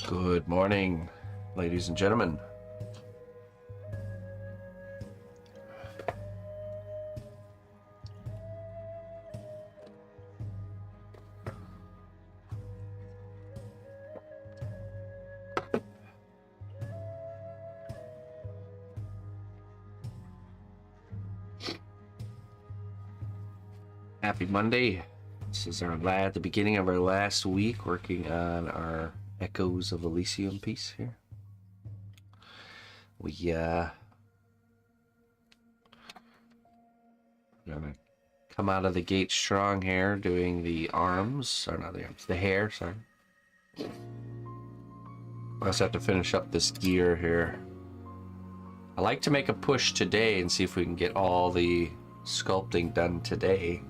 Good morning, ladies and gentlemen. Happy Monday. This is the beginning of our last week working on our Echoes of Elysium piece here. We gonna come out of the gate strong here doing the arms, or not the arms, the hair, sorry. I just have to finish up this gear here. I like to make a push today and see if we can get all the sculpting done today,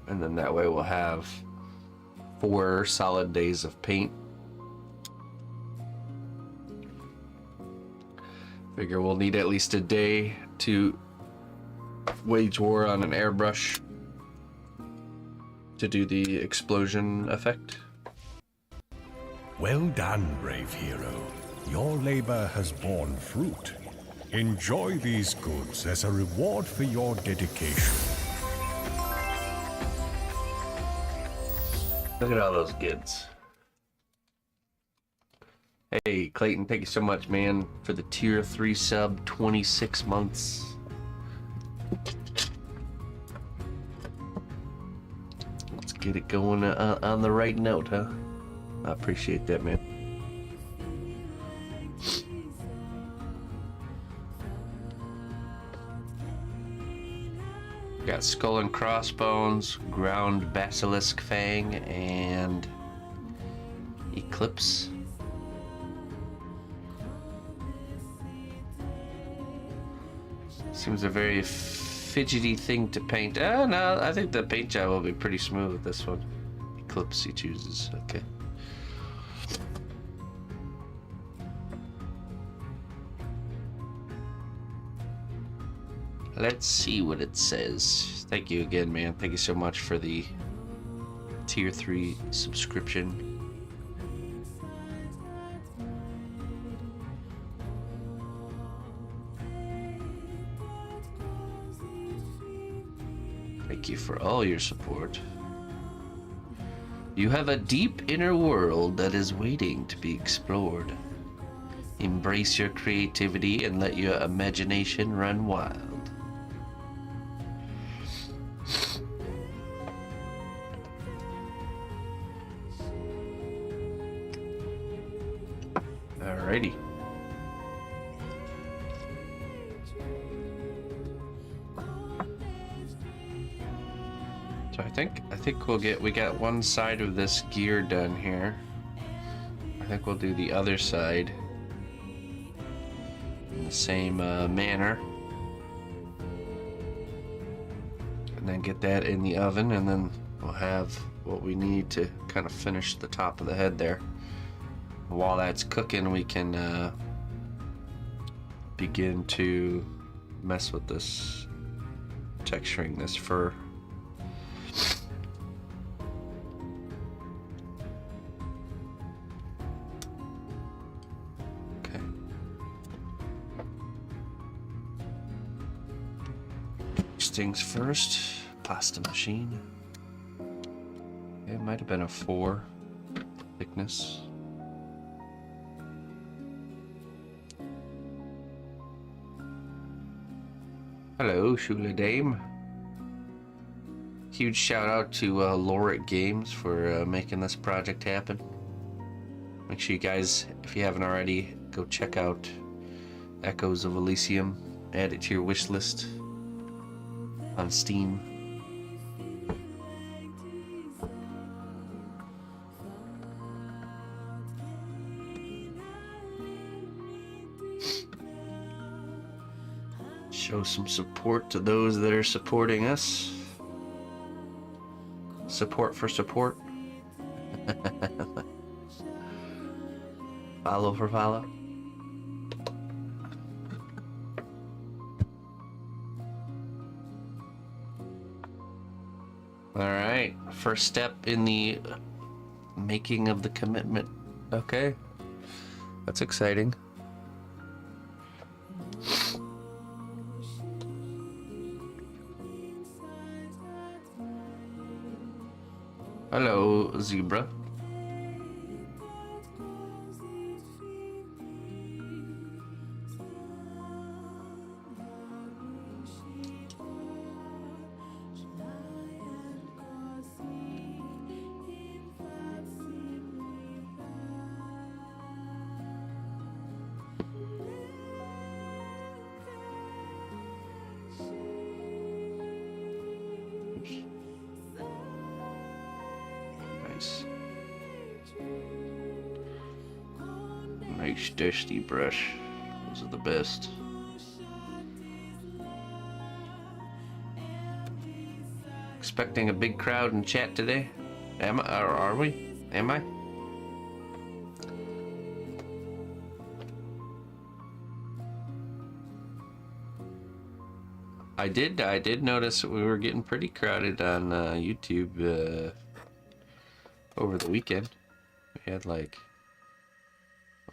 and then that way we'll have 4 solid days of paint. Figure we'll need at least a day to wage war on an airbrush to do the explosion effect. Well done, brave hero. Your labor has borne fruit. Enjoy these goods as a reward for your dedication. Look at all those goods. Hey, Clayton, thank you so much, man, for the tier 3 sub, 26 months. Let's get it going on the right note, huh? I appreciate that, man. Got skull and crossbones, ground basilisk fang, and eclipse. Seems a very fidgety thing to paint. Oh no, I think the paint job will be pretty smooth with this one. Eclipse he chooses, okay. Let's see what it says. Thank you again, man. Thank you so much for the tier 3 subscription. Thank you for all your support. You have a deep inner world that is waiting to be explored. Embrace your creativity and let your imagination run wild. Alrighty. So I think we got one side of this gear done here. I think we'll do the other side in the same manner. And then get that in the oven, and then we'll have what we need to kind of finish the top of the head there. While that's cooking, we can begin to mess with this, texturing this fur. Okay. First things first, pasta machine. It might have been a 4 thickness. Hello, Shula Dame. Huge shout out to Loric Games for making this project happen. Make sure you guys, if you haven't already, go check out Echoes of Elysium. Add it to your wish list on Steam. Show some support to those that are supporting us. Support for support. Follow for follow. Alright, first step in the making of the commitment. Okay. That's exciting. Hello, zebra. Nice. Nice dusty brush. Those are the best. Expecting a big crowd in chat today? Am I? Or are we? Am I? I did notice that we were getting pretty crowded on YouTube over the weekend. We had like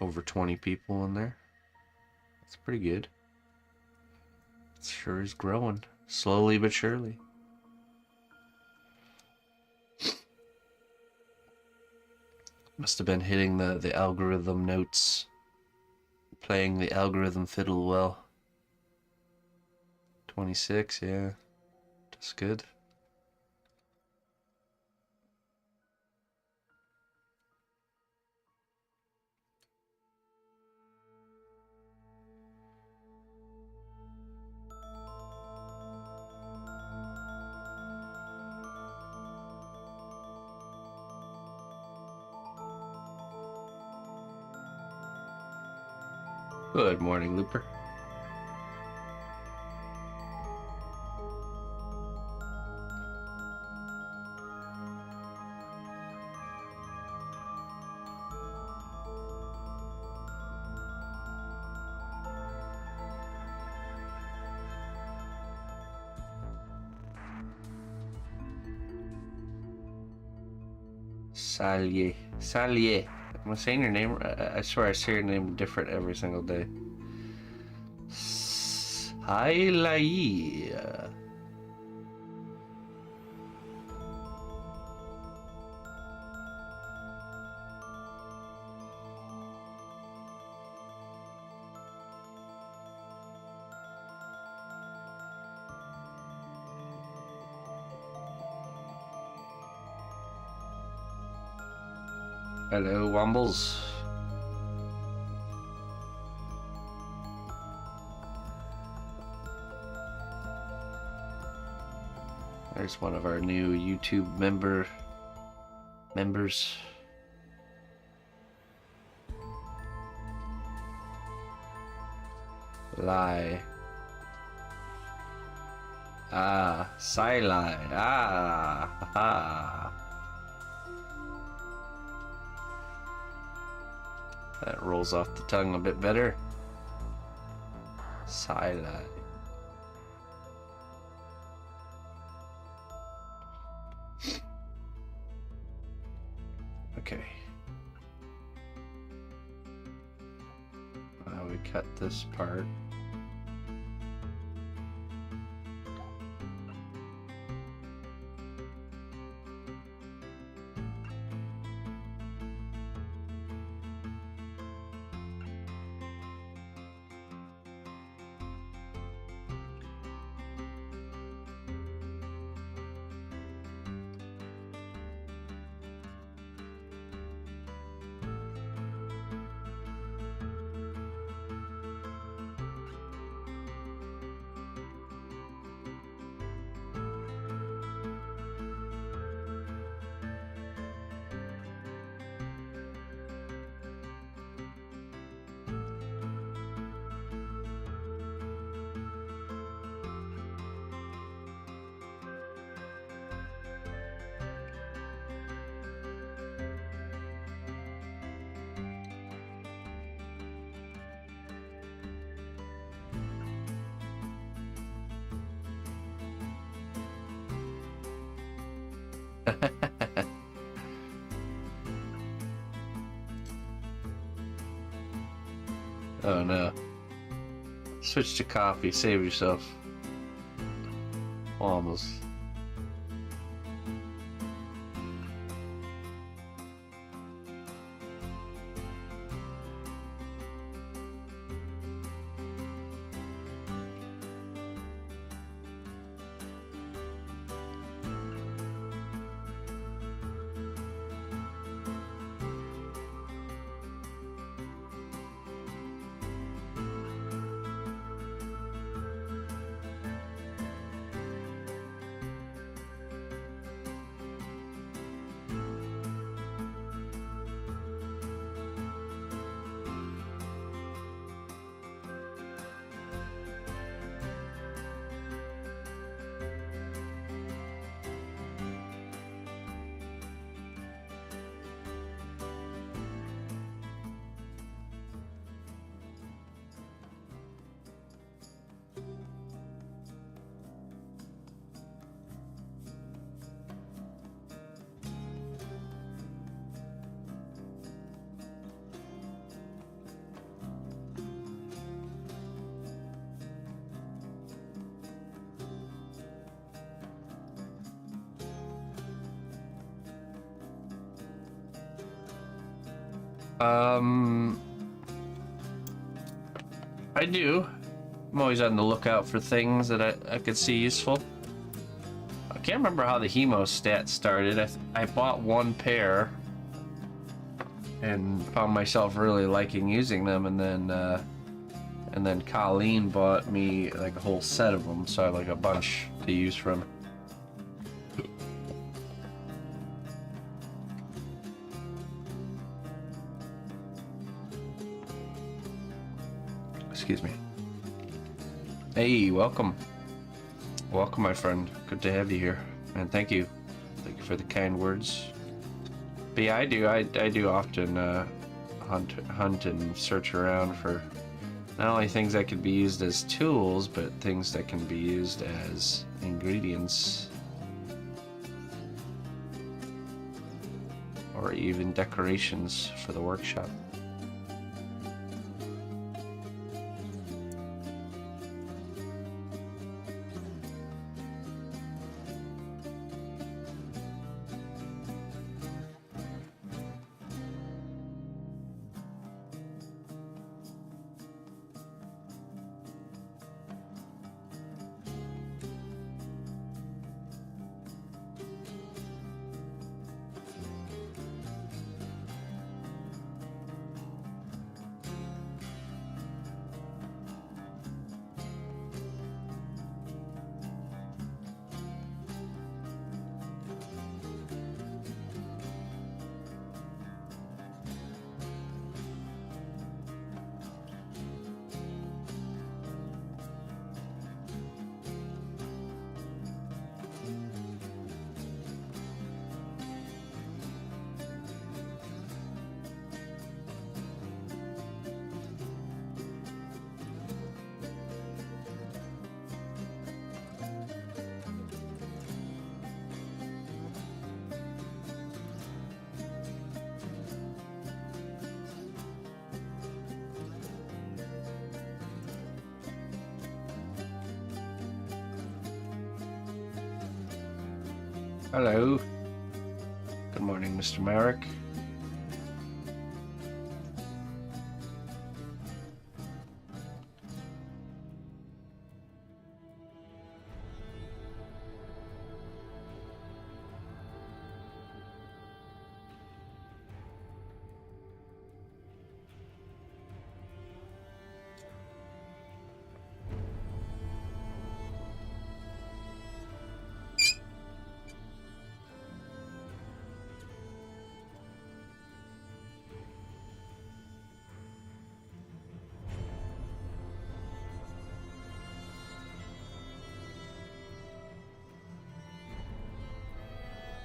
over 20 people in there. That's pretty good. It sure is growing, slowly but surely. Must have been hitting the algorithm notes, playing the algorithm fiddle well. 26, yeah, that's good. Good morning, Looper. Salye. Am I saying your name? I swear I say your name different every single day. Salye. Hello, Wombles. There's one of our new YouTube members. Lie. Ah, Silai. Ah, ha. That rolls off the tongue a bit better. Silai. Okay. Now we cut this part. Oh no. Switch to coffee, save yourself. Almost. I do. I'm always on the lookout for things that I could see useful. I can't remember how the hemo stat started. I bought one pair and found myself really liking using them, and then Colleen bought me like a whole set of them, so I have like a bunch to use from. Excuse me. Hey, welcome. Welcome, my friend. Good to have you here. And thank you. Thank you for the kind words. But yeah, I do often hunt and search around for not only things that could be used as tools, but things that can be used as ingredients. Or even decorations for the workshop. Hello. Good morning, Mr. Merrick.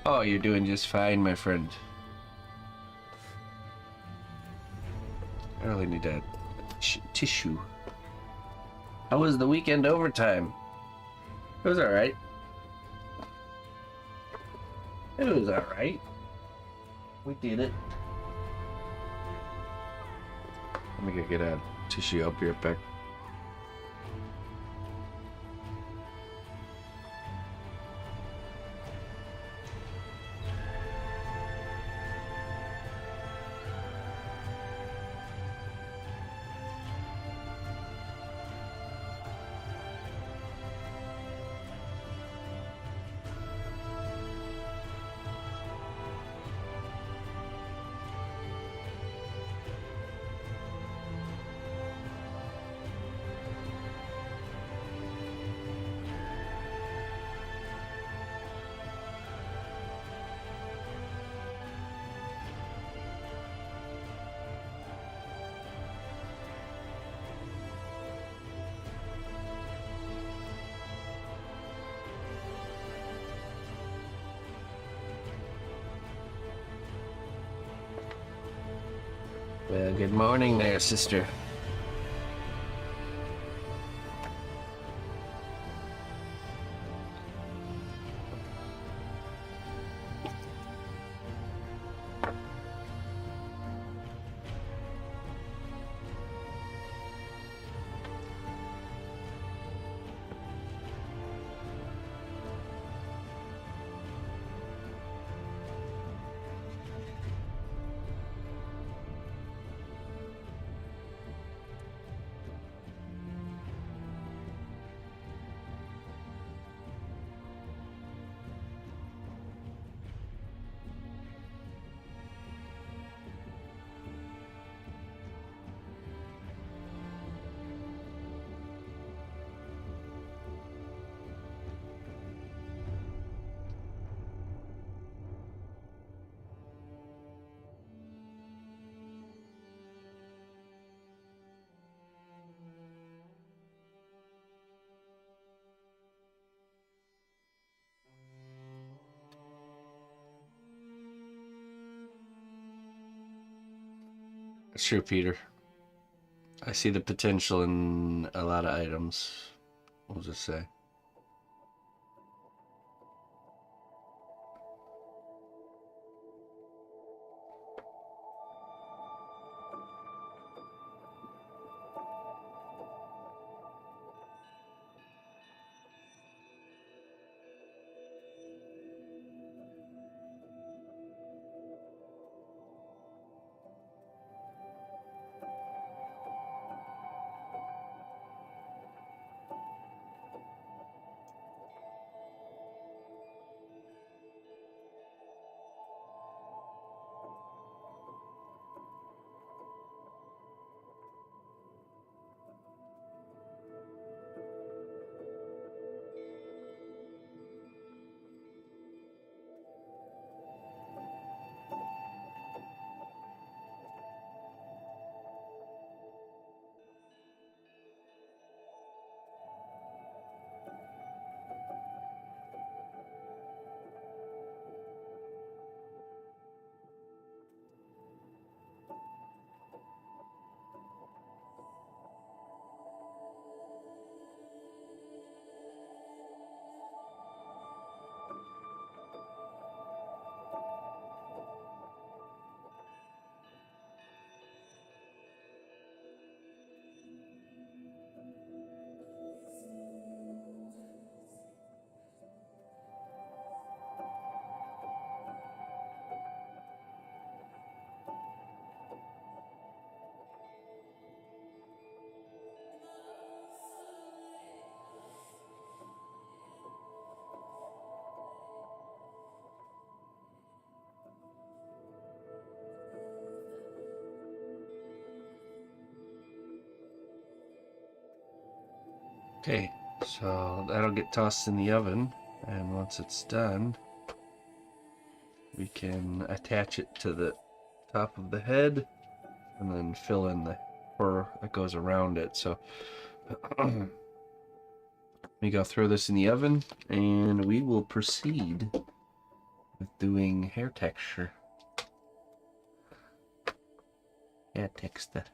Oh, you're doing just fine, my friend. I really need a tissue. How was the weekend overtime? It was alright. It was alright. We did it. Let me go get out. tissue. I'll be right back. Well, good morning there, sister. That's true, Peter. I see the potential in a lot of items. We'll just say. Okay, so that'll get tossed in the oven, and once it's done, we can attach it to the top of the head and then fill in the fur that goes around it. So we go throw this in the oven, and we will proceed with doing hair texture. Hair texture.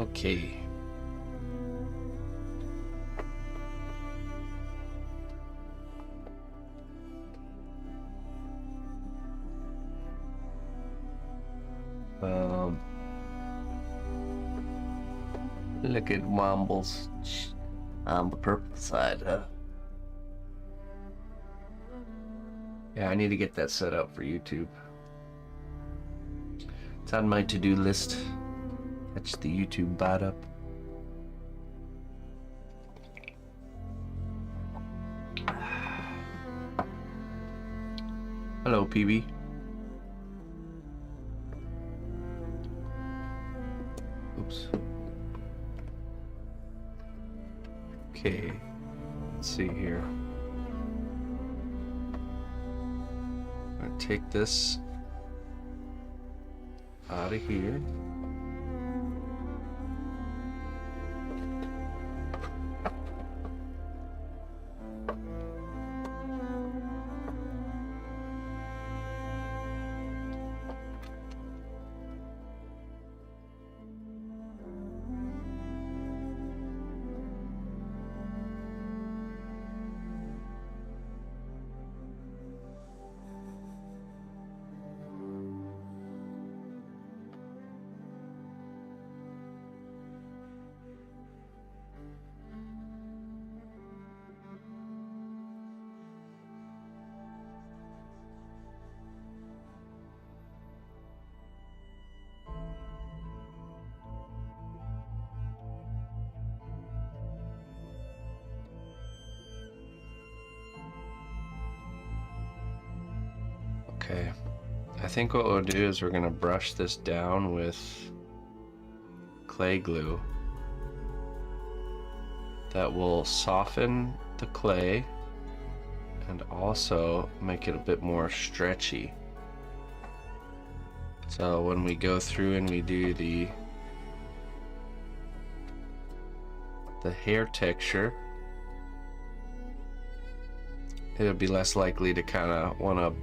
Okay. Look at Wombles on the purple side, huh? Yeah, I need to get that set up for YouTube. It's on my to-do list. Catch the YouTube bot up. Hello, PB. Oops. Okay, let's see here. I'm gonna take this out of here. Okay, I think what we'll do is we're gonna brush this down with clay glue. That will soften the clay and also make it a bit more stretchy. So when we go through and we do the hair texture, it'll be less likely to kind of want to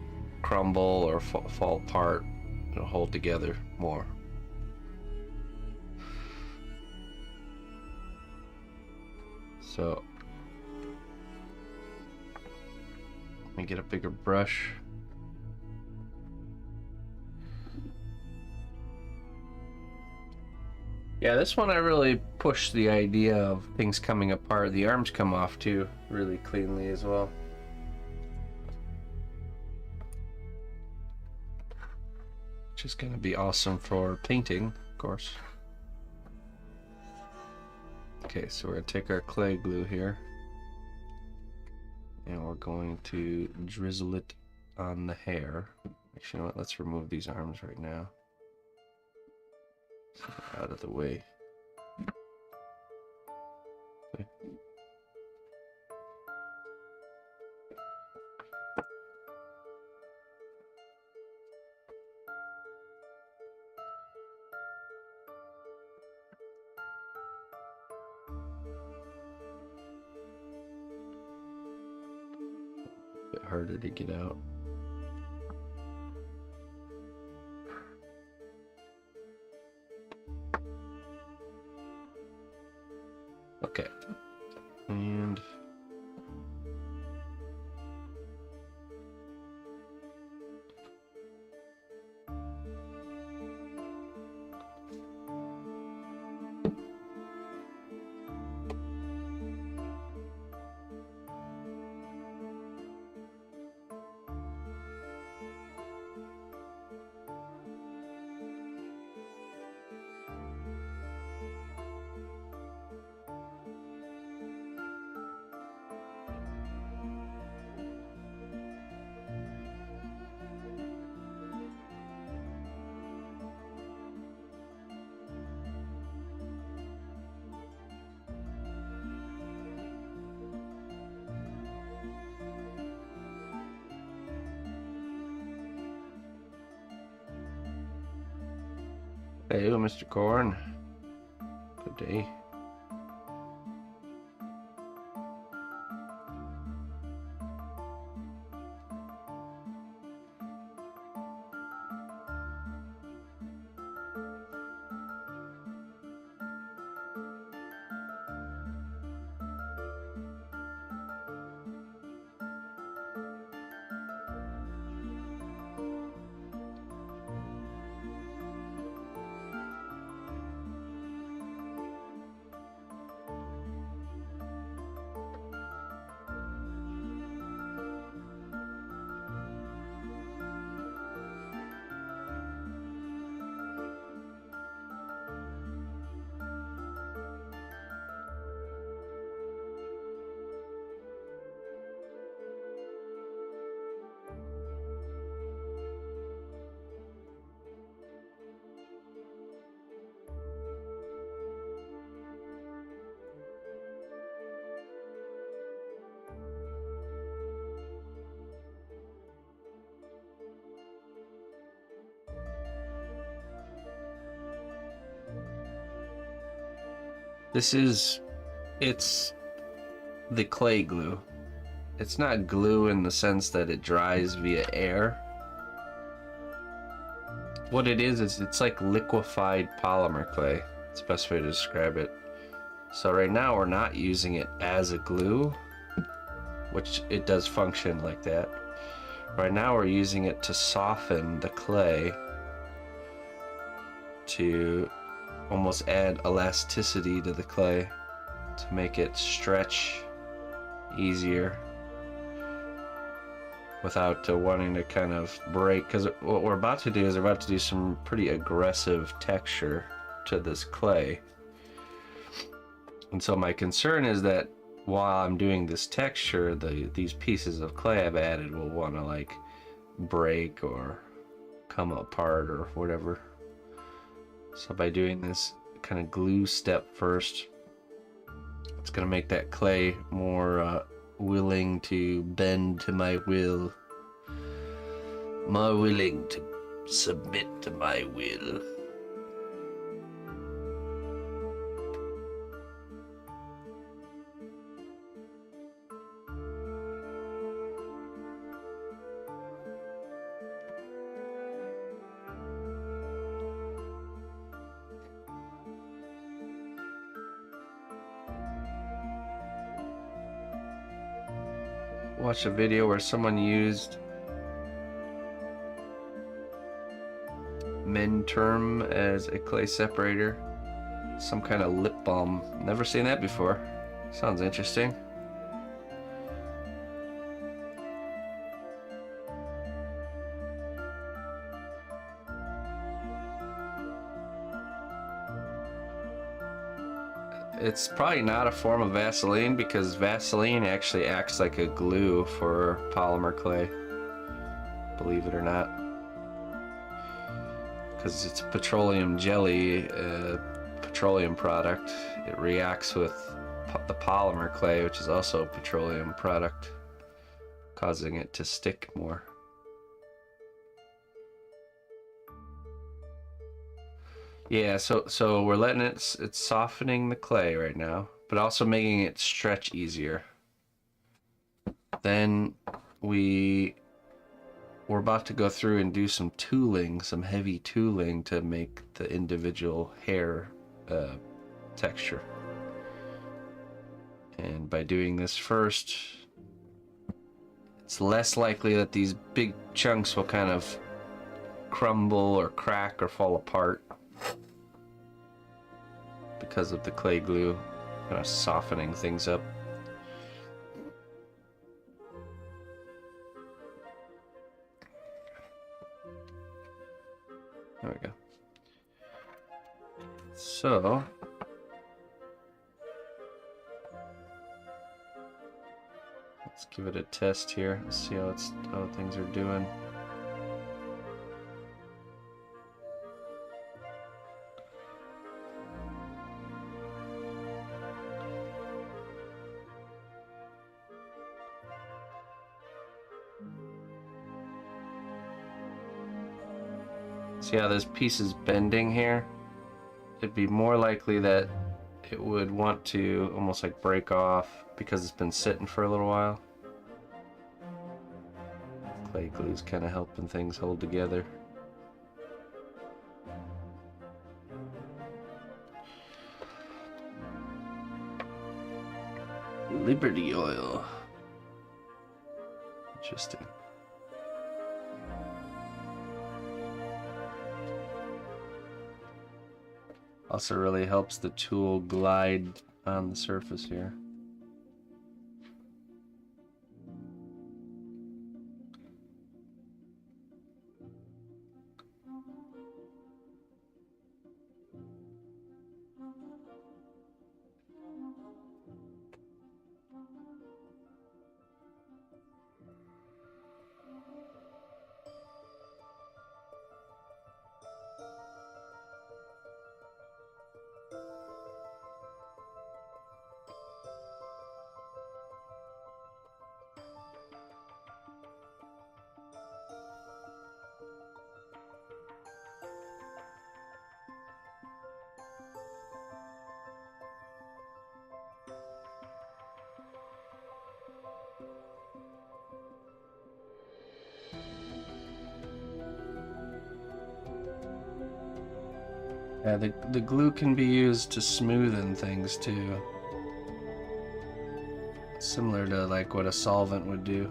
crumble or fall apart. It'll hold together more. So let me get a bigger brush. Yeah, this one I really pushed the idea of things coming apart. The arms come off too really cleanly as well. Which is going to be awesome for painting, of course. Okay, so we're going to take our clay glue here and we're going to drizzle it on the hair. Actually, you know what? Let's remove these arms right now. Out of the way. Okay. Bit harder to get out. Okay. And hey, Mr. Corn. Good day. It's the clay glue. It's not glue in the sense that it dries via air. What it is it's like liquefied polymer clay. It's the best way to describe it. So right now we're not using it as a glue, which it does function like that. Right now we're using it to soften the clay, to almost add elasticity to the clay, to make it stretch easier without wanting to kind of break. Because what we're about to do is we're about to do some pretty aggressive texture to this clay. And so my concern is that while I'm doing this texture, these pieces of clay I've added will want to like break or come apart or whatever. So by doing this kind of glue step first, it's going to make that clay more willing to bend to my will. More willing to submit to my will. Watched a video where someone used Menterm as a clay separator. Some kind of lip balm. Never seen that before. Sounds interesting. It's probably not a form of Vaseline, because Vaseline actually acts like a glue for polymer clay, believe it or not. Because it's a petroleum jelly, petroleum product. It reacts with the polymer clay, which is also a petroleum product, causing it to stick more. Yeah, so we're letting it's softening the clay right now, but also making it stretch easier. Then we're about to go through and do some tooling, some heavy tooling to make the individual hair texture. And by doing this first, it's less likely that these big chunks will kind of crumble or crack or fall apart, because of the clay glue kind of softening things up. There we go. So let's give it a test here. Let's see how things are doing. See how this piece is bending here? It'd be more likely that it would want to almost like break off because it's been sitting for a little while. Clay glue's kind of helping things hold together. Liberty oil. Interesting. Also really helps the tool glide on the surface here. Yeah, the glue can be used to smoothen things too. Similar to like what a solvent would do.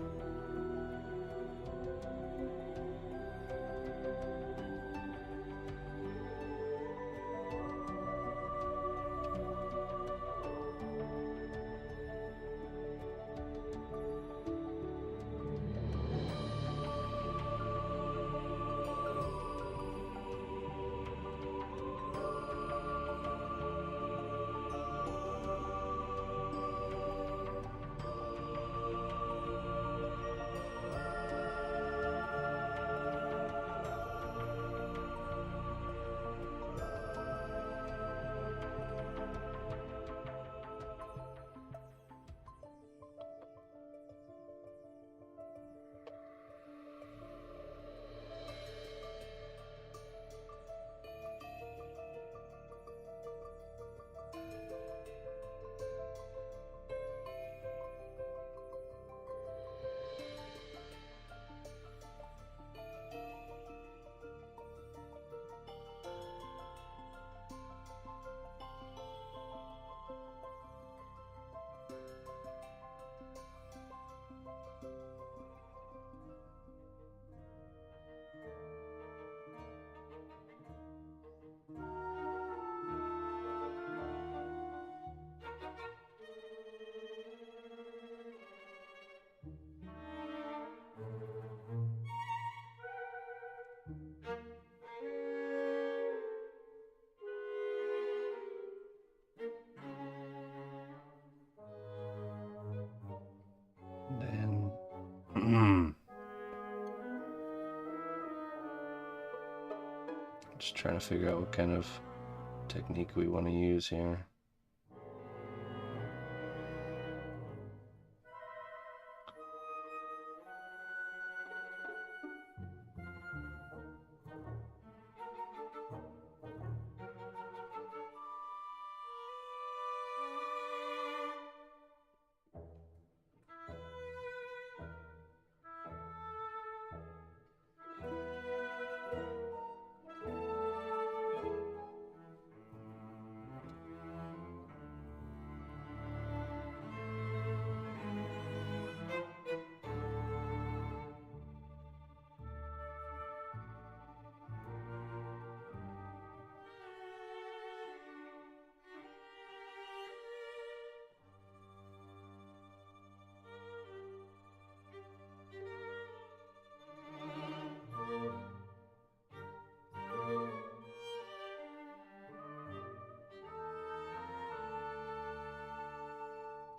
Then just trying to figure out what kind of technique we want to use here.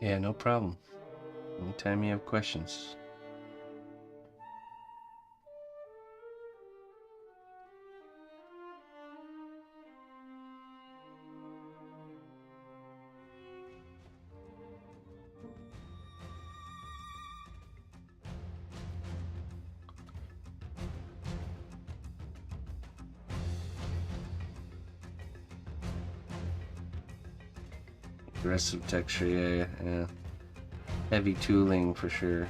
Yeah, no problem. Anytime you have questions. Aggressive texture, yeah. Heavy tooling for sure.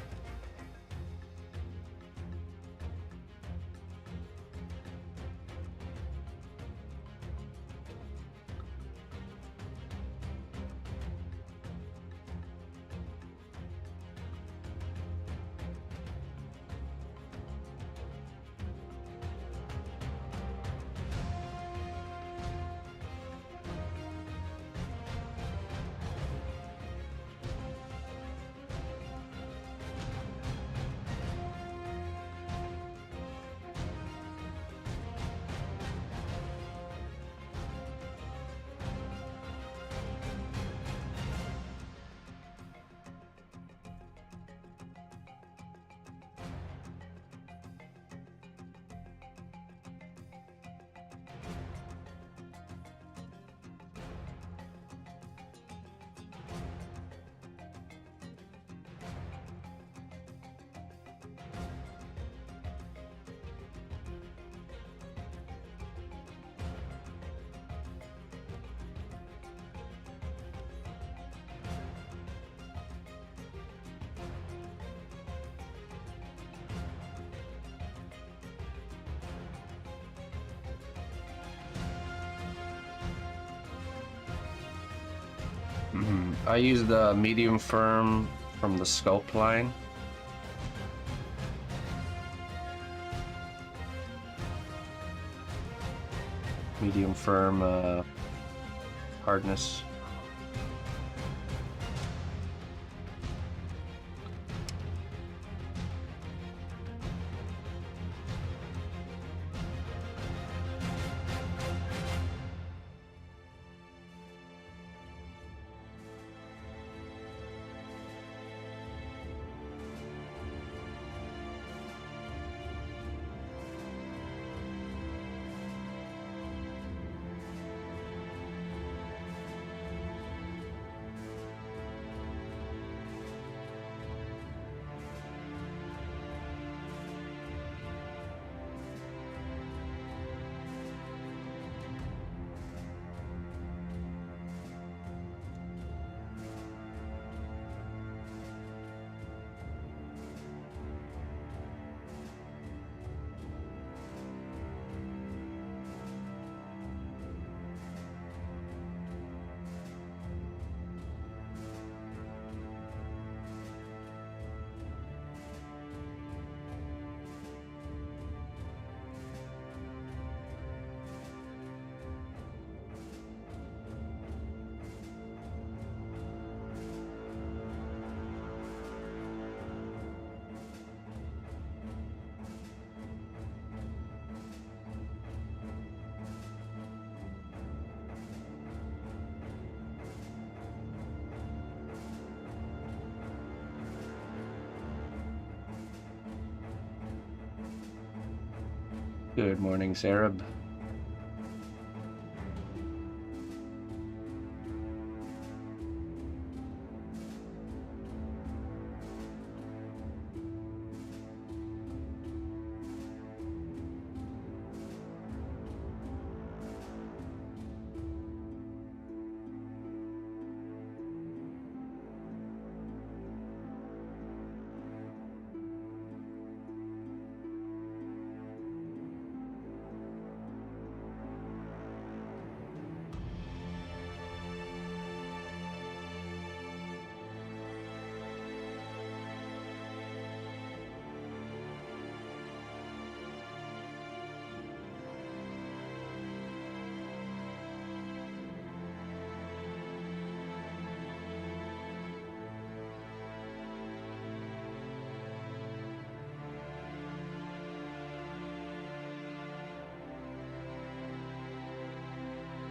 I use the medium firm from the Sculpt line. Medium firm hardness. Good morning, Sarab.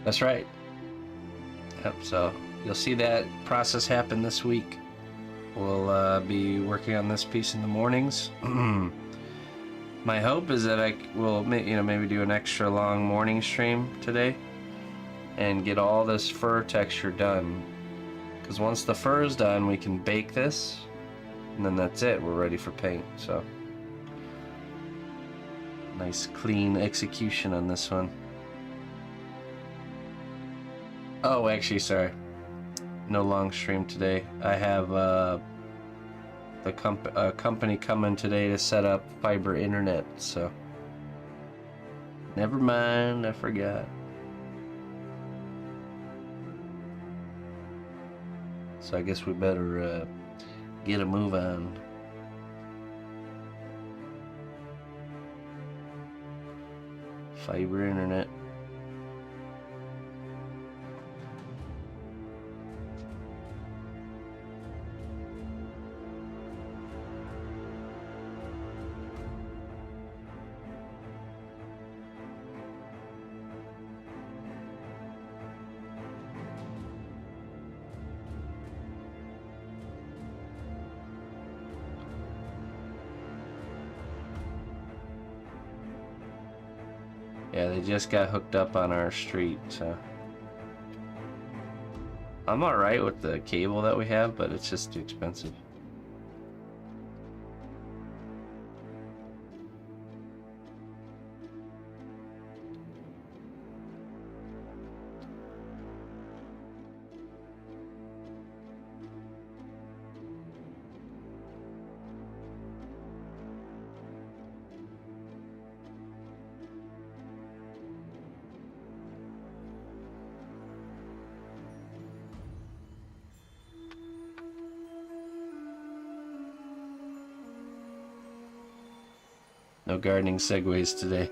That's right. Yep, so you'll see that process happen this week. We'll be working on this piece in the mornings. My hope is that I will, maybe do an extra long morning stream today and get all this fur texture done. Because once the fur is done, we can bake this, and then that's it. We're ready for paint. So nice, clean execution on this one. Oh, actually, sorry. No long stream today. I have the company coming today to set up fiber internet, so never mind, I forgot. So I guess we better get a move on. Fiber internet. Yeah, they just got hooked up on our street, so I'm alright with the cable that we have, but it's just too expensive. No gardening segues today.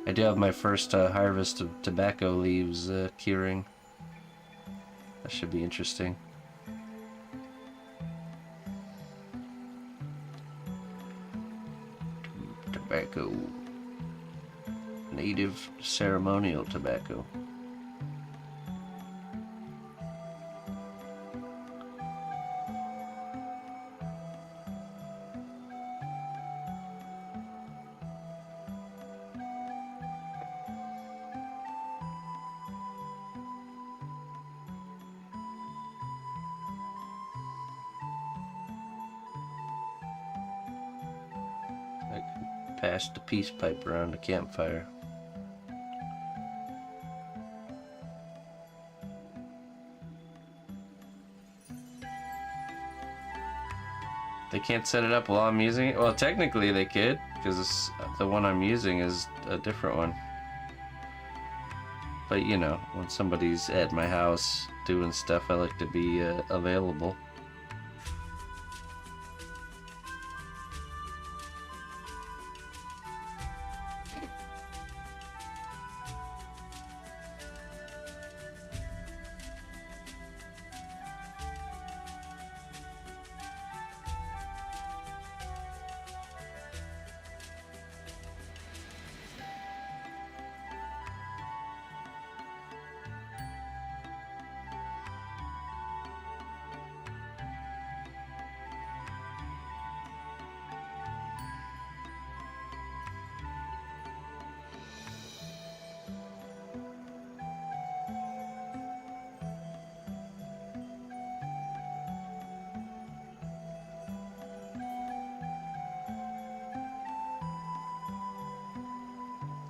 I do have my first harvest of tobacco leaves curing. That should be interesting. Tobacco. Native ceremonial tobacco. I can pass the peace pipe around the campfire. They can't set it up while I'm using it? Well, technically they could, because the one I'm using is a different one. But you know, when somebody's at my house doing stuff, I like to be available.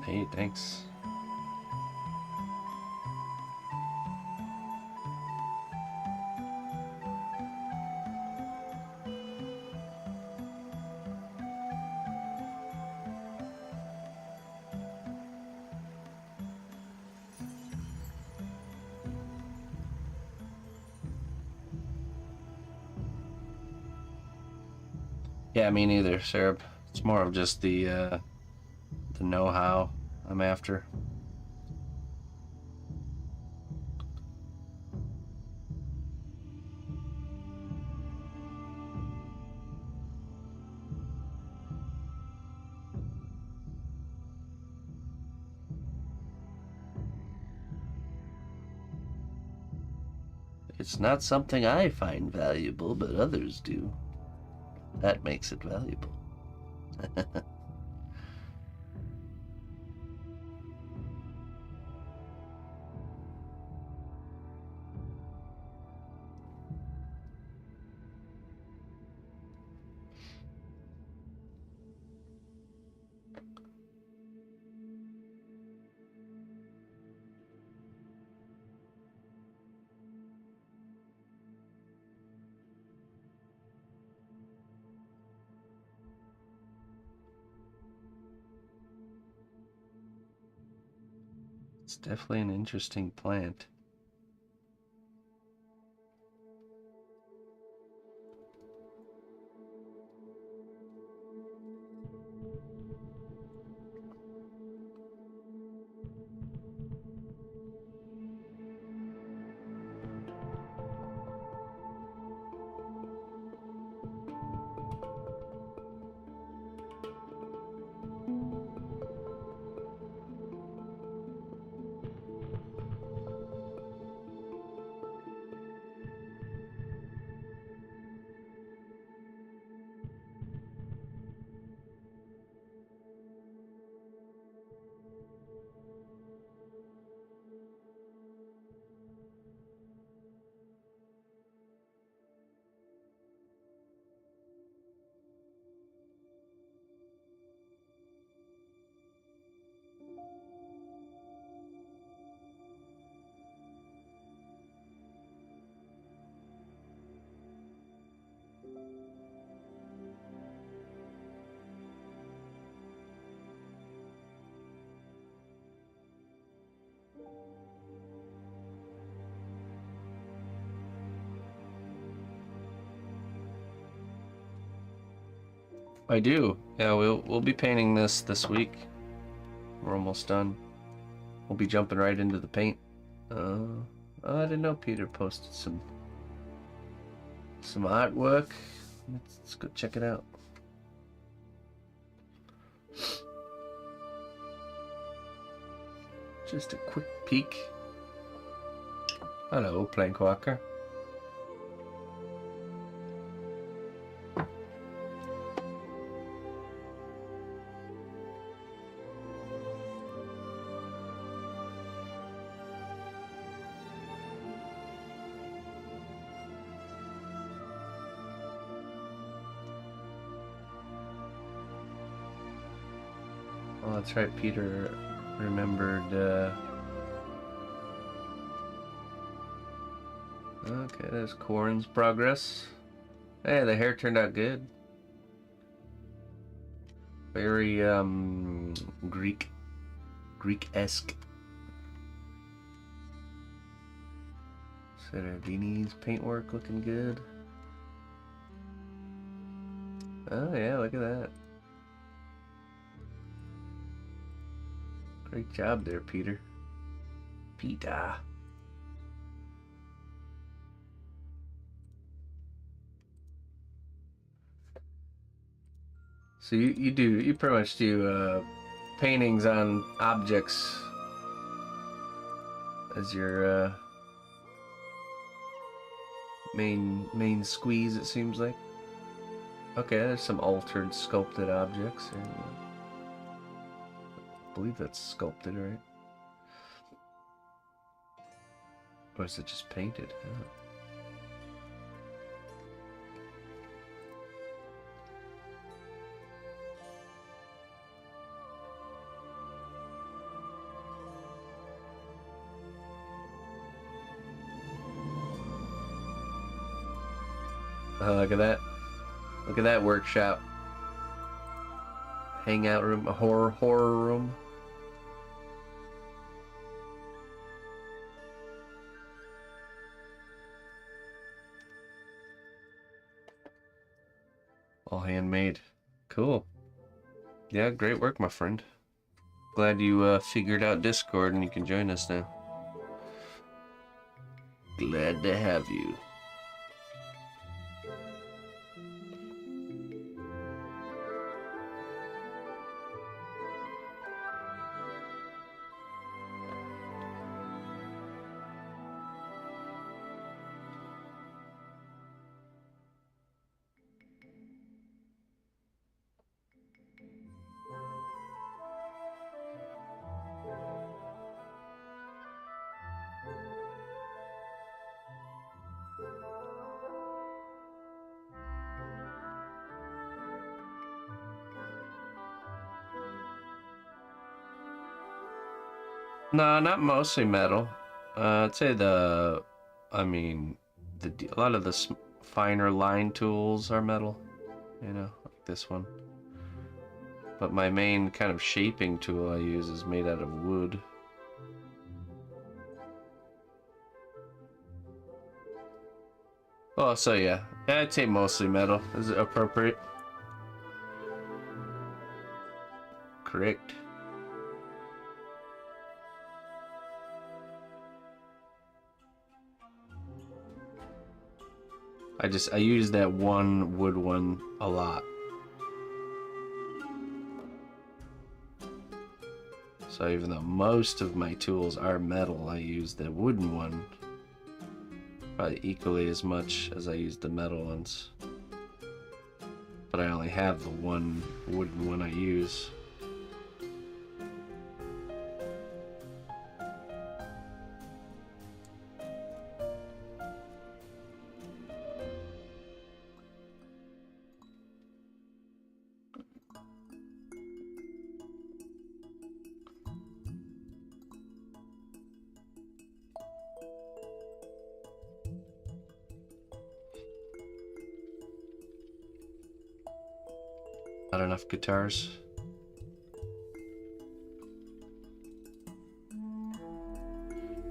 Hey, thanks. Yeah, me neither, Syrup. It's more of just the know-how I'm after. It's not something I find valuable, but others do. That makes it valuable. It's definitely an interesting plant. I do. Yeah, we'll be painting this week. We're almost done. We'll be jumping right into the paint. I didn't know Peter posted some artwork. Let's go check it out. Just a quick peek. Hello, Plankwalker. Oh, that's right, Peter remembered, okay, there's Corin's progress. Hey, the hair turned out good. Very, Greek-esque. Sarardini's paintwork looking good. Oh yeah, look at that. Great job there, Peter. Peter. So you pretty much do paintings on objects as your main squeeze, it seems like. Okay, there's some altered sculpted objects here. I believe that's sculpted, right? Or is it just painted? Oh, look at that. Look at that workshop. Hangout room, a horror room. All handmade. Cool. Yeah, great work, my friend. Glad you figured out Discord and you can join us now. Glad to have you. No, not mostly metal. I'd say a lot of the finer line tools are metal, you know, like this one. But my main kind of shaping tool I use is made out of wood. Oh, so yeah, I'd say mostly metal. Is it appropriate? Correct. I use that one wood one a lot. So even though most of my tools are metal, I use the wooden one probably equally as much as I use the metal ones. But I only have the one wooden one I use. Not enough guitars.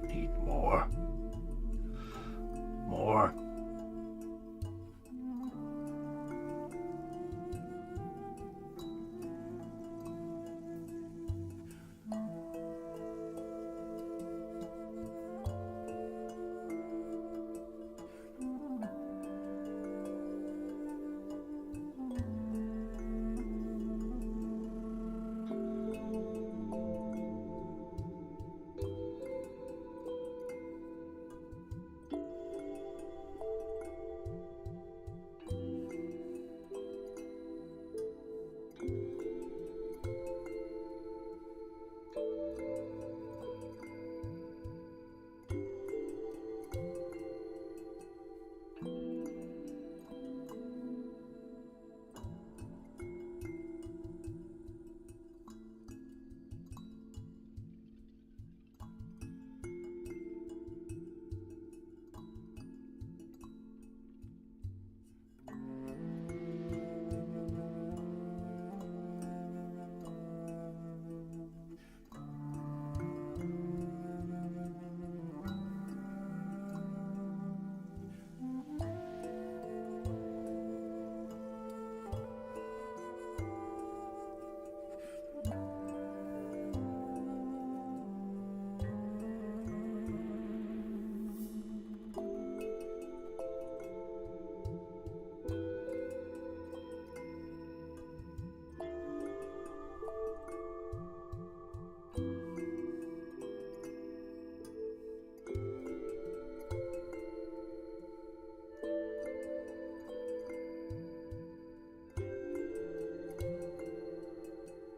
Need more. More.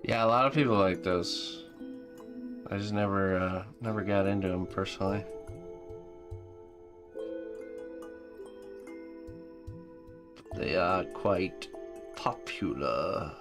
Yeah, a lot of people like those. I just never got into them personally. They are quite popular.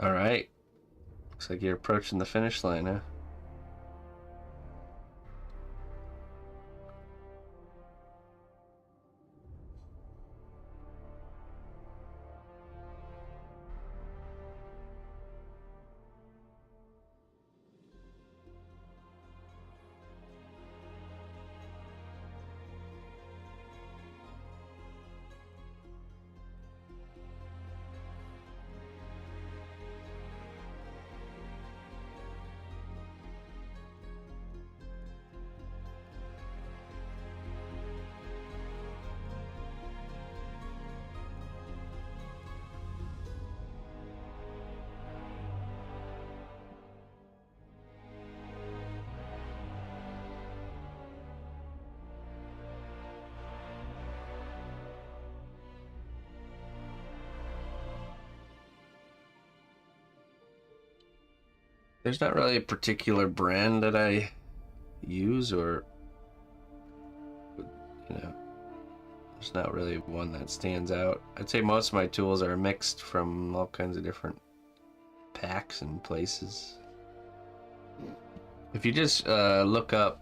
All right. Looks like you're approaching the finish line, huh? There's not really a particular brand that I use, or, you know, there's not really one that stands out. I'd say most of my tools are mixed from all kinds of different packs and places. If you just look up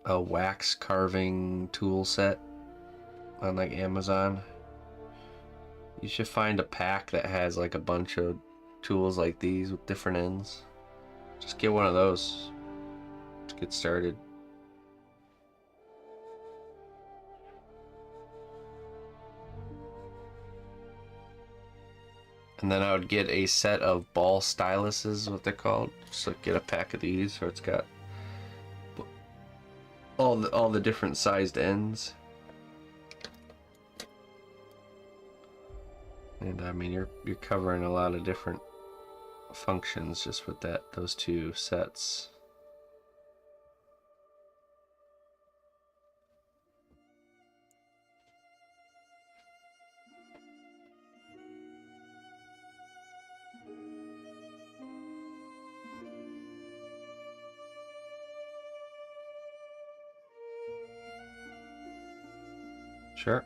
a wax carving tool set on like Amazon, you should find a pack that has like a bunch of tools like these with different ends. Just get one of those to get started. And then I would get a set of ball styluses, what they're called. Just like get a pack of these, so it's got all the different sized ends. And I mean, you're covering a lot of different functions just with those two sets. Sure.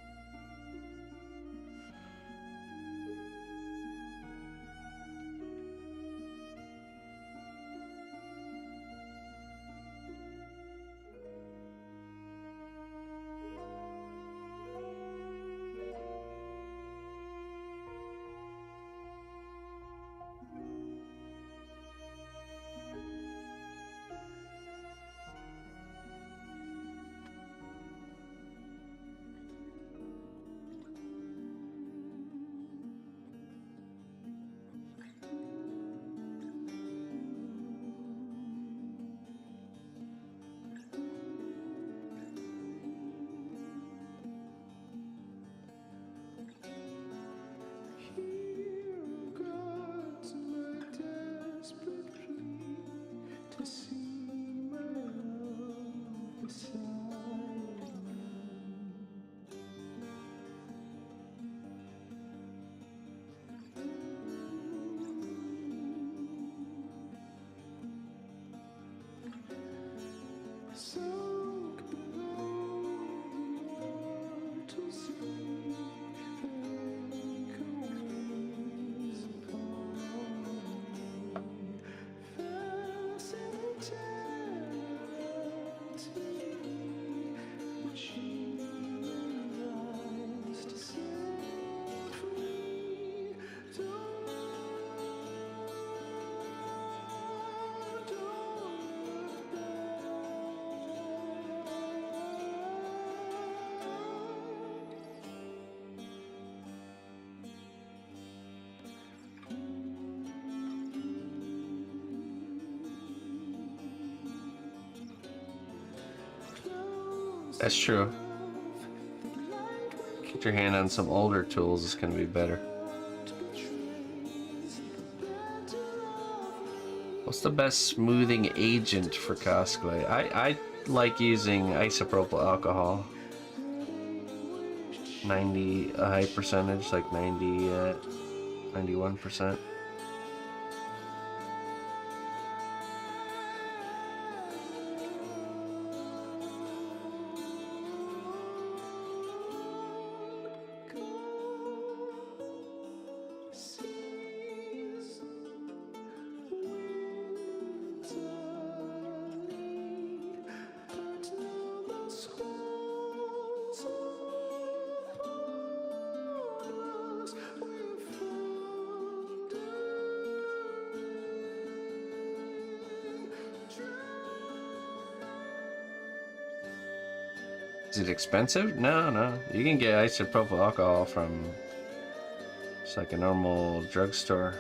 That's true. Get your hand on some older tools, it's gonna be better. What's the best smoothing agent for cosplay? I like using isopropyl alcohol. 90, a high percentage, like 91%. Is it expensive? No, no. You can get isopropyl alcohol from just like a normal drugstore.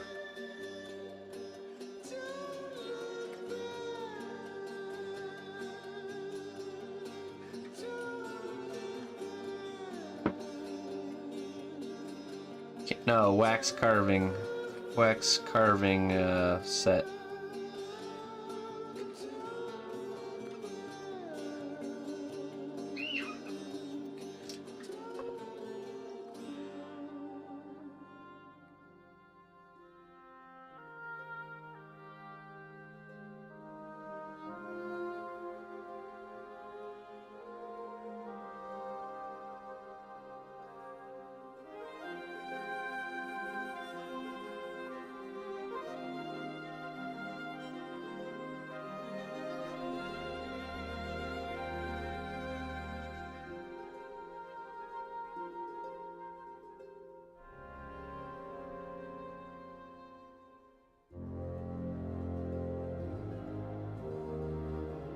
No, wax carving set.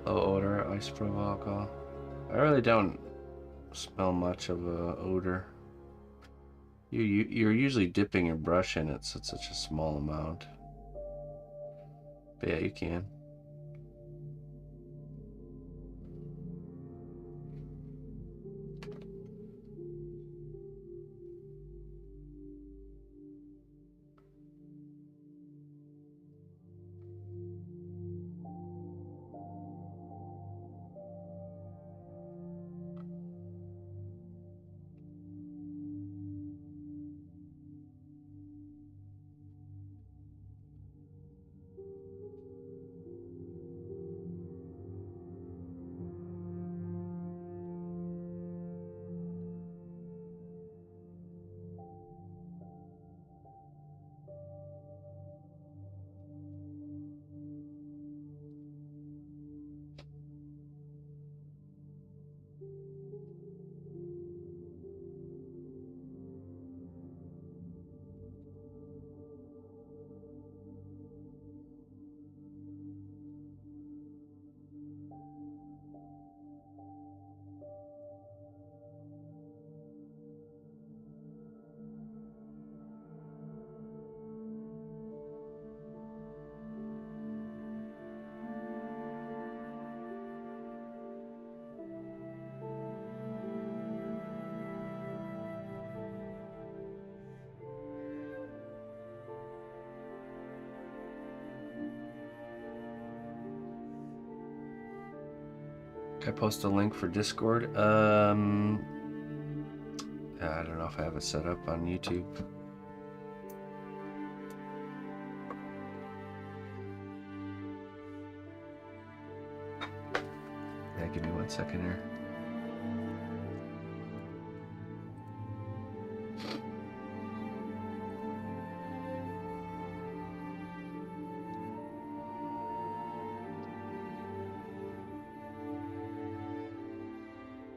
Low odor, isopropyl alcohol. I really don't smell much of a odor. You're usually dipping your brush in it, so it's such a small amount. But yeah, you can. Can I post a link for Discord? I don't know if I have it set up on YouTube. Okay, give me 1 second here.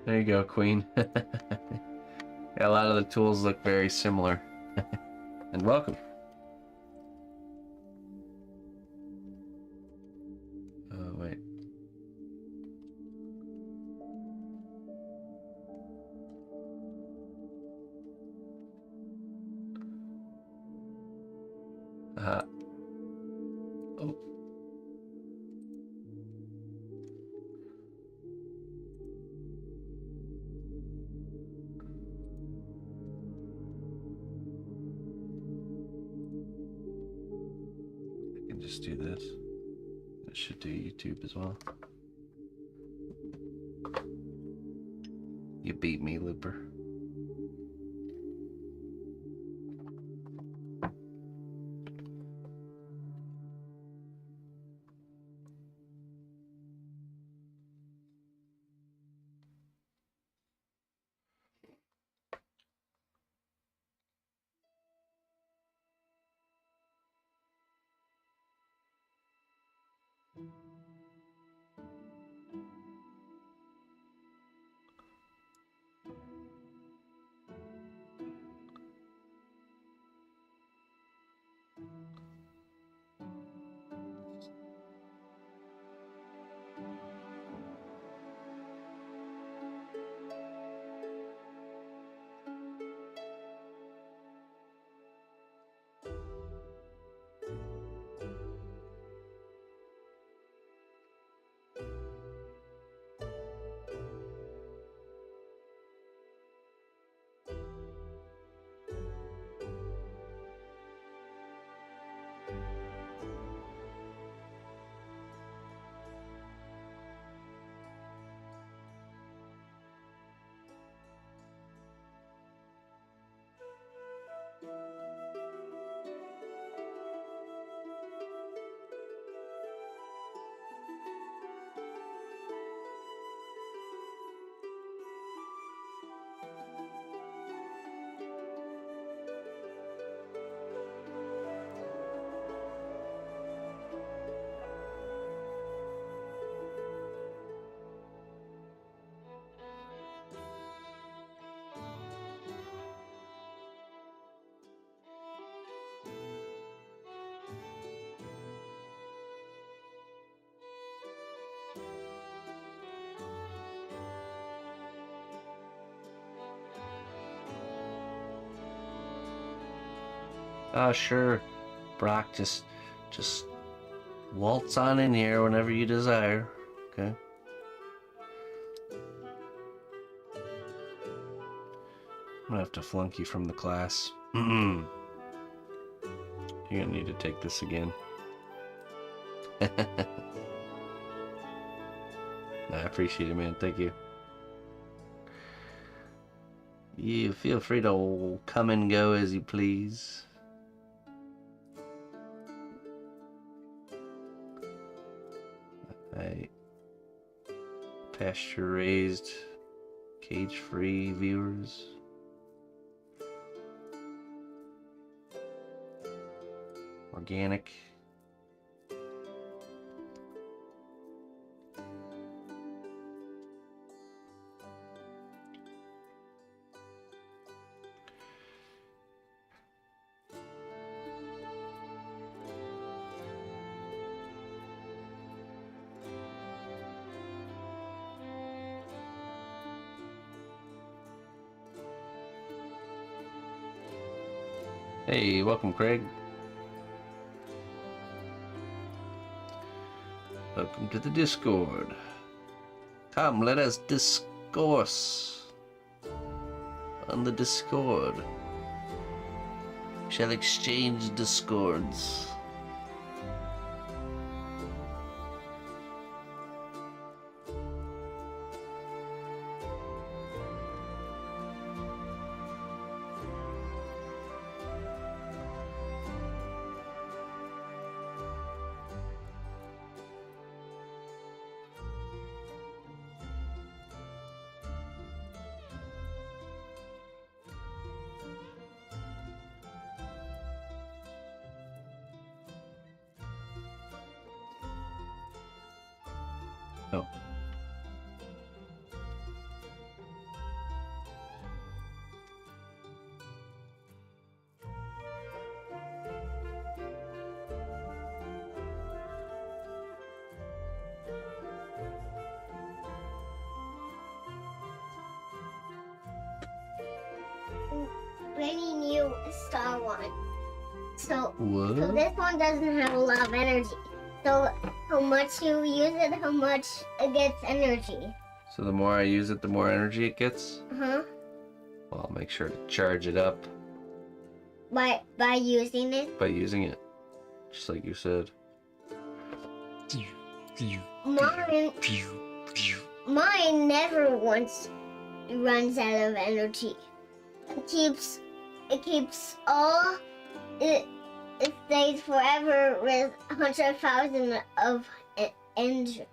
There you go, Queen. Yeah, a lot of the tools look very similar. And welcome. Oh, wait. Oh. I can just do this. It should do YouTube as well. You beat me, Looper. Sure, Brock, just waltz on in here whenever you desire, okay? I'm gonna have to flunk you from the class. You're gonna need to take this again. I appreciate it, man. Thank you. You feel free to come and go as you please. Pasture raised, cage free viewers. Organic. Hey, welcome, Craig. Welcome to the Discord. Come, let us discourse on the Discord. We shall exchange discords. Oh. Really new Star one. So What? this one doesn't have a lot of energy. So how much you use it, how much it gets energy. So the more I use it, the more energy it gets? Uh-huh. Well, I'll make sure to charge it up By using it. by using it. Just like you said. Mine never once runs out of energy. It stays forever with 100,000 of energy.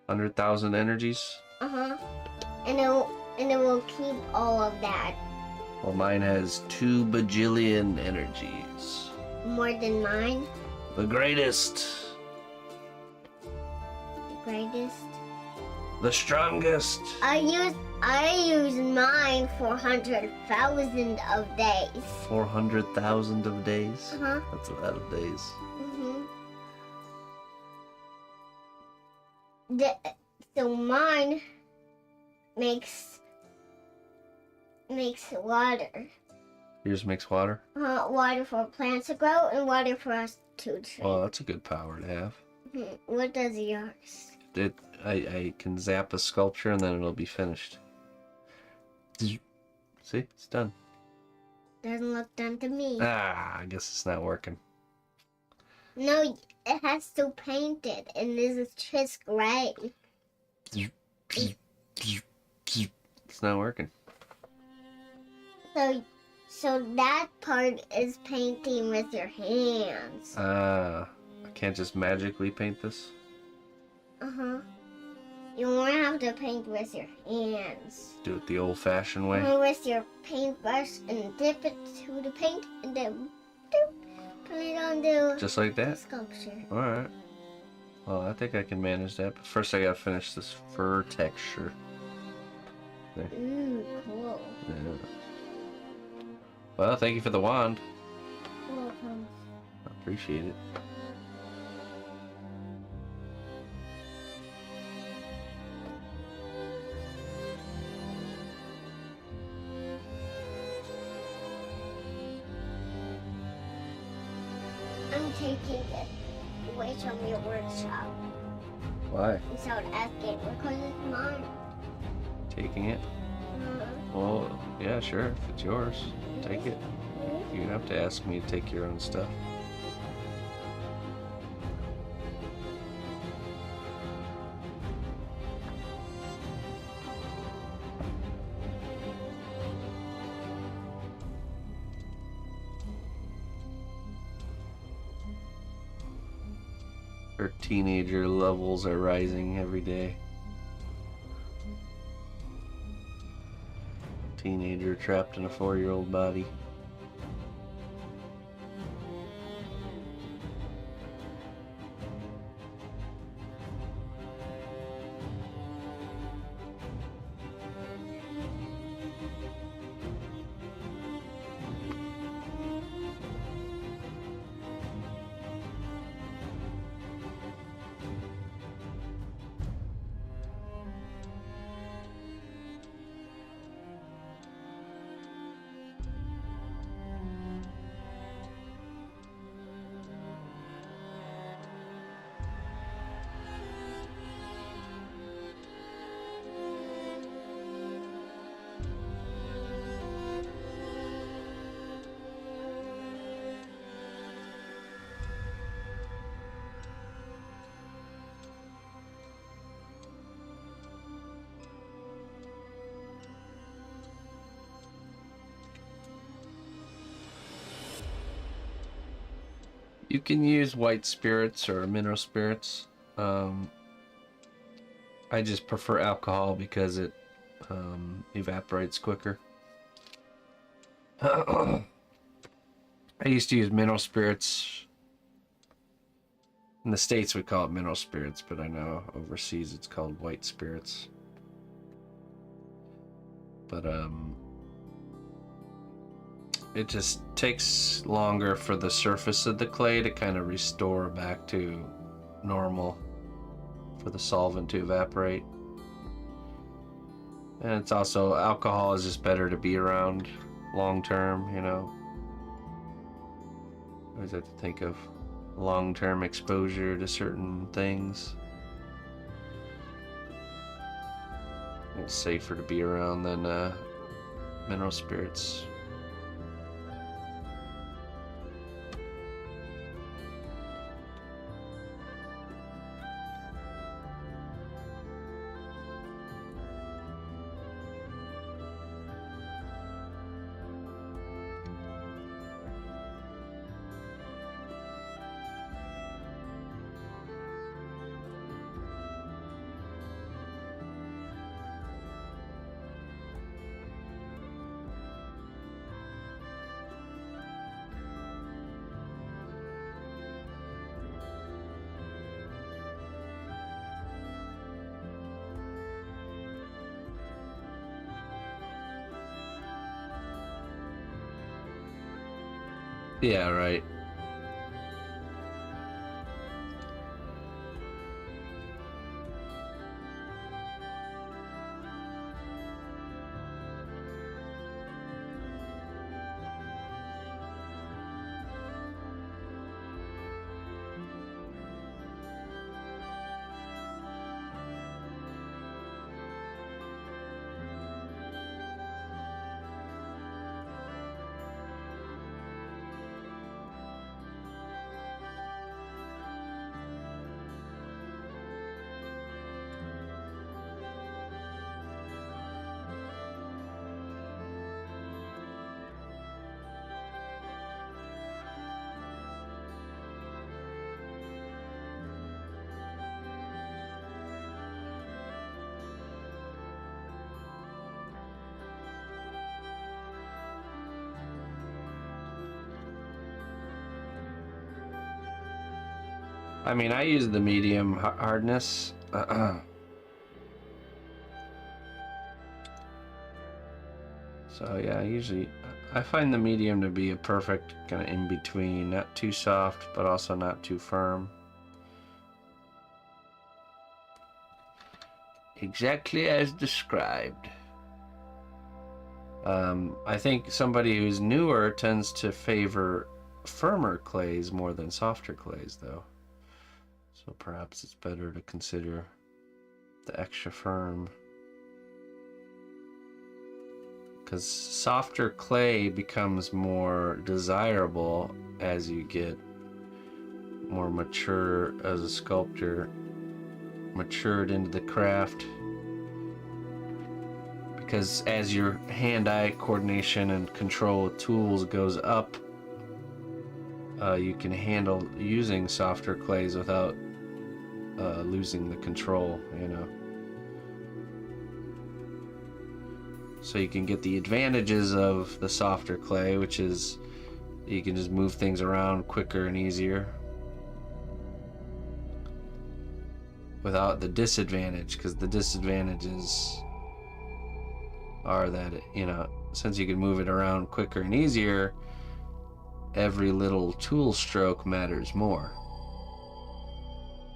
100,000 energies? Uh-huh. And it will keep all of that. Well, mine has 2 bajillion energies. More than mine. The greatest. The greatest. The strongest. I use mine for 100,000 of days. 400,000 of days? Uh-huh. That's a lot of days. So mine makes water. Yours makes water? Water for plants to grow and water for us to drink. Well, that's a good power to have. What does yours? I can zap a sculpture and then it'll be finished. See? It's done. Doesn't look done to me. Ah, I guess it's not working. No, it has to paint it, and this is just gray. It's not working. So that part is painting with your hands. I can't just magically paint this? Uh-huh. You won't have to paint with your hands. Do it the old-fashioned way? With your paintbrush and dip it to the paint and then put it on the Just like that? sculpture. Alright. Well, I think I can manage that, but first I gotta finish this fur texture. There. Ooh, cool. Yeah. Well, thank you for the wand. You're welcome. I appreciate it. I'm taking it away from your workshop Why? without asking because it's mine. Taking it? Well, yeah, sure. If it's yours, take it. You don't have to ask me to take your own stuff. Her teenager levels are rising every day. Teenager trapped in a 4-year-old body. You can use white spirits or mineral spirits. I just prefer alcohol because it evaporates quicker. I used to use mineral spirits In the States we call it mineral spirits, but I know overseas it's called white spirits. But it just takes longer for the surface of the clay to kind of restore back to normal, for the solvent to evaporate. And it's also, alcohol is just better to be around long term, you know. I always have to think of long-term exposure to certain things. It's safer to be around than mineral spirits. Yeah, right. I mean, I use the medium hardness. So yeah, usually I find the medium to be a perfect kind of in between, not too soft, but also not too firm. Exactly as described. I think somebody who's newer tends to favor firmer clays more than softer clays, though. So perhaps it's better to consider the extra firm. Because softer clay becomes more desirable as you get more mature as a sculptor, matured into the craft. Because as your hand-eye coordination and control with tools goes up, you can handle using softer clays without losing the control, you know. So you can get the advantages of the softer clay, which is you can just move things around quicker and easier, without the disadvantage, because the disadvantages are that, you know, since you can move it around quicker and easier, every little tool stroke matters more.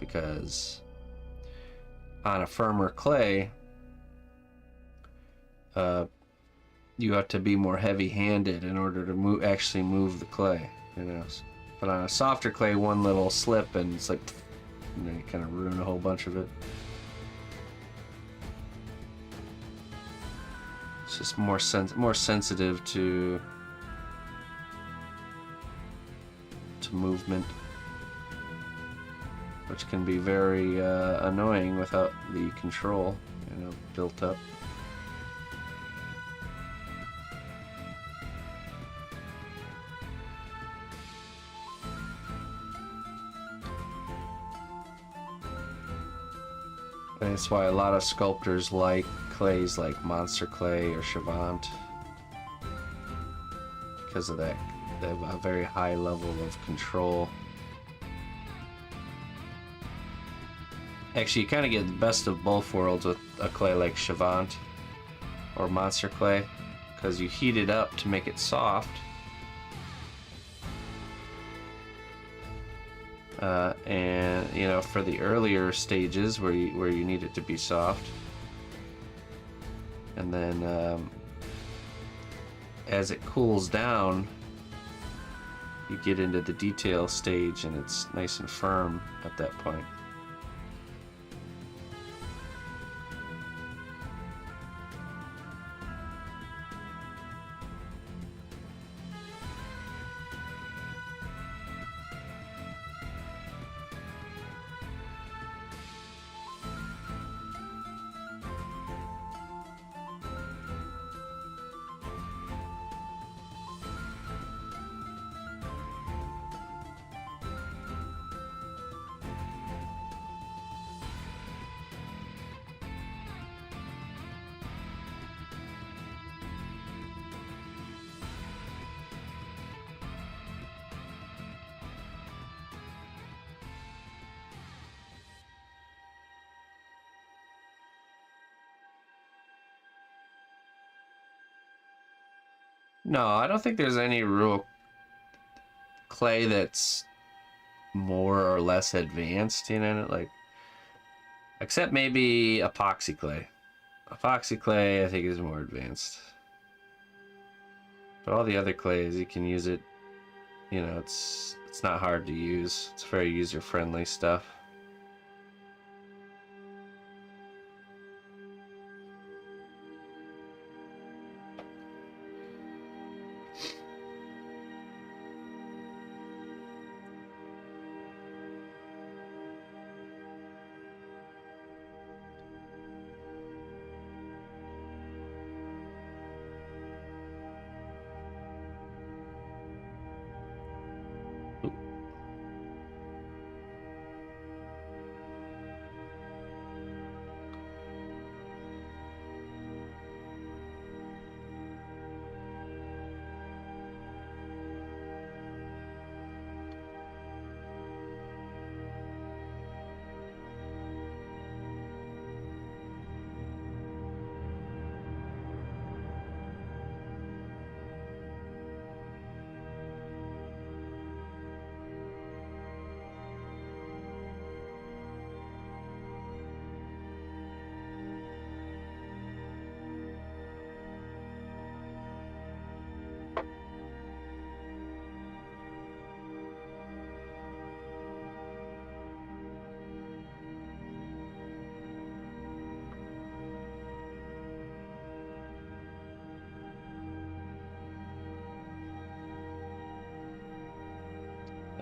Because on a firmer clay, you have to be more heavy-handed in order to actually move the clay, you know. But on a softer clay, one little slip and it's like, you know, you kind of ruin a whole bunch of it. It's just more sensitive to movement, which can be very annoying without the control, you know, built up. And that's why a lot of sculptors like clays like Monster Clay or Chavant, because of that. They have a very high level of control. Actually, you kind of get the best of both worlds with a clay like Chavant or Monster Clay, because you heat it up to make it soft. And you know, for the earlier stages where you need it to be soft, and then as it cools down, you get into the detail stage, and it's nice and firm at that point. No, I don't think there's any real clay that's more or less advanced, you know, like, except maybe epoxy clay. Epoxy clay, I think, is more advanced. But all the other clays, you can use it, you know, it's not hard to use. It's very user-friendly stuff.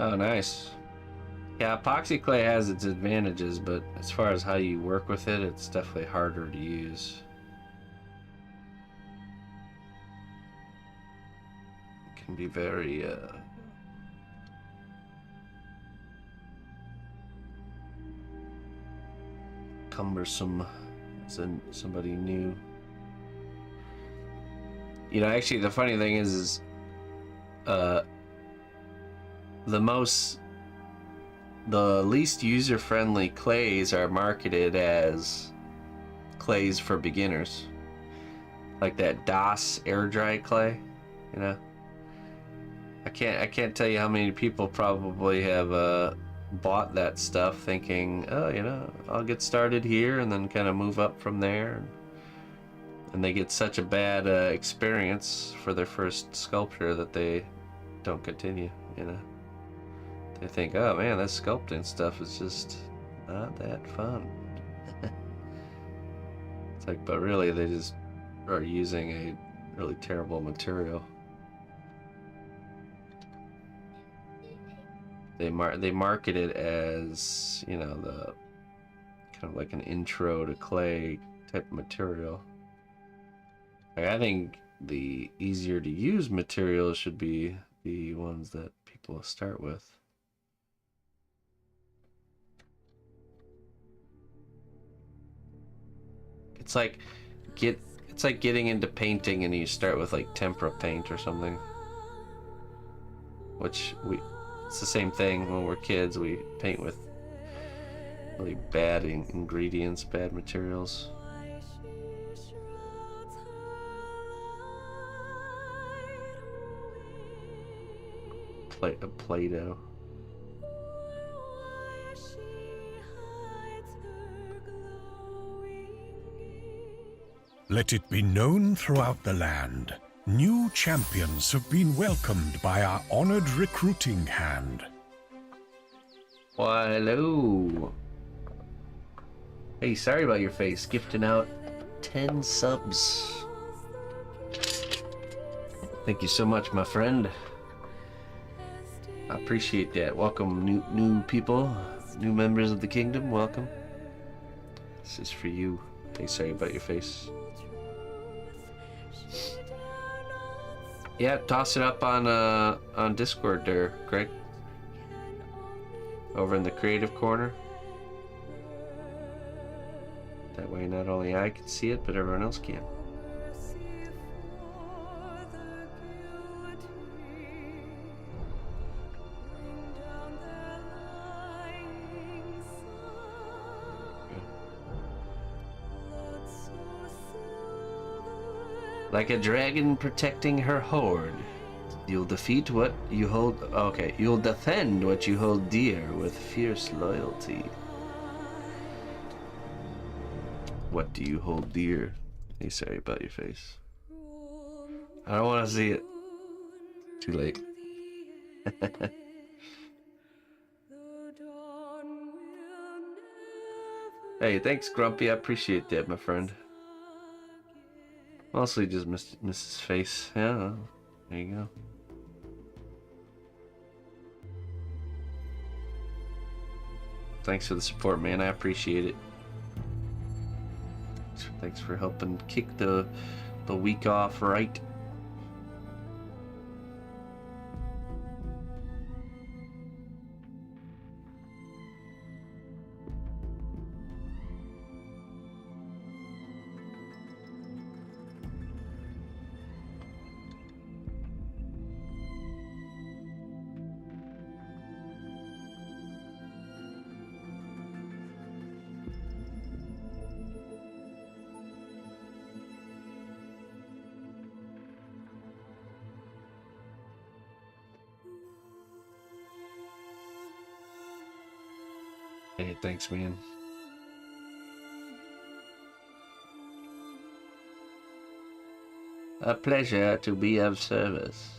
Oh, nice. Yeah, epoxy clay has its advantages, but as far as how you work with it, it's definitely harder to use. It can be very cumbersome as in somebody new. You know, actually, the funny thing is the least user-friendly clays are marketed as clays for beginners, like that DOS air dry clay. You know, I can't tell you how many people probably have bought that stuff thinking, oh, you know, I'll get started here and then kind of move up from there, and they get such a bad experience for their first sculpture that they don't continue. You know, they think, oh man, that sculpting stuff is just not that fun. It's like, but really they just are using a really terrible material. They market it as, you know, the kind of like an intro to clay type of material. Like, I think the easier to use materials should be the ones that people start with. It's like getting into painting and you start with like tempera paint or something. Which it's the same thing when we're kids. We paint with Really bad ingredients, bad materials. Play-Doh. Let it be known throughout the land, new champions have been welcomed by our honored recruiting hand. Why, hello. Hey, sorry about your face. Gifting out 10 subs. Thank you so much, my friend. I appreciate that. Welcome, new people, new members of the kingdom. Welcome. This is for you. Hey, sorry about your face. Yeah, toss it up on Discord there, Greg. Over in the creative corner. That way not only I can see it, but everyone else can. Like a dragon protecting her hoard. You'll defeat what you hold... Okay, you'll defend what you hold dear with fierce loyalty. What do you hold dear? Hey, sorry about your face. I don't want to see it. Too late. Hey, thanks, Grumpy. I appreciate that, my friend. Mostly just missed his face. Yeah, there you go. Thanks for the support, man. I appreciate it. Thanks for helping kick the week off right. Hey, thanks, man. A pleasure to be of service.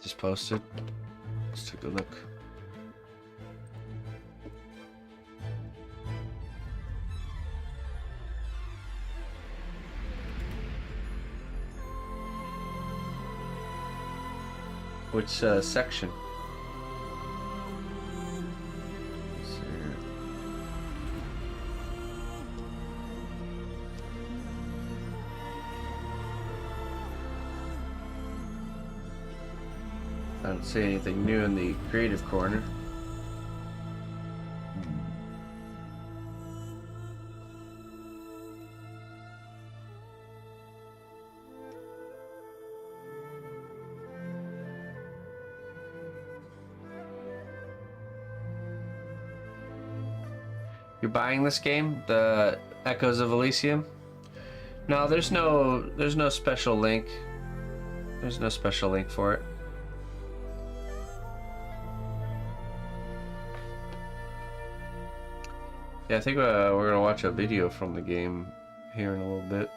Just posted. Let's take a look. Which section? I don't see anything new in the creative corner. You're buying this game, the Echoes of Elysium? No, there's no special link. There's no special link for it. Yeah, I think we're gonna watch a video from the game here in a little bit.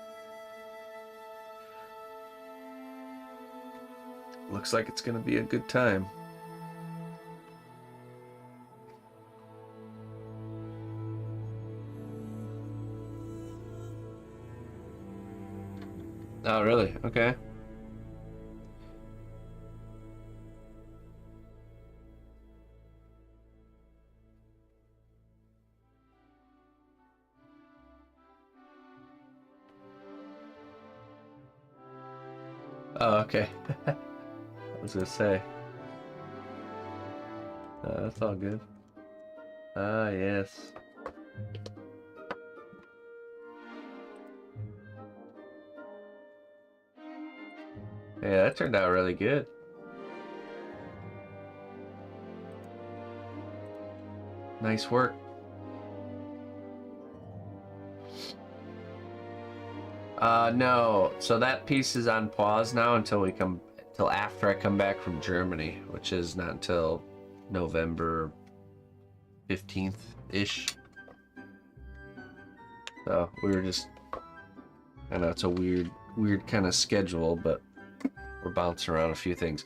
Looks like it's gonna be a good time. Oh, really? Okay. Oh, okay. I was gonna say. That's all good. Ah, yes. Yeah, that turned out really good. Nice work. No. So that piece is on pause now until after I come back from Germany, which is not until November 15th-ish. So we were just, I know it's a weird kind of schedule, but we're bouncing around a few things.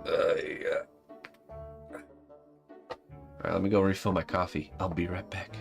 Yeah. All right, let me go refill my coffee. I'll be right back.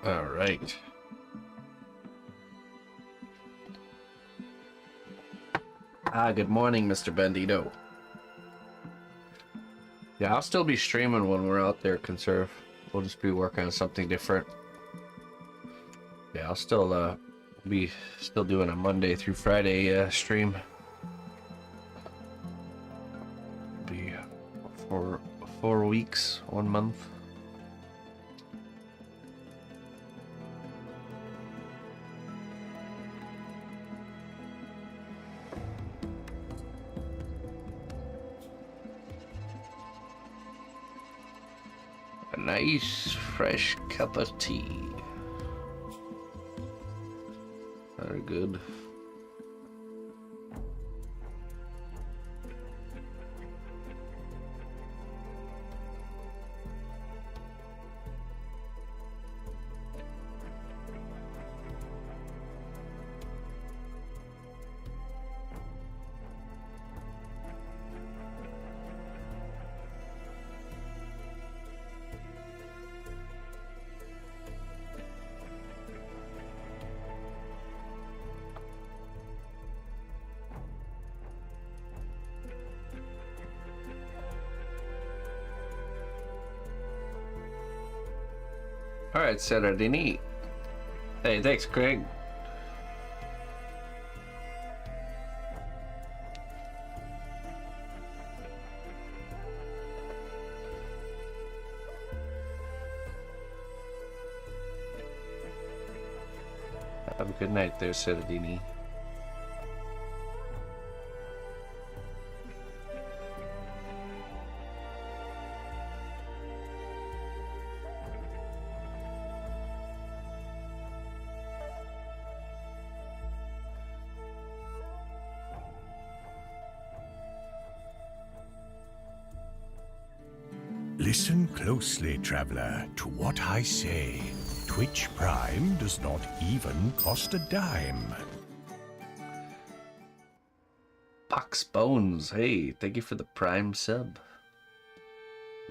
All right. Good morning, Mr. Bandito. Yeah, I'll still be streaming when we're out there, Conserve. We'll just be working on something different. Yeah, I'll still be doing a Monday through Friday stream. Be for 4 weeks, 1 month. A nice fresh cup of tea. Very good. Alright, Saturday. Hey, thanks, Craig. Have a good night there, Saradini. Listen closely, traveler, to what I say. Twitch Prime does not even cost a dime. Pox Bones, hey, thank you for the Prime sub.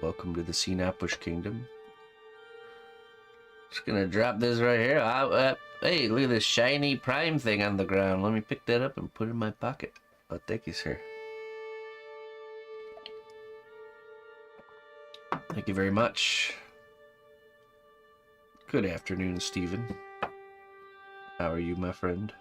Welcome to the cnotbusch Kingdom. Just gonna drop this right here. Hey, look at this shiny Prime thing on the ground. Let me pick that up and put it in my pocket. Oh, thank you, sir. Thank you very much. Good afternoon, Stephen. How are you, my friend?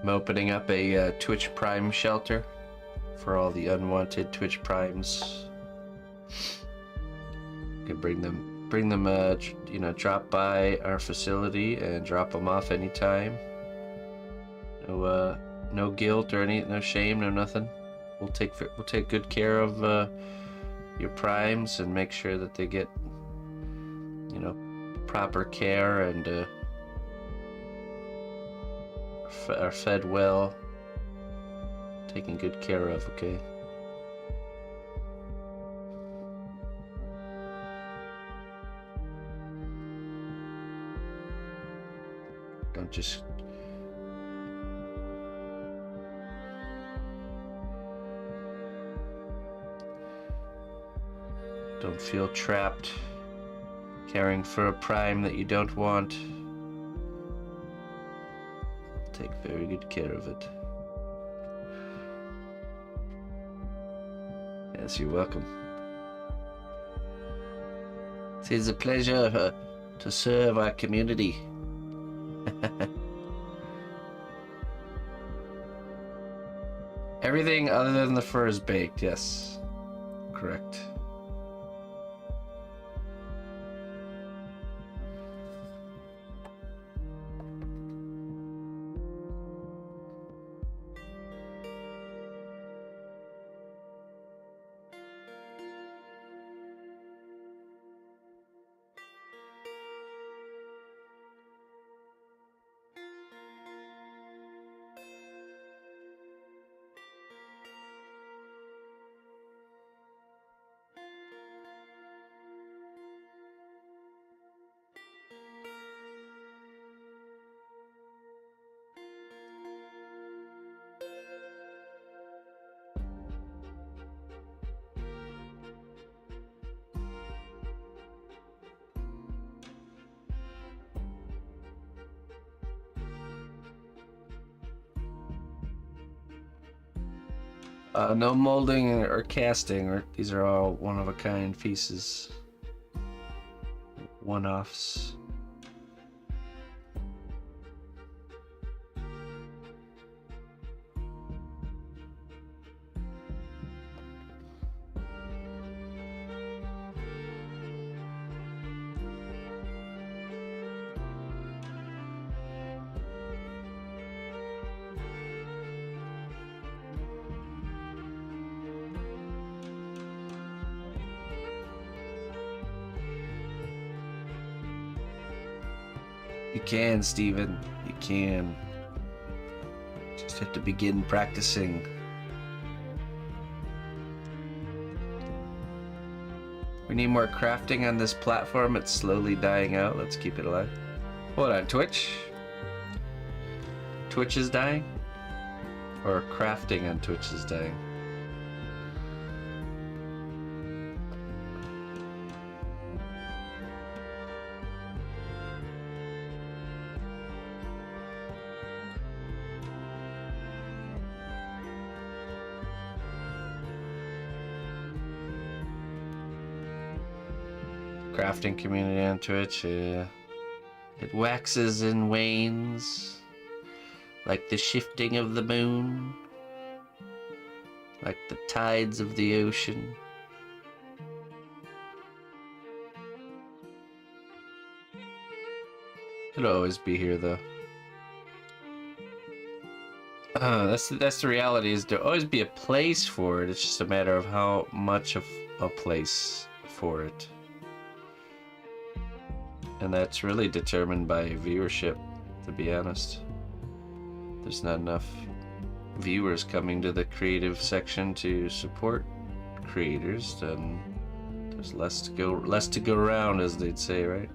I'm opening up a Twitch Prime shelter for all the unwanted Twitch Primes. You can bring them, you know, drop by our facility and drop them off anytime. No guilt or no shame, no nothing. We'll take good care of your primes and make sure that they get, you know, proper care and are fed well, taken good care of. Okay. Don't feel trapped caring for a prime that you don't want. Take very good care of it. Yes, you're welcome. It is a pleasure to serve our community. Everything other than the fur is baked, yes. Correct. No molding or casting, or these are all one-of-a-kind pieces. One-offs. You can, Steven. You can. Just have to begin practicing. We need more crafting on this platform. It's slowly dying out. Let's keep it alive. Hold on, Twitch? Twitch is dying? Or crafting on Twitch is dying? Crafting community on Twitch, yeah. It waxes and wanes like the shifting of the moon, like the tides of the ocean. It'll always be here, though. That's the reality, is there'll always be a place for it. It's just a matter of how much of a place for it. And that's really determined by viewership, to be honest. There's not enough viewers coming to the creative section to support creators, then there's less to go around, as they'd say, right?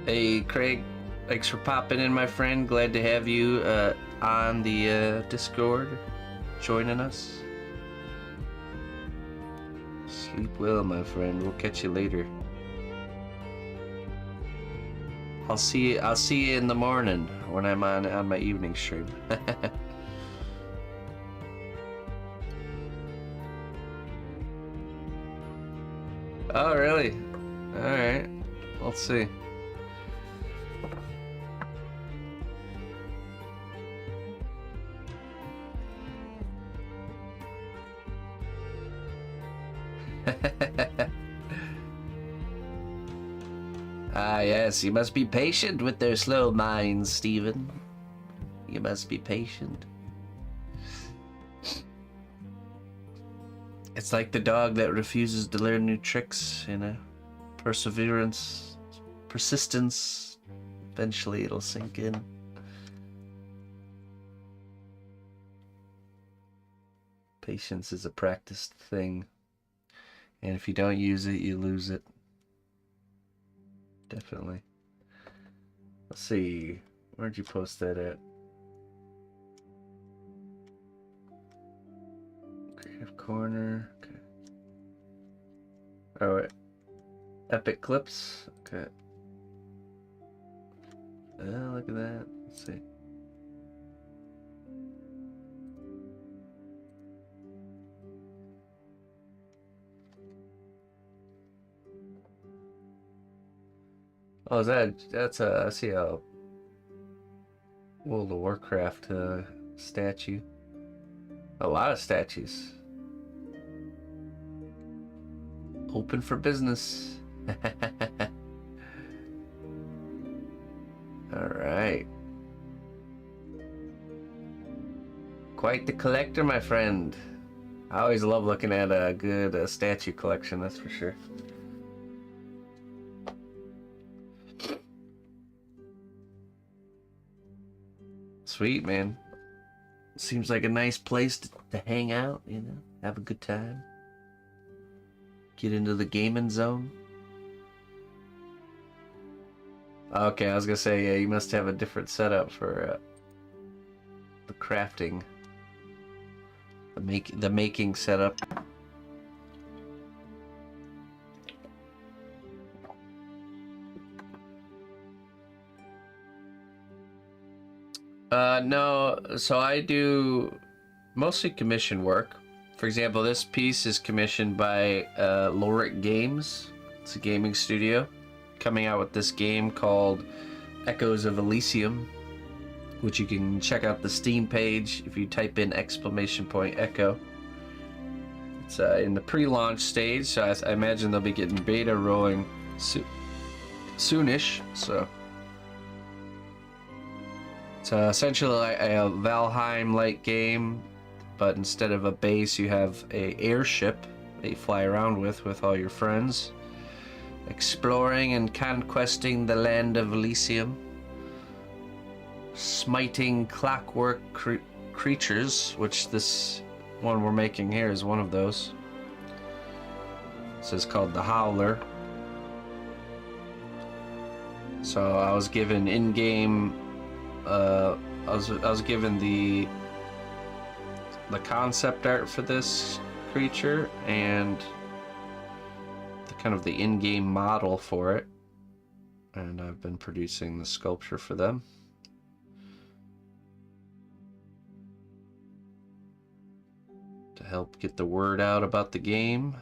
Hey Craig, thanks for popping in, my friend. Glad to have you on the Discord, joining us. Sleep well, my friend. We'll catch you later. I'll see you in the morning when I'm on my evening stream. Oh really? All right. Let's see. Ah, yes, you must be patient with their slow minds, Stephen. You must be patient. It's like the dog that refuses to learn new tricks, you know? Perseverance, persistence. Eventually it'll sink in. Patience is a practiced thing. And if you don't use it, you lose it. Definitely. Let's see. Where'd you post that at? Creative Corner. Okay. Alright. Epic Clips. Okay. Look at that. Let's see. Oh, that's a, I see a World of Warcraft statue. A lot of statues. Open for business. Alright. Quite the collector, my friend. I always love looking at a good statue collection, that's for sure. Sweet, man. Seems like a nice place to hang out, you know, have a good time. Get into the gaming zone. Okay, I was gonna say, yeah, you must have a different setup for the crafting, the making setup. No, so I do mostly commission work. For example, this piece is commissioned by Loric Games. It's a gaming studio coming out with this game called Echoes of Elysium, which you can check out the Steam page if you type in !echo. It's in the pre-launch stage, so I imagine they'll be getting beta rolling soonish. So it's essentially like a Valheim-like game, but instead of a base, you have a airship that you fly around with all your friends, exploring and conquesting the land of Elysium, smiting clockwork creatures, which this one we're making here is one of those. This is called the Howler. So I was given in-game, I was given the concept art for this creature and the in-game model for it, and I've been producing the sculpture for them. To help get the word out about the game.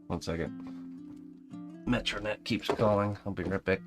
One second. Metronet keeps calling. I'll be right back.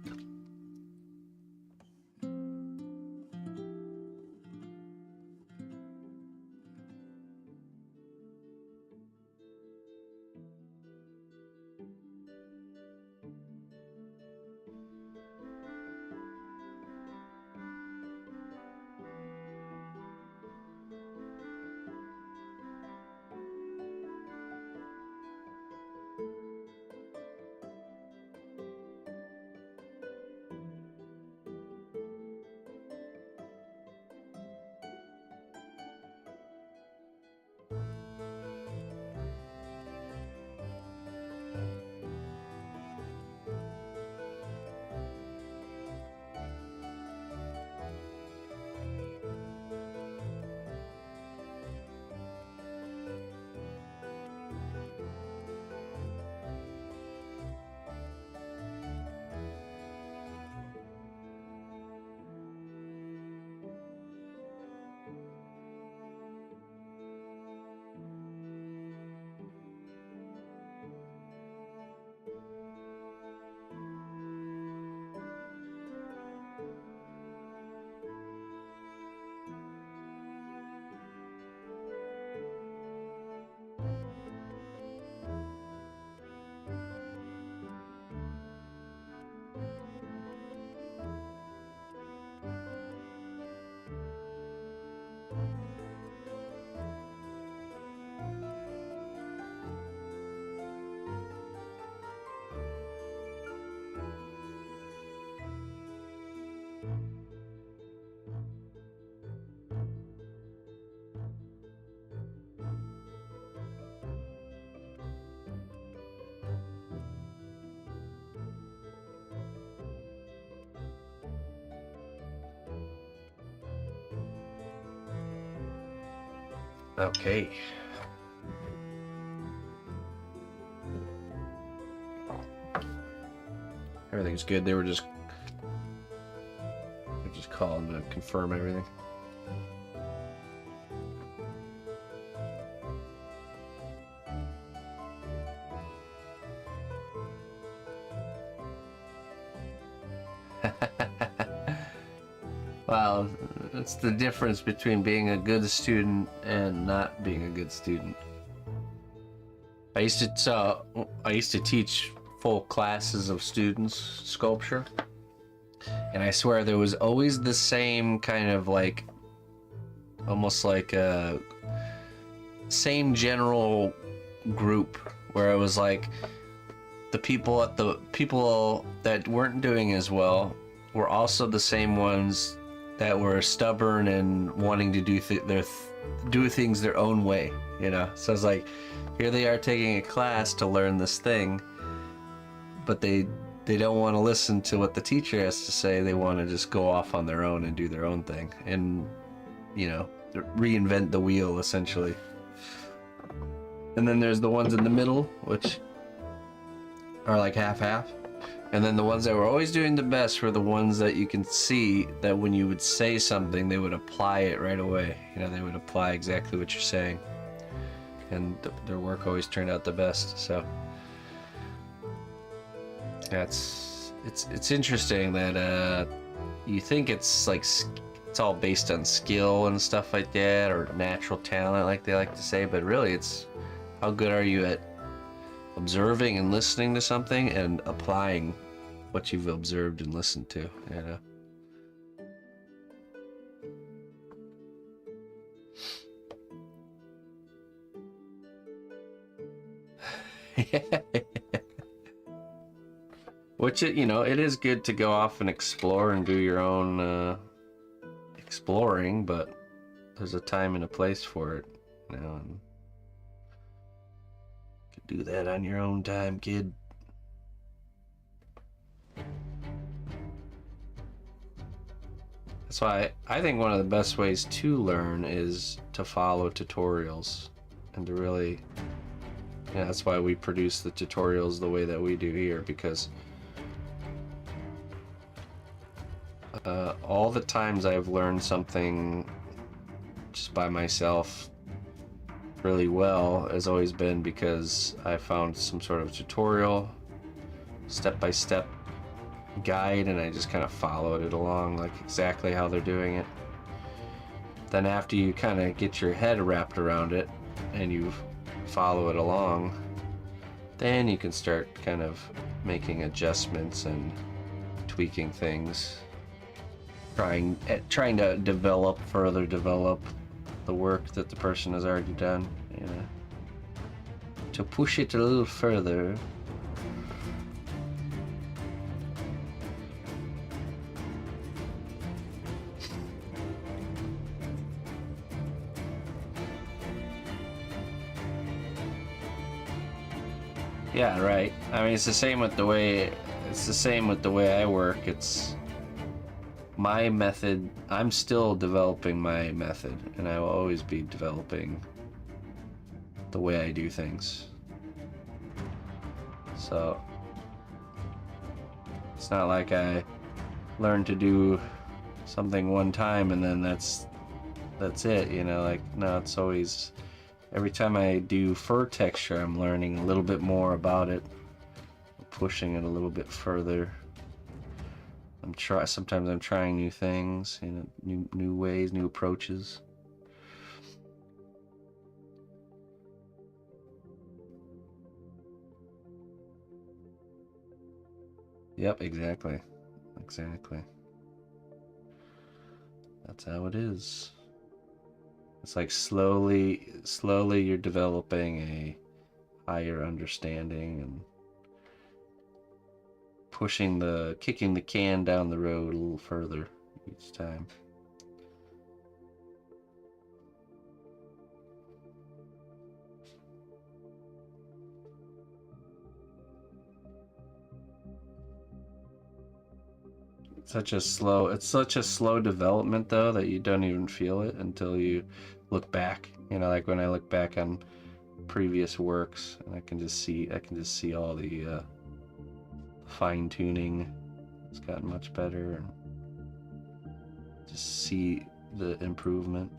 Okay. Everything's good. They're just calling to confirm everything. Well, it's the difference between being a good student and not being a good student. I used to teach full classes of students sculpture, and I swear there was always the same kind of like, almost like a same general group where it was like the people that weren't doing as well were also the same ones that were stubborn and wanting to do things their own way, you know. So it's like, here they are taking a class to learn this thing, but they don't want to listen to what the teacher has to say. They want to just go off on their own and do their own thing, and you know, reinvent the wheel essentially. And then there's the ones in the middle, which are like half-half. And then the ones that were always doing the best were the ones that you can see that when you would say something, they would apply it right away. You know, they would apply exactly what you're saying. And their work always turned out the best. So it's interesting that you think it's like it's all based on skill and stuff like that, or natural talent, like they like to say, but really it's how good are you at observing and listening to something and applying what you've observed and listened to, you know. Which, you know, it is good to go off and explore and do your own exploring, but there's a time and a place for it, you know, and you can do that on your own time, kid. That's why I think one of the best ways to learn is to follow tutorials and to really, yeah, that's why we produce the tutorials the way that we do here, because all the times I've learned something just by myself really well has always been because I found some sort of tutorial, step-by-step guide, and I just kind of followed it along like exactly how they're doing it. Then after you kind of get your head wrapped around it and you follow it along, then you can start kind of making adjustments and tweaking things, trying to further develop the work that the person has already done, you know, to push it a little further. Yeah, right. I mean, it's the same with the way I work. It's my method. I'm still developing my method, and I will always be developing the way I do things. So it's not like I learned to do something one time and then that's it, you know, like, no, it's always, every time I do fur texture, I'm learning a little bit more about it, pushing it a little bit further. Sometimes I'm trying new things, you know, new ways, new approaches. Yep, exactly. That's how it is. It's like slowly you're developing a higher understanding and kicking the can down the road a little further each time. It's such a slow development though that you don't even feel it until you look back. You know, like when I look back on previous works, and I can just see all the fine tuning. It's gotten much better, and just see the improvement.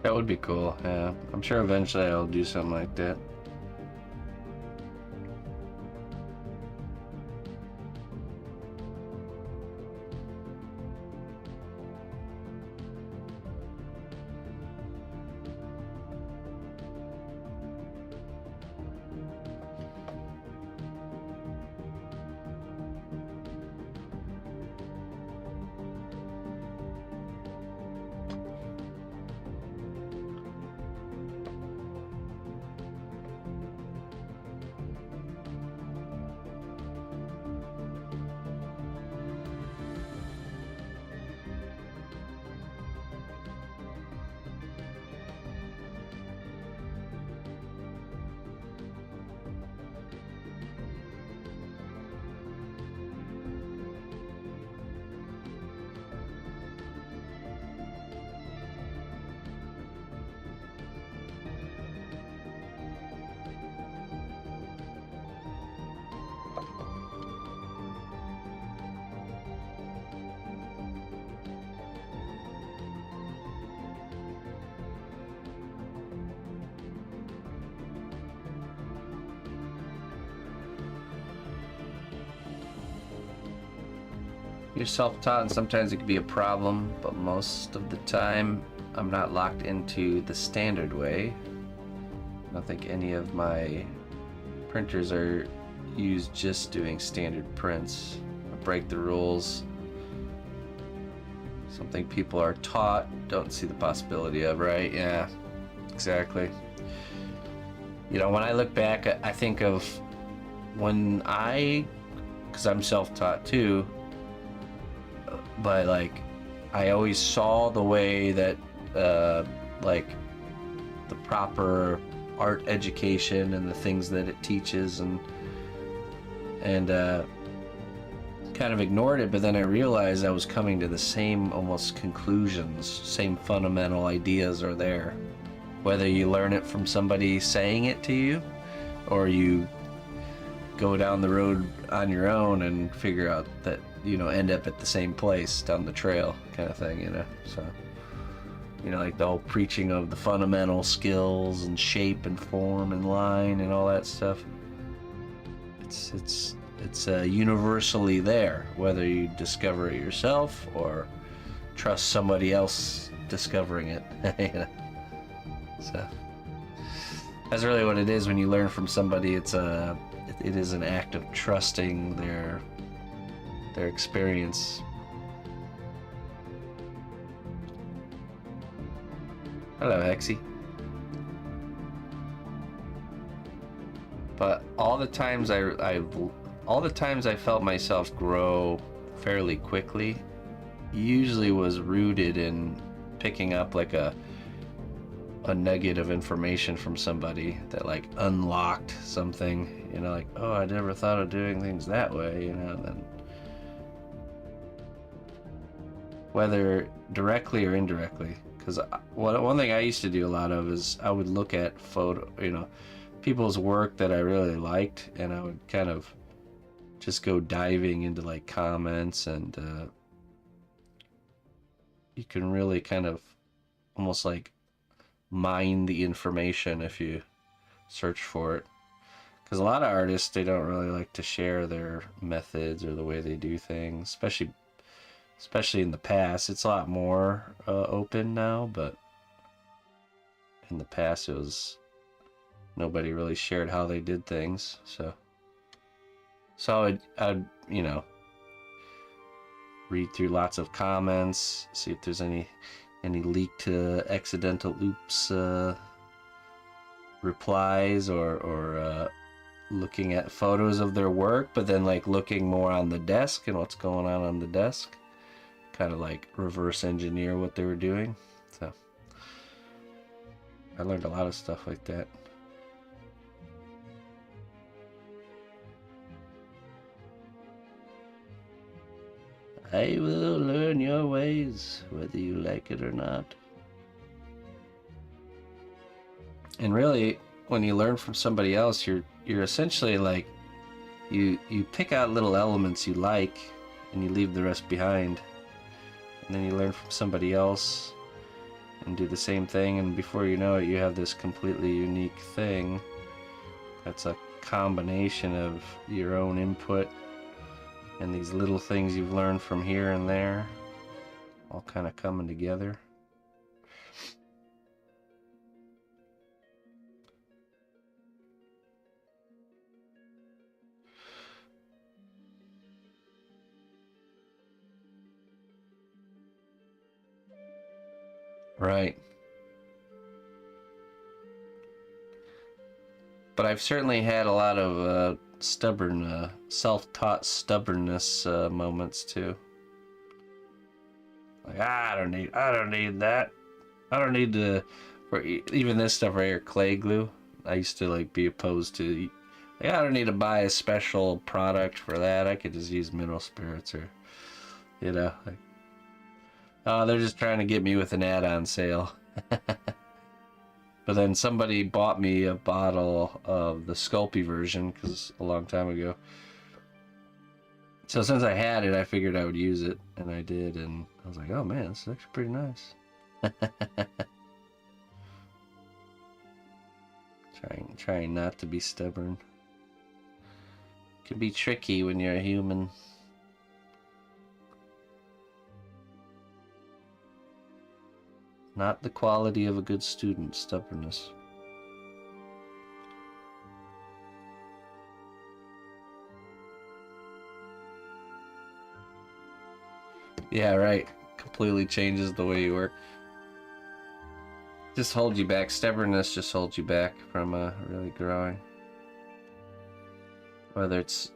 That would be cool, yeah. I'm sure eventually I'll do something like that. You're self-taught and sometimes it can be a problem, but most of the time I'm not locked into the standard way. I don't think any of my printers are used just doing standard prints. I break the rules. Something people are taught, don't see the possibility of, right? Yeah, exactly. You know, when I look back, I think of when because I'm self-taught too, but like I always saw the way that like the proper art education and the things that it teaches and kind of ignored it, but then I realized I was coming to the same almost conclusions, same fundamental ideas are there, whether you learn it from somebody saying it to you or you go down the road on your own and figure out that, you know, end up at the same place down the trail kind of thing, you know. So, you know, like the whole preaching of the fundamental skills and shape and form and line and all that stuff. It's universally there, whether you discover it yourself or trust somebody else discovering it. You know? So that's really what it is when you learn from somebody. It is an act of trusting their experience. Hello, Hexy. But all the times I felt myself grow fairly quickly usually was rooted in picking up like a nugget of information from somebody that like unlocked something, you know, like, oh, I never thought of doing things that way, you know. And then whether directly or indirectly, because one thing I used to do a lot of is I would look at people's work that I really liked, and I would kind of just go diving into like comments, and you can really kind of almost like mine the information if you search for it, because a lot of artists, they don't really like to share their methods or the way they do things, especially in the past. It's a lot more open now, but in the past it was nobody really shared how they did things. So I'd you know, read through lots of comments, see if there's any leaked accidental oops replies, or looking at photos of their work, but then like looking more on the desk and what's going on the desk, kind of like reverse engineer what they were doing. So I learned a lot of stuff like that. I will learn your ways, whether you like it or not. And really, when you learn from somebody else, you're essentially like, you pick out little elements you like, and you leave the rest behind. And then you learn from somebody else, and do the same thing, and before you know it, you have this completely unique thing that's a combination of your own input and these little things you've learned from here and there, all kind of coming together. Right. But I've certainly had a lot of stubborn, self-taught stubbornness moments too. Like, I don't need that. I don't need to, for even this stuff right here, clay glue. I used to like be opposed to, like, I don't need to buy a special product for that. I could just use mineral spirits, or, you know, like, oh, they're just trying to get me with an add-on sale. But then somebody bought me a bottle of the Sculpting version, because a long time ago. So since I had it, I figured I would use it, and I did, and I was like, oh man, this is actually pretty nice. Trying not to be stubborn. It can be tricky when you're a human. Not the quality of a good student, stubbornness. Yeah, right. Completely changes the way you work. Just holds you back. Stubbornness just holds you back from really growing. Whether it's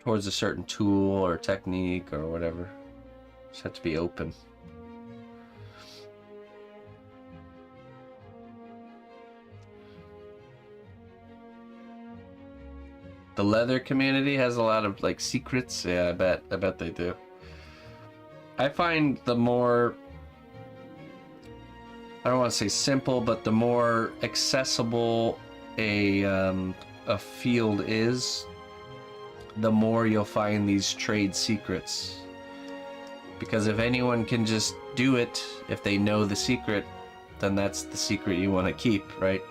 towards a certain tool or technique or whatever. Just have to be open. The leather community has a lot of like secrets. Yeah, I bet they do. I find the more, I don't want to say simple, but the more accessible a field is, the more you'll find these trade secrets. Because if anyone can just do it, if they know the secret, then that's the secret you want to keep, right?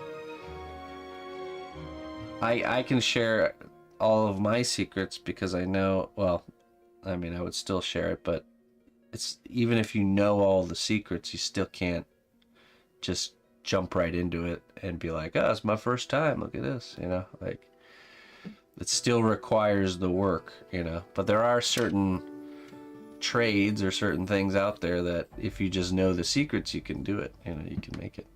I can share all of my secrets because I know, well, I mean, I would still share it, but it's, even if you know all the secrets, you still can't just jump right into it and be like, oh, it's my first time, look at this, you know, like, it still requires the work, you know. But there are certain trades or certain things out there that if you just know the secrets, you can do it, you know, you can make it.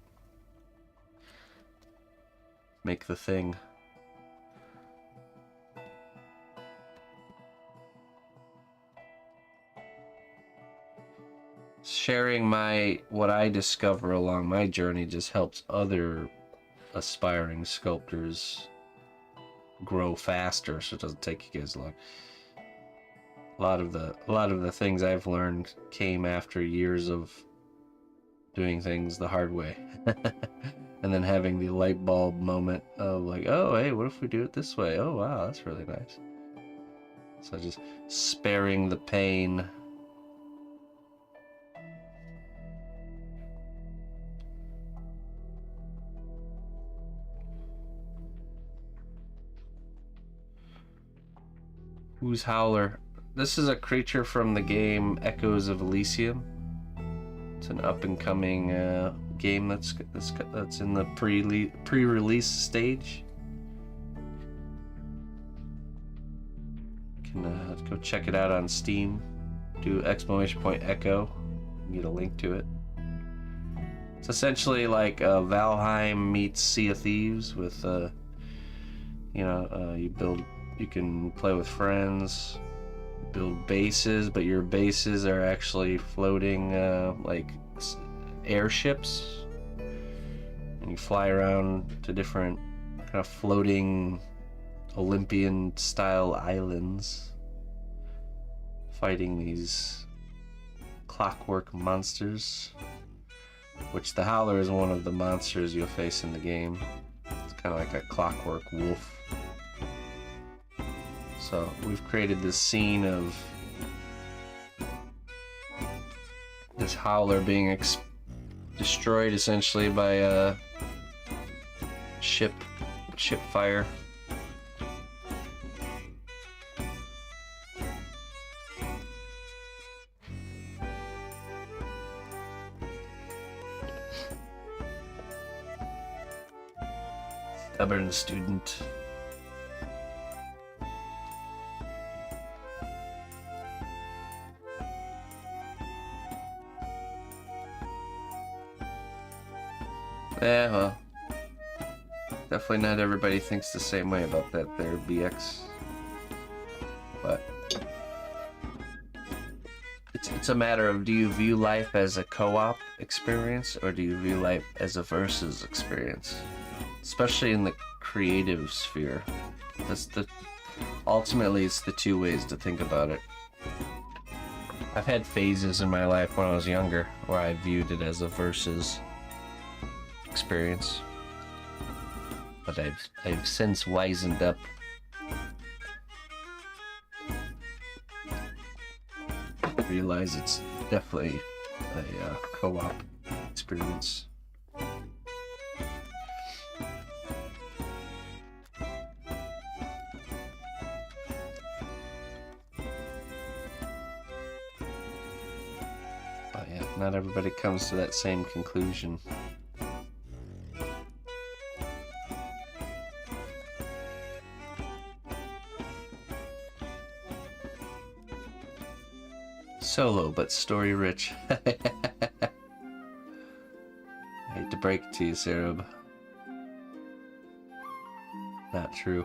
Make the thing. Sharing what I discover along my journey just helps other aspiring sculptors grow faster, so it doesn't take you guys long. A lot of the things I've learned came after years of doing things the hard way. And then having the light bulb moment of like, oh hey, what if we do it this way? Oh wow, that's really nice. So just sparing the pain. Who's Howler? This is a creature from the game Echoes of Elysium. It's an up-and-coming game that's in the pre-release stage. You can go check it out on Steam. Do !Echo. You get a link to it. It's essentially like Valheim meets Sea of Thieves with you can play with friends, build bases, but your bases are actually floating like airships, and you fly around to different kind of floating Olympian style islands, fighting these clockwork monsters, which the Howler is one of the monsters you'll face in the game. It's kind of like a clockwork wolf. So we've created this scene of this Howler being destroyed essentially by a ship fire. Stubborn student. Yeah, well, definitely not everybody thinks the same way about that there, BX. But it's a matter of, do you view life as a co-op experience, or do you view life as a versus experience? Especially in the creative sphere. Ultimately, it's the two ways to think about it. I've had phases in my life when I was younger where I viewed it as a versus experience, but I've since wisened up. Realize it's definitely a co-op experience. But yeah, not everybody comes to that same conclusion. Solo, but story rich. I hate to break it to you, Sarab. Not true.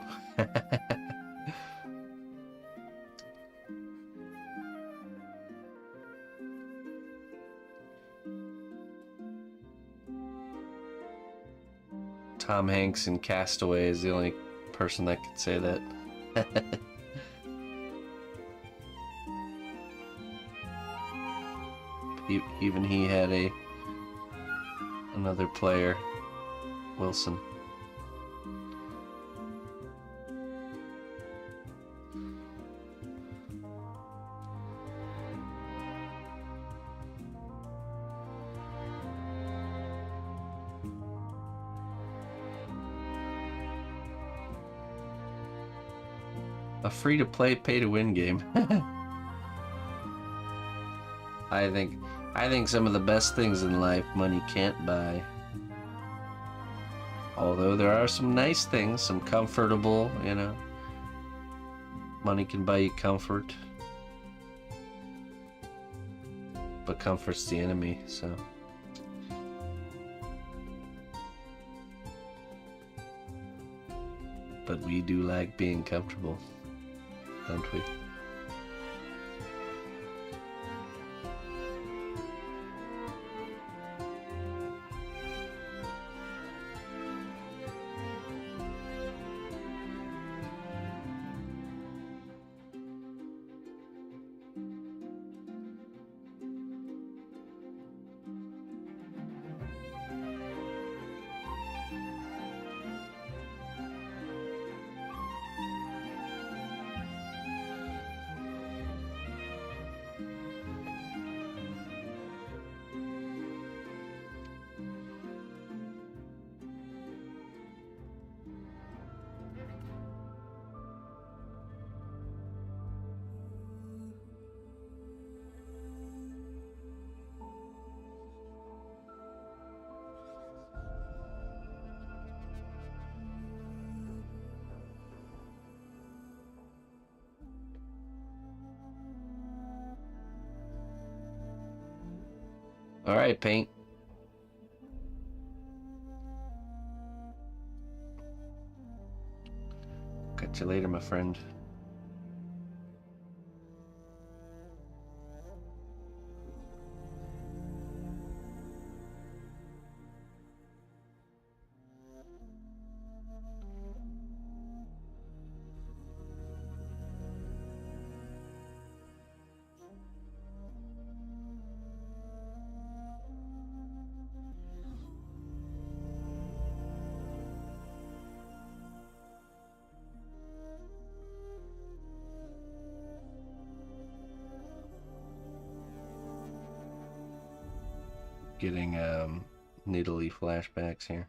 Tom Hanks in Castaway is the only person that could say that. Even he had another player, Wilson. A free-to-play, pay-to-win game. I think some of the best things in life money can't buy. Although there are some nice things, some comfortable, you know. Money can buy you comfort. But comfort's the enemy, so. But we do like being comfortable, don't we? All right, Paint. Catch you later, my friend. getting needly flashbacks here.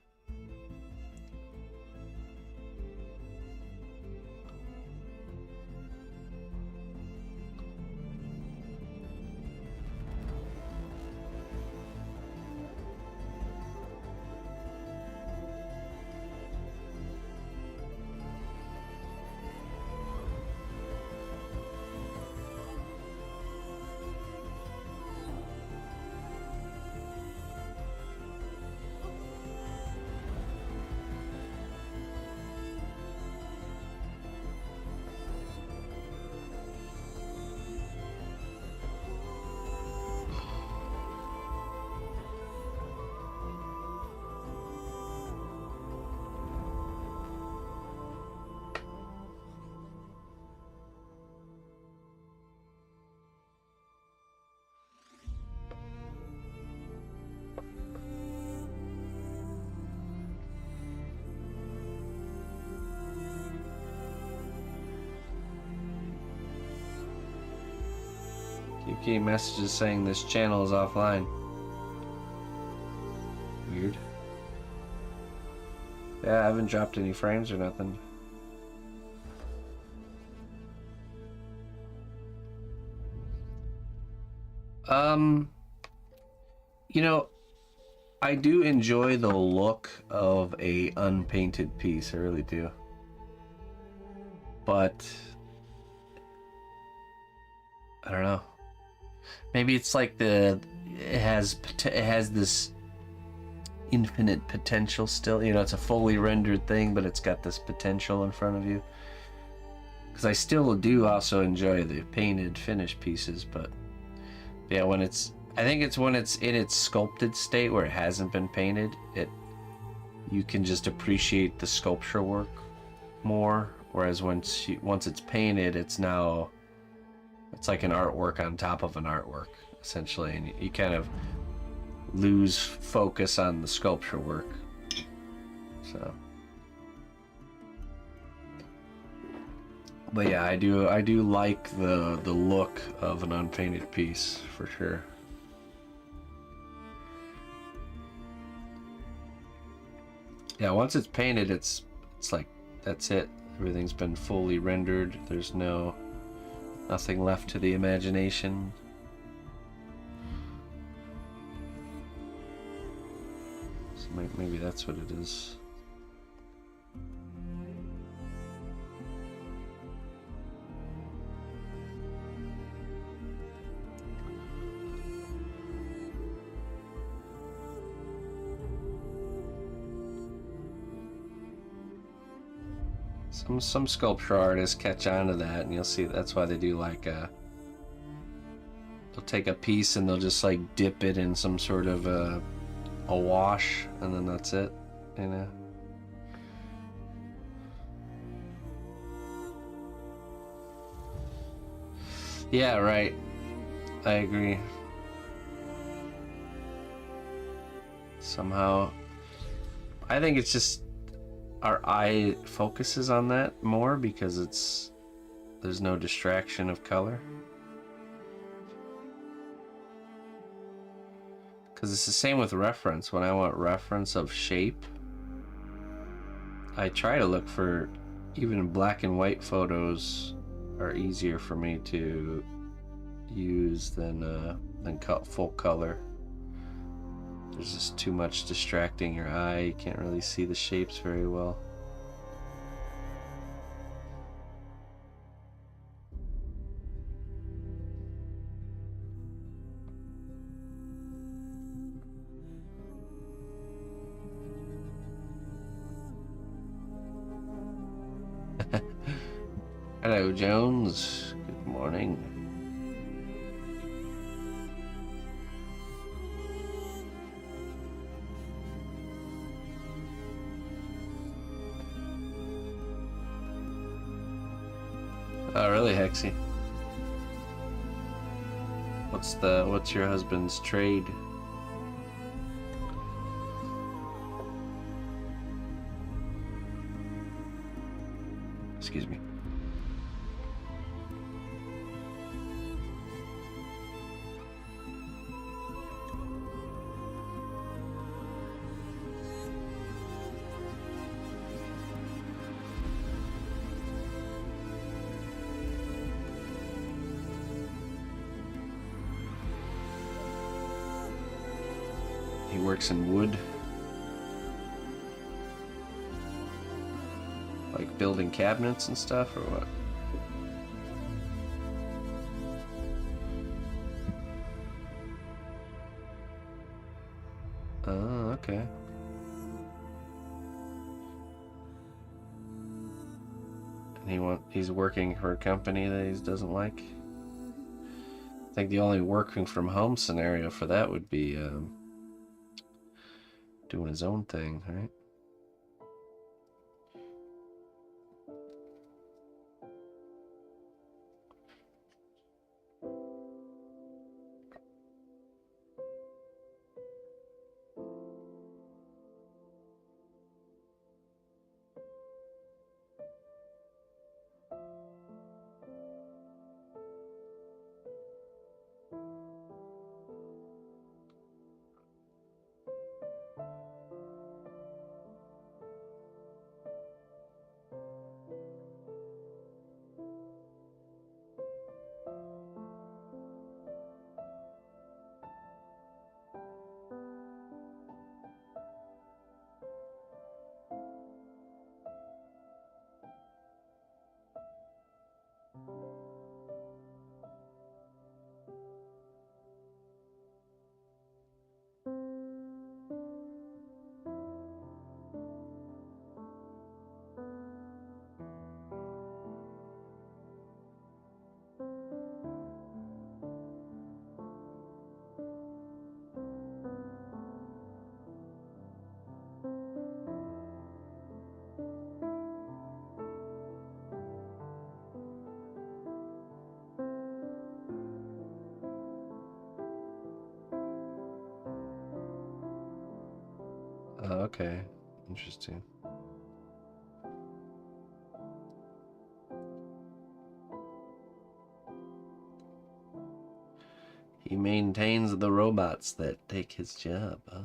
Keep getting messages saying this channel is offline. Weird. Yeah, I haven't dropped any frames or nothing. You know, I do enjoy the look of a unpainted piece, I really do. But I don't know. Maybe it's like it has this infinite potential still. You know, it's a fully rendered thing, but it's got this potential in front of you. Because I still do also enjoy the painted finished pieces, but yeah, I think it's when it's in its sculpted state where it hasn't been painted, you can just appreciate the sculpture work more. Whereas once it's painted, it's like an artwork on top of an artwork, essentially, and you kind of lose focus on the sculpture work. So, but yeah, I do like the look of an unpainted piece for sure. Yeah, once it's painted, it's like that's it. Everything's been fully rendered. There's nothing left to the imagination. So maybe that's what it is. Some sculpture artists catch on to that, and you'll see that's why they do like they'll take a piece and they'll just like dip it in some sort of a wash, and then that's it, you know. Yeah, right. I agree. Somehow, I think it's just our eye focuses on that more because there's no distraction of color. Because it's the same with reference. When I want reference of shape, I try to look for, even black and white photos are easier for me to use than full color. There's just too much distracting your eye. You can't really see the shapes very well. Hello, Jones. Good morning. Oh, really, Hexy? What's your husband's trade? Excuse me. works in wood. Like building cabinets and stuff, or what? Oh, okay. And he's working for a company that he doesn't like. I think the only working from home scenario for that would be doing his own thing, right? Oh, okay. Interesting. He maintains the robots that take his job, huh?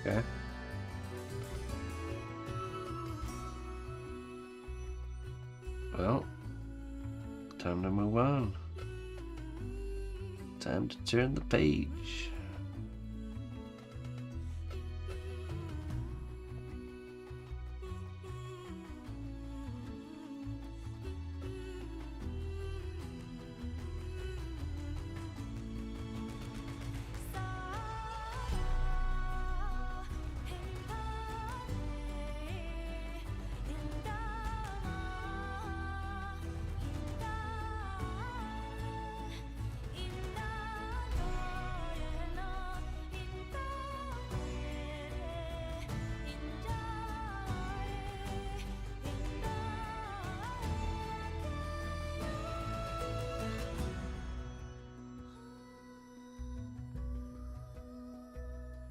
Okay. Well, time to move on. Time to turn the page.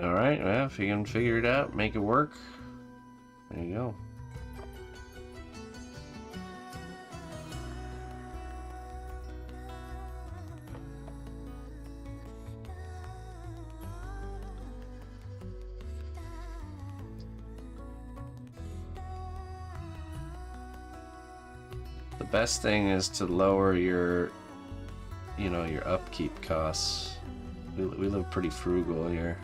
Alright, well, if you can figure it out, make it work, there you go. best thing is to lower your, you know, your upkeep costs. We live pretty frugal here.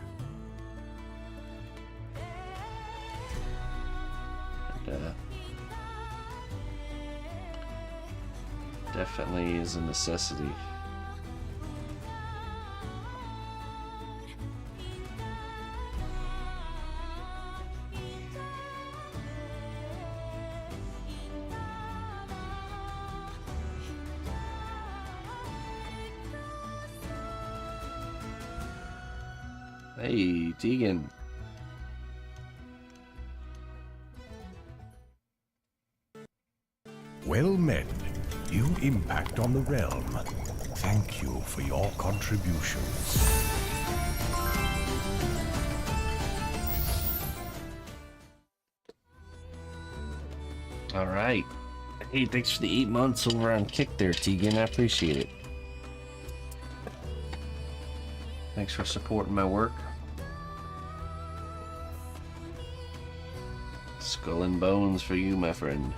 And, definitely is a necessity. Hey, Tegan. Well met. You impact on the realm. Thank you for your contributions. All right. Hey, thanks for the 8 months over on Kick there, Tegan. I appreciate it. Thanks for supporting my work. Skull and bones for you, my friend.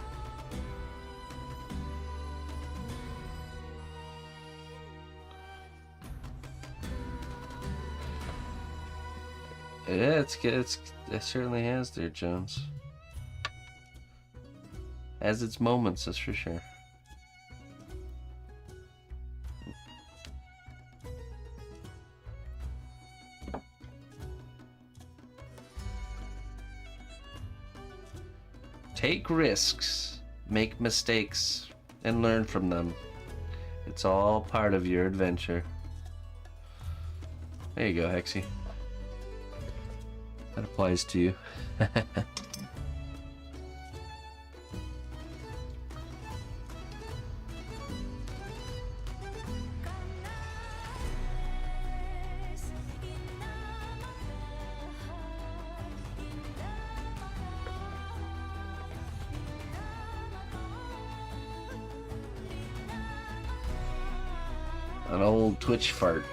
Yeah, it certainly has there, Jones. Has its moments, that's for sure. Take risks, make mistakes, and learn from them. It's all part of your adventure. There you go, Hexy. That applies to you. An old Twitch fart.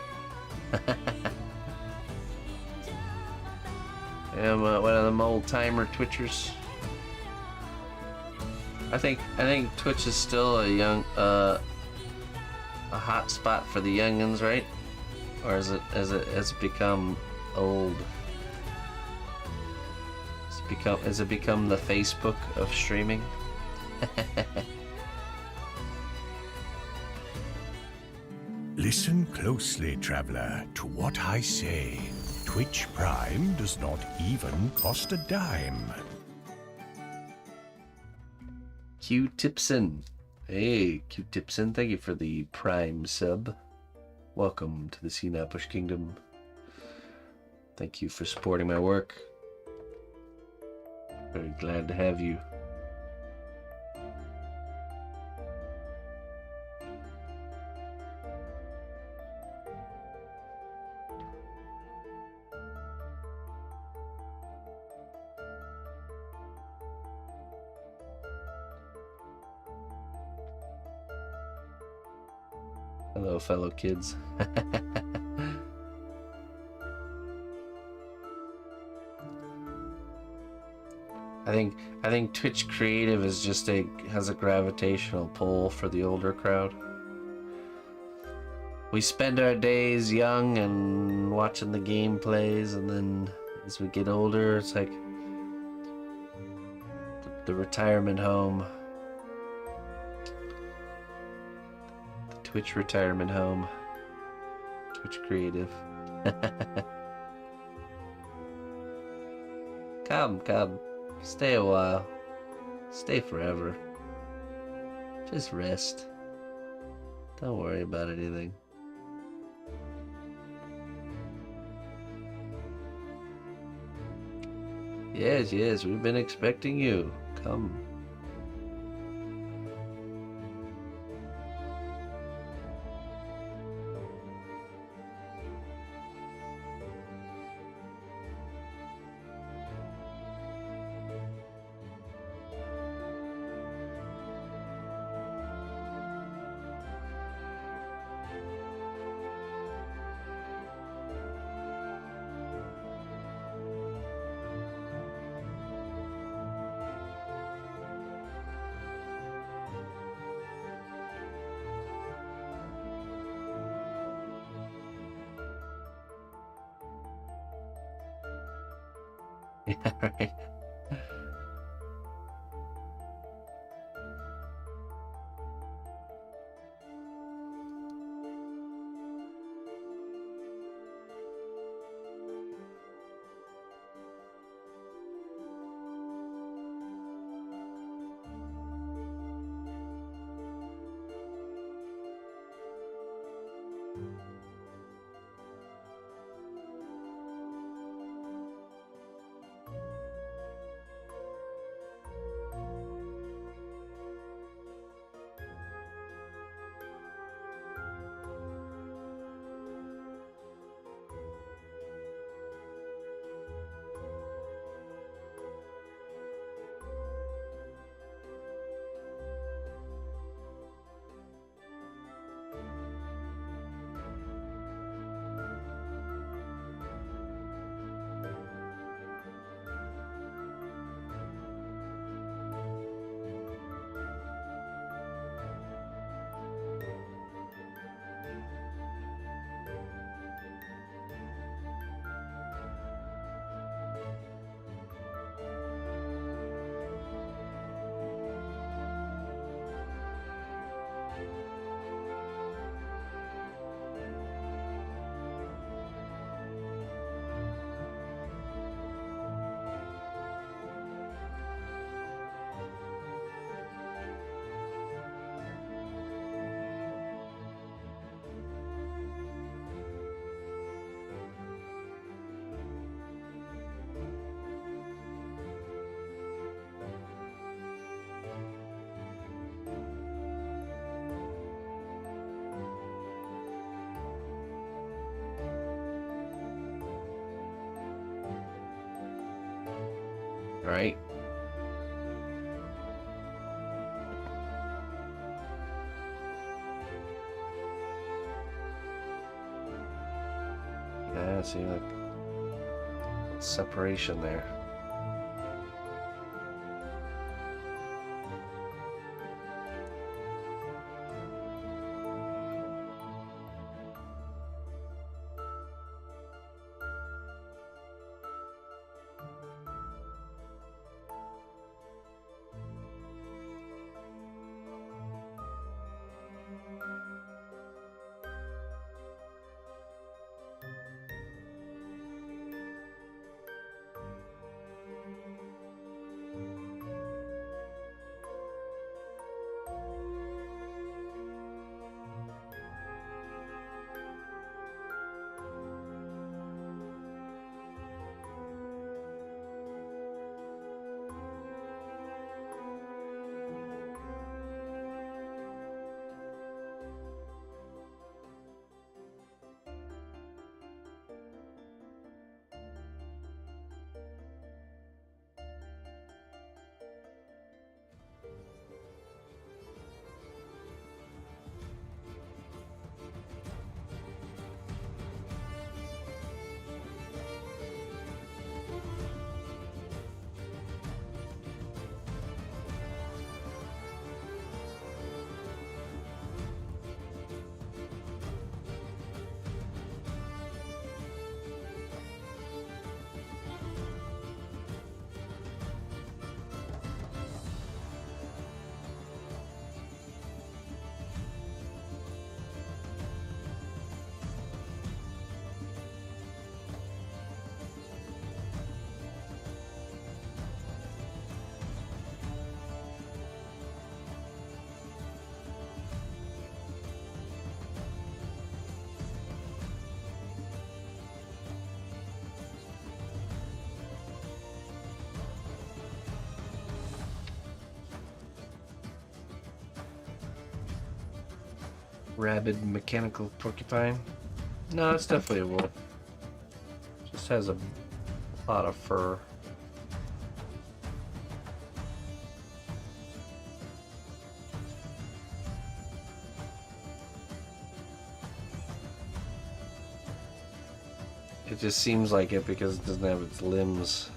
I'm one of them old timer Twitchers. I think Twitch is still a hot spot for the youngins, right? Or has it become old? Has it become the Facebook of streaming? Listen closely, traveler, to what I say. Twitch Prime does not even cost a dime. Q-Tipson. Hey, Q-Tipson, thank you for the Prime sub. Welcome to the cnotbusch Kingdom. Thank you for supporting my work. Very glad to have you. Hello, fellow kids. I think Twitch Creative is just has a gravitational pull for the older crowd. We spend our days young and watching the gameplays, and then as we get older, it's like the retirement home. Twitch retirement home. Twitch Creative. Come. Stay a while. Stay forever. Just rest. Don't worry about anything. Yes, we've been expecting you. Come. Yeah, right. Right. Yeah, see, like separation there. Rabid mechanical porcupine. No, it's definitely a wolf. Just has a lot of fur. It just seems like it because it doesn't have its limbs.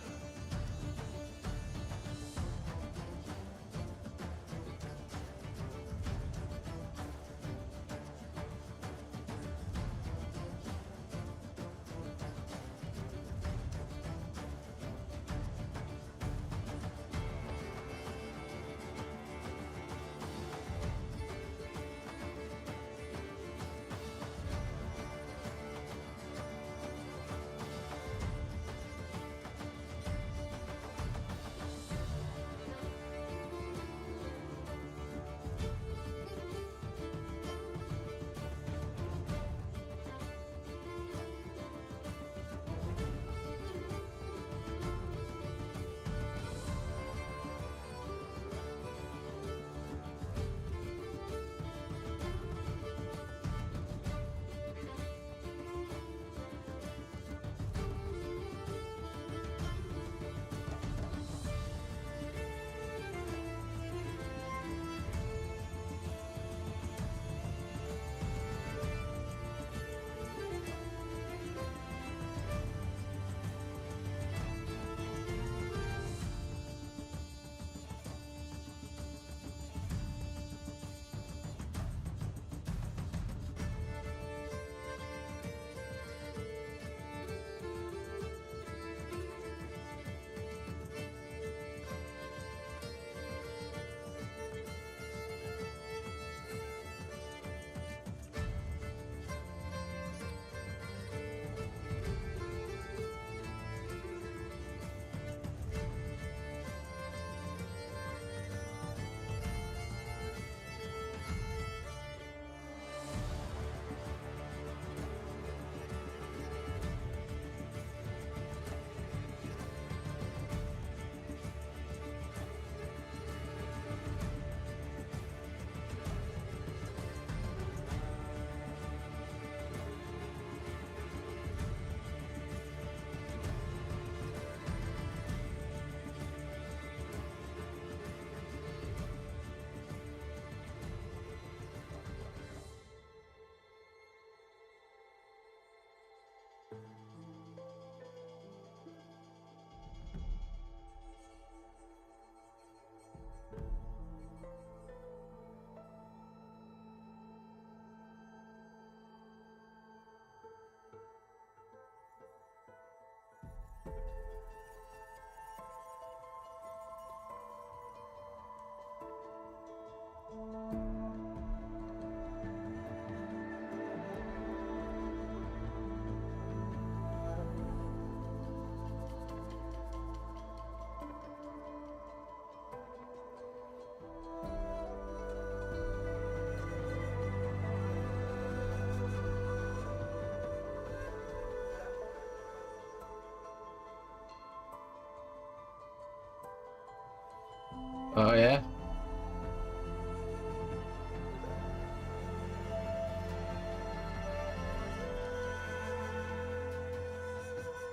Oh yeah.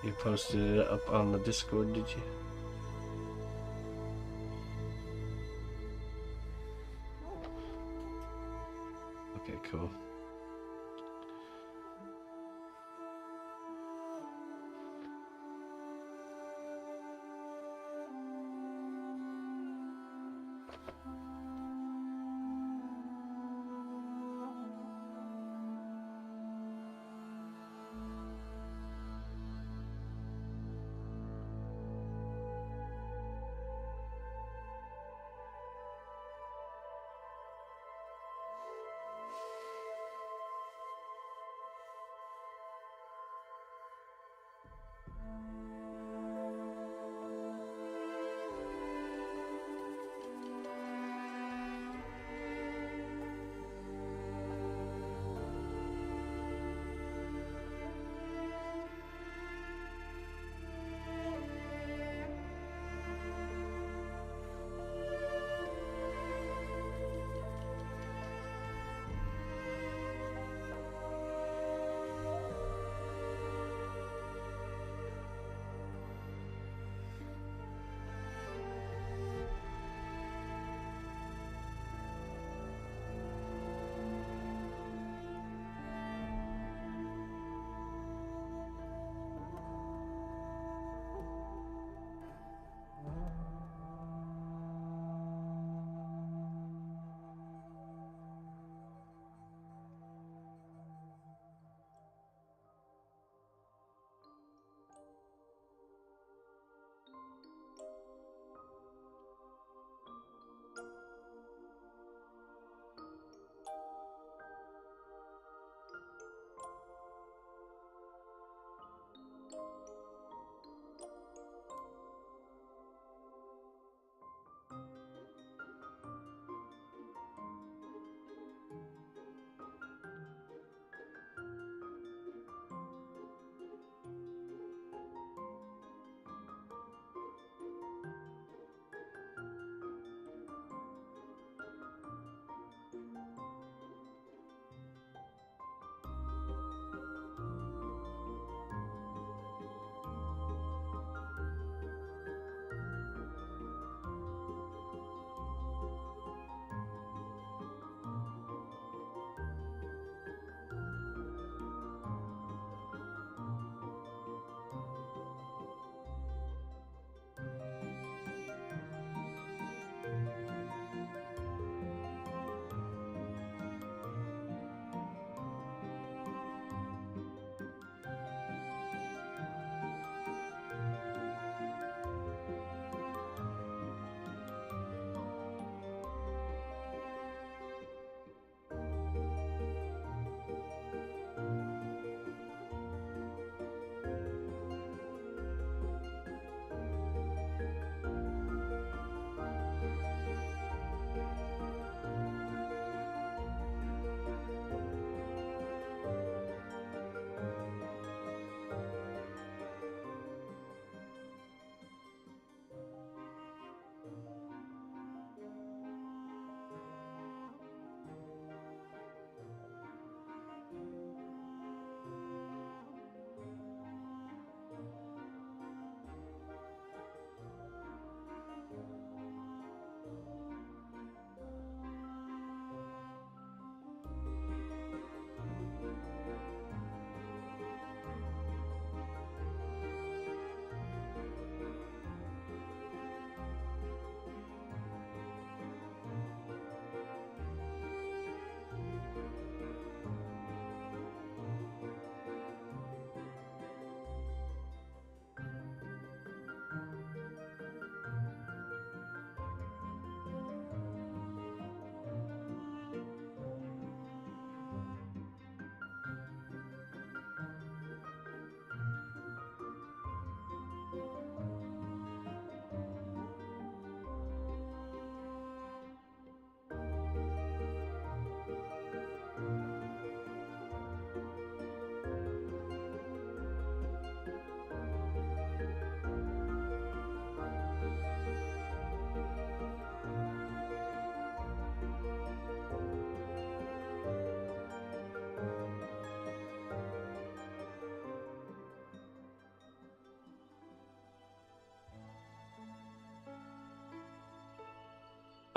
You posted it up on the Discord, did you? Okay, cool.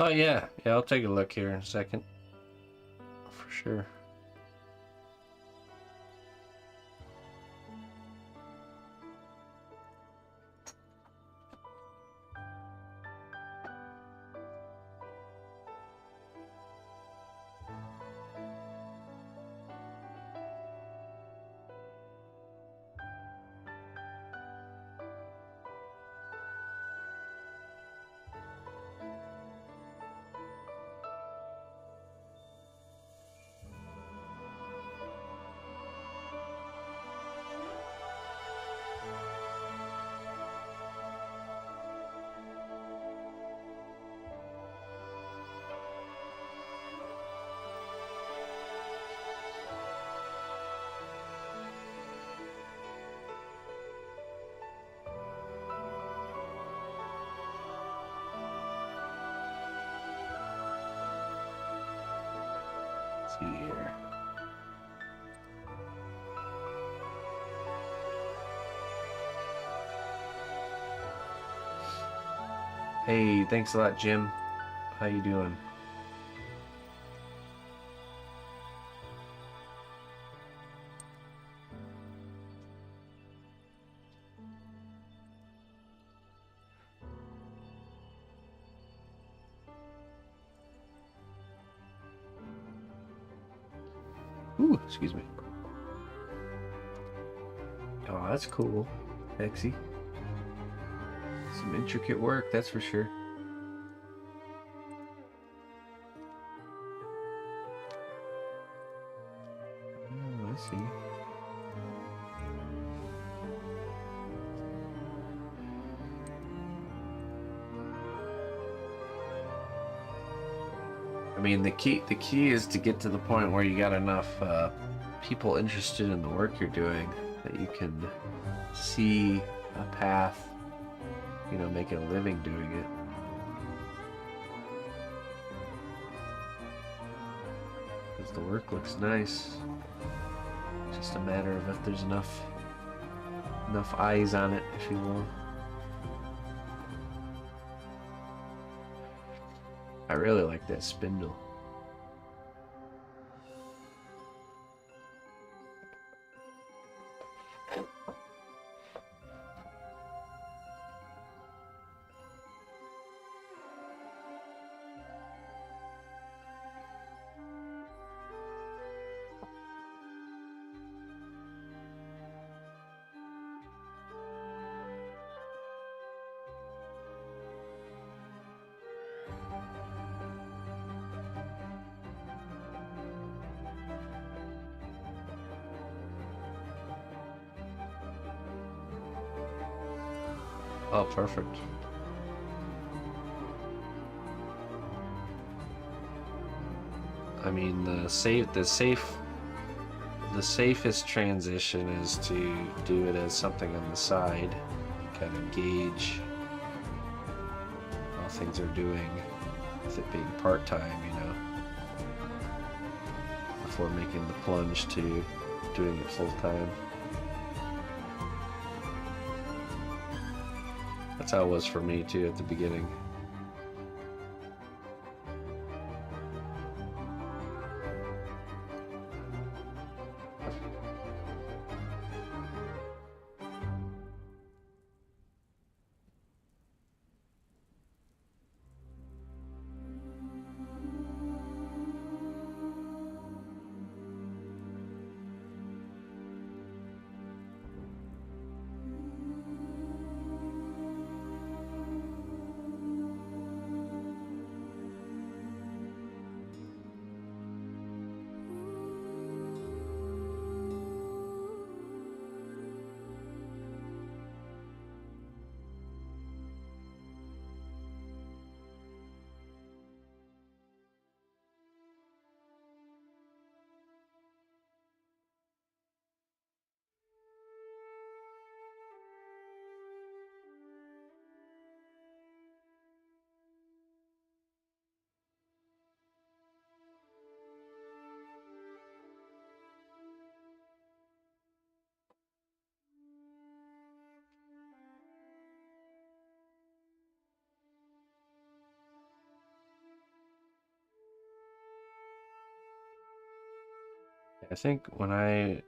Oh yeah, yeah. I'll take a look here in a second, for sure. See here. Hey, thanks a lot, Jim. How you doing? Ooh, excuse me. Oh, that's cool, Hexy. Some intricate work, that's for sure. Oh, I see. I mean, the key is to get to the point where you got enough people interested in the work you're doing that you can see a path, you know, making a living doing it. Because the work looks nice. It's just a matter of if there's enough eyes on it, if you will. I really like that spindle. Oh, perfect. I mean, the safest transition is to do it as something on the side, kind of gauge how things are doing with it being part-time, you know, before making the plunge to doing it full-time. That's how it was for me too at the beginning. I think when I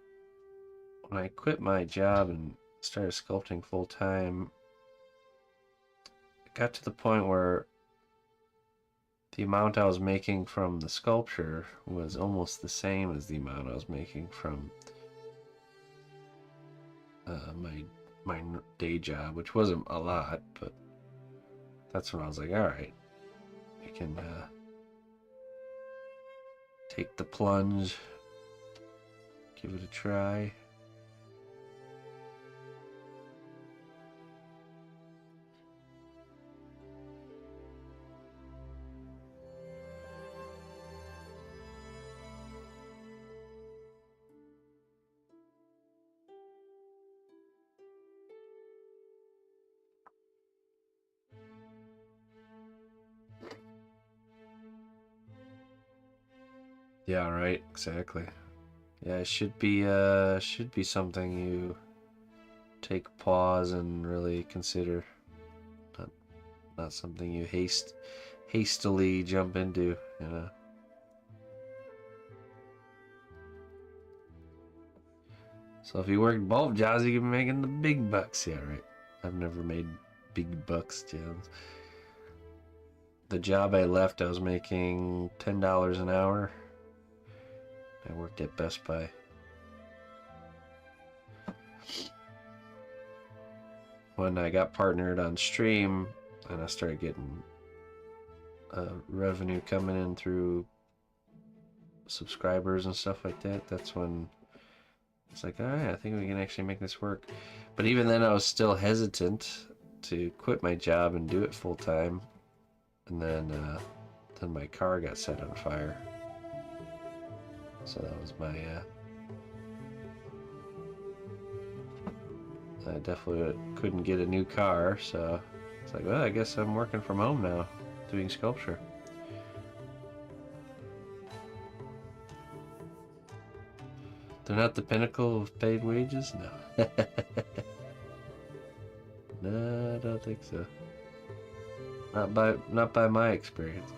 quit my job and started sculpting full time, it got to the point where the amount I was making from the sculpture was almost the same as the amount I was making from my day job, which wasn't a lot, but that's when I was like, all right, you can take the plunge, give it a try. Yeah, right, exactly. Yeah, it should be something you take pause and really consider. Not something you hastily jump into, you know. So if you work both jobs, you can be making the big bucks. Yeah, right. I've never made big bucks jobs. The job I left, I was making $10 an hour. I worked at Best Buy. When I got partnered on stream and I started getting revenue coming in through subscribers and stuff like that, that's when it's like, all right, I think we can actually make this work. But even then, I was still hesitant to quit my job and do it full time. And then my car got set on fire. So that was my. I definitely couldn't get a new car, so it's like, well, I guess I'm working from home now, doing sculpture. They're not the pinnacle of paid wages? No. No, I don't think so. Not by my experience.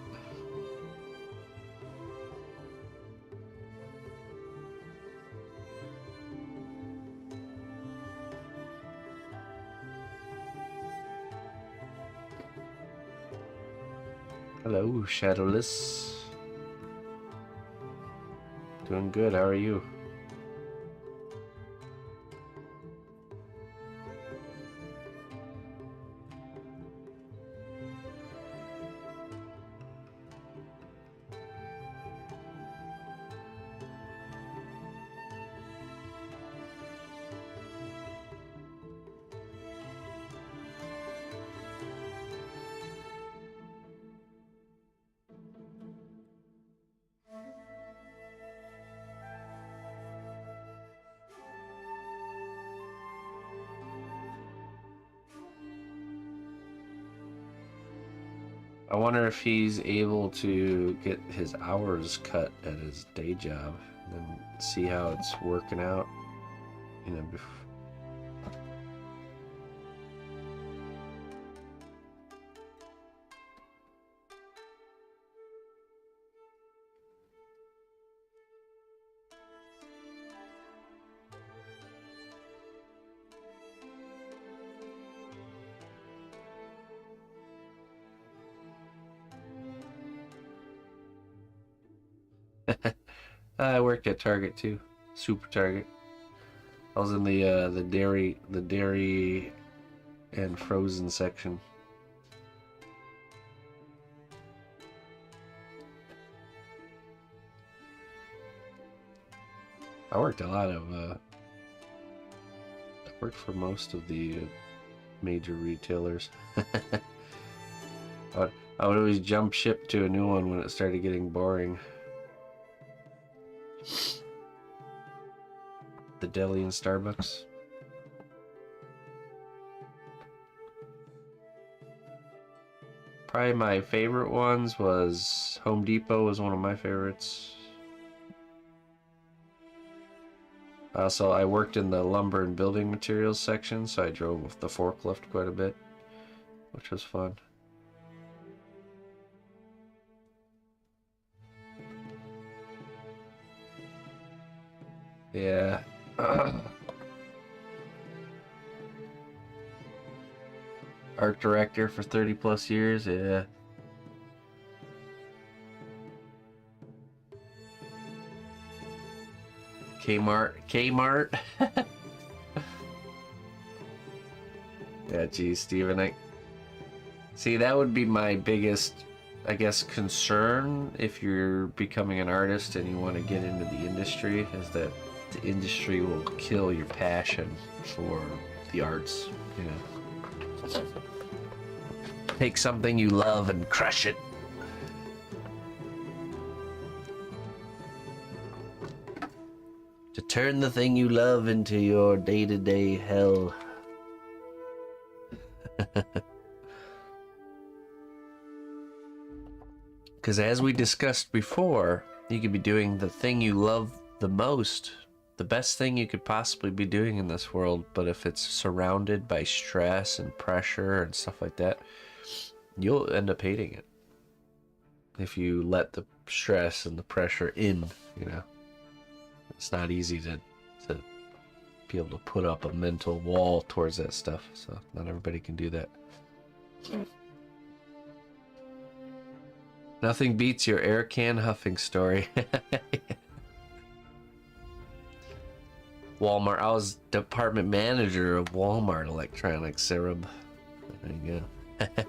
Hello, Shadowless. Doing good, how are you? I wonder if he's able to get his hours cut at his day job and then see how it's working out, you know, before. I worked at Target too, Super Target. I was in the dairy and frozen section. I worked a lot of. I worked for most of the major retailers. I would always jump ship to a new one when it started getting boring. The deli and Starbucks. Probably my favorite ones was Home Depot was one of my favorites. Also, I worked in the lumber and building materials section, so I drove with the forklift quite a bit, which was fun. Yeah. Art director for 30 plus years, yeah. Kmart. Yeah, geez, Steven, see, that would be my biggest, I guess, concern if you're becoming an artist and you want to get into the industry, is that the industry will kill your passion for the arts, you know. Take something you love and crush it. To turn the thing you love into your day-to-day hell. Because as we discussed before, you could be doing the thing you love the most, the best thing you could possibly be doing in this world, but if it's surrounded by stress and pressure and stuff like that, you'll end up hating it. If you let the stress and the pressure in, you know. It's not easy to be able to put up a mental wall towards that stuff, so not everybody can do that. Nothing beats your air can huffing story. Walmart. I was department manager of Walmart Electronics, Sarab. There you go.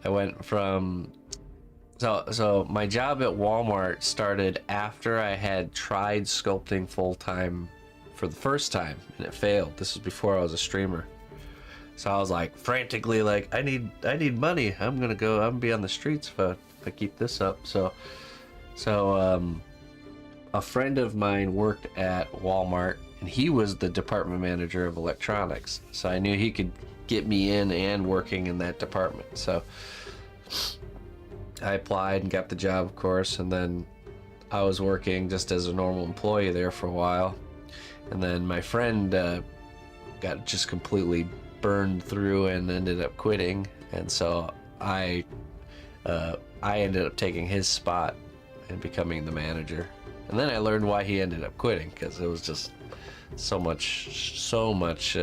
I went from... So my job at Walmart started after I had tried sculpting full-time for the first time, and it failed. This was before I was a streamer. So I was like frantically like, I need money. I'm gonna be on the streets if I keep this up. So a friend of mine worked at Walmart, and he was the department manager of electronics. So I knew he could get me in and working in that department. So I applied and got the job, of course, and then I was working just as a normal employee there for a while. And then my friend got just completely burned through and ended up quitting, and so I ended up taking his spot and becoming the manager. And then I learned why he ended up quitting, because it was just so much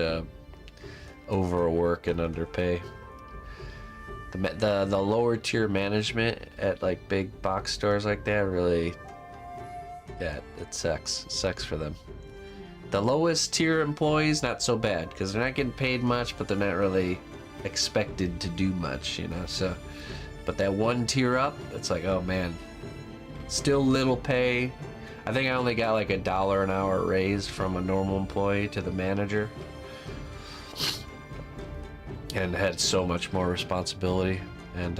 overwork and underpay. The lower tier management at like big box stores like that really, yeah, it sucks for them. The lowest tier employees, not so bad, because they're not getting paid much, but they're not really expected to do much, you know. So, but that one tier up, it's like, oh man, still little pay. I think I only got like $1 an hour raise from a normal employee to the manager, and had so much more responsibility. And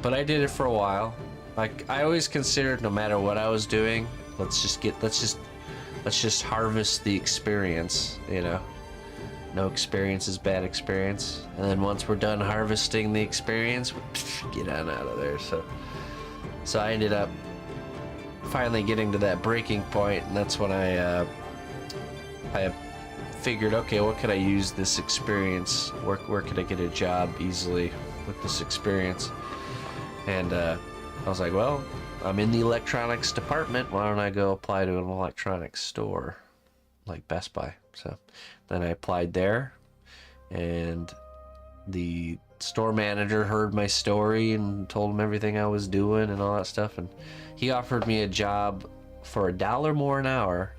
but I did it for a while. Like, I always considered, no matter what I was doing, let's just harvest the experience, you know. No experience is bad experience. And then once we're done harvesting the experience, get on out of there. So I ended up finally getting to that breaking point, and that's when I figured, okay, what could I use this experience? Where could I get a job easily with this experience? And I was like, well, I'm in the electronics department. Why don't I go apply to an electronics store like Best Buy? So then I applied there, and the store manager heard my story and told him everything I was doing and all that stuff. And he offered me a job for $1 more an hour,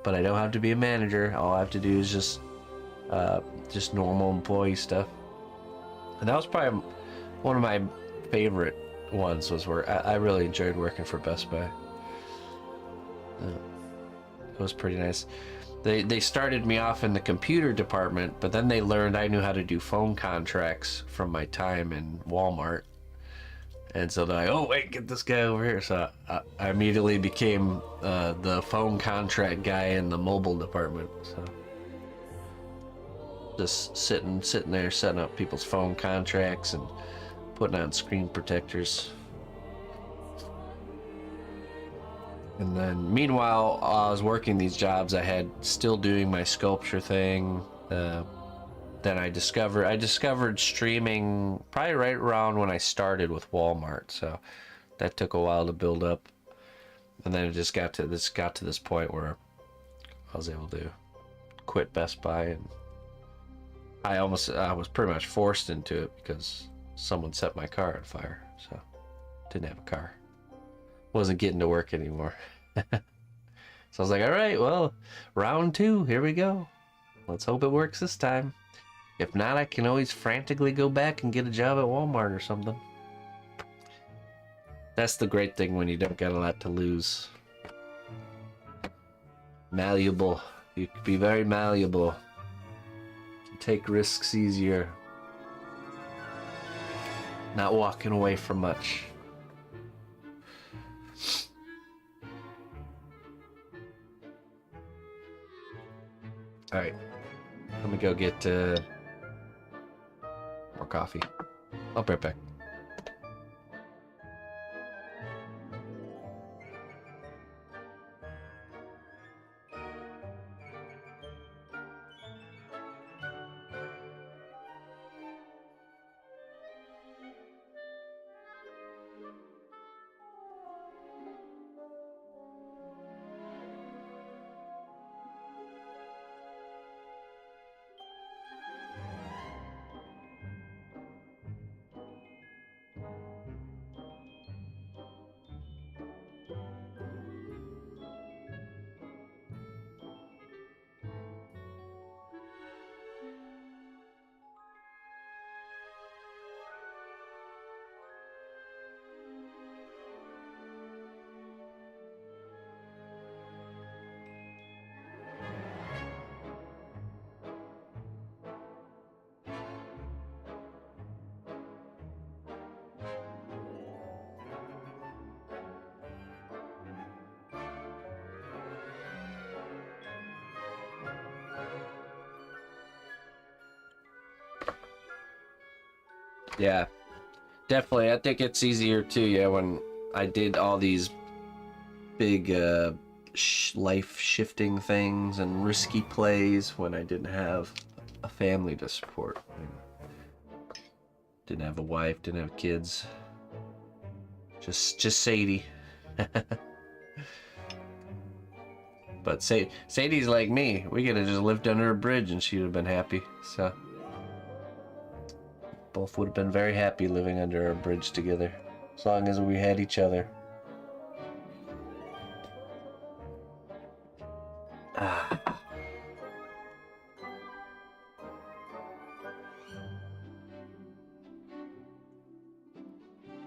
but I don't have to be a manager. All I have to do is just normal employee stuff. And that was probably one of my favorite ones, was where I really enjoyed working for Best Buy. It was pretty nice. They started me off in the computer department, but then they learned I knew how to do phone contracts from my time in Walmart. And so they're like, oh wait, get this guy over here. So I immediately became the phone contract guy in the mobile department. So just sitting there setting up people's phone contracts and putting on screen protectors. And then meanwhile, while I was working these jobs, I had still doing my sculpture thing. Then I discovered streaming probably right around when I started with Walmart, so that took a while to build up. And then it just got to this point where I was able to quit Best Buy, and I was pretty much forced into it because someone set my car on fire, so didn't have a car. Wasn't getting to work anymore. So I was like, all right, well, round 2, here we go. Let's hope it works this time. If not, I can always frantically go back and get a job at Walmart or something. That's the great thing when you don't got a lot to lose. Malleable. You can be very malleable. Take risks easier. Not walking away from much. Alright. Let me go get more coffee. I'll be right back. Yeah, definitely. I think it's easier too, yeah, when I did all these big life shifting things and risky plays when I didn't have a family to support. Didn't have a wife, didn't have kids. Just Sadie. But Sadie's like me. We could have just lived under a bridge and she'd have been happy. So both would have been very happy living under a bridge together, as long as we had each other.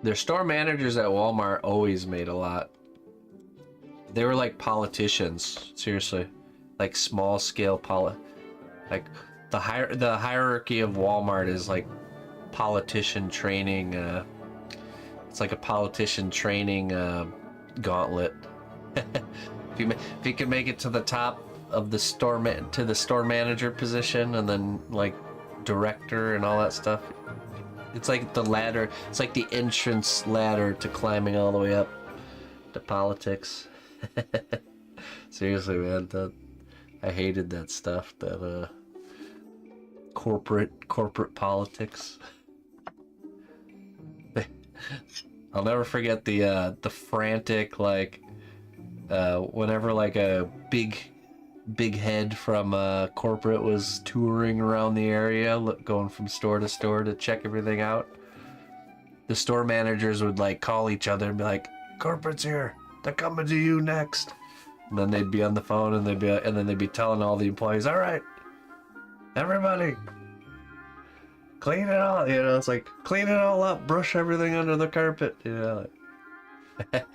Their store managers at Walmart always made a lot. They were like politicians, seriously, like small scale like the hierarchy of Walmart is like politician training. It's like a politician training gauntlet. If you can make it to the top of the store to the store manager position, and then like director and all that stuff, it's like the ladder. It's like the entrance ladder to climbing all the way up to politics. Seriously, man, I hated that stuff. That corporate politics. I'll never forget the frantic, like whenever like a big head from corporate was touring around the area, going from store to store to check everything out. The store managers would like call each other and be like, "Corporate's here. They're coming to you next." And then they'd be on the phone and then they'd be telling all the employees, "All right, everybody, clean it all." You know, it's like clean it all up, brush everything under the carpet. You know. Like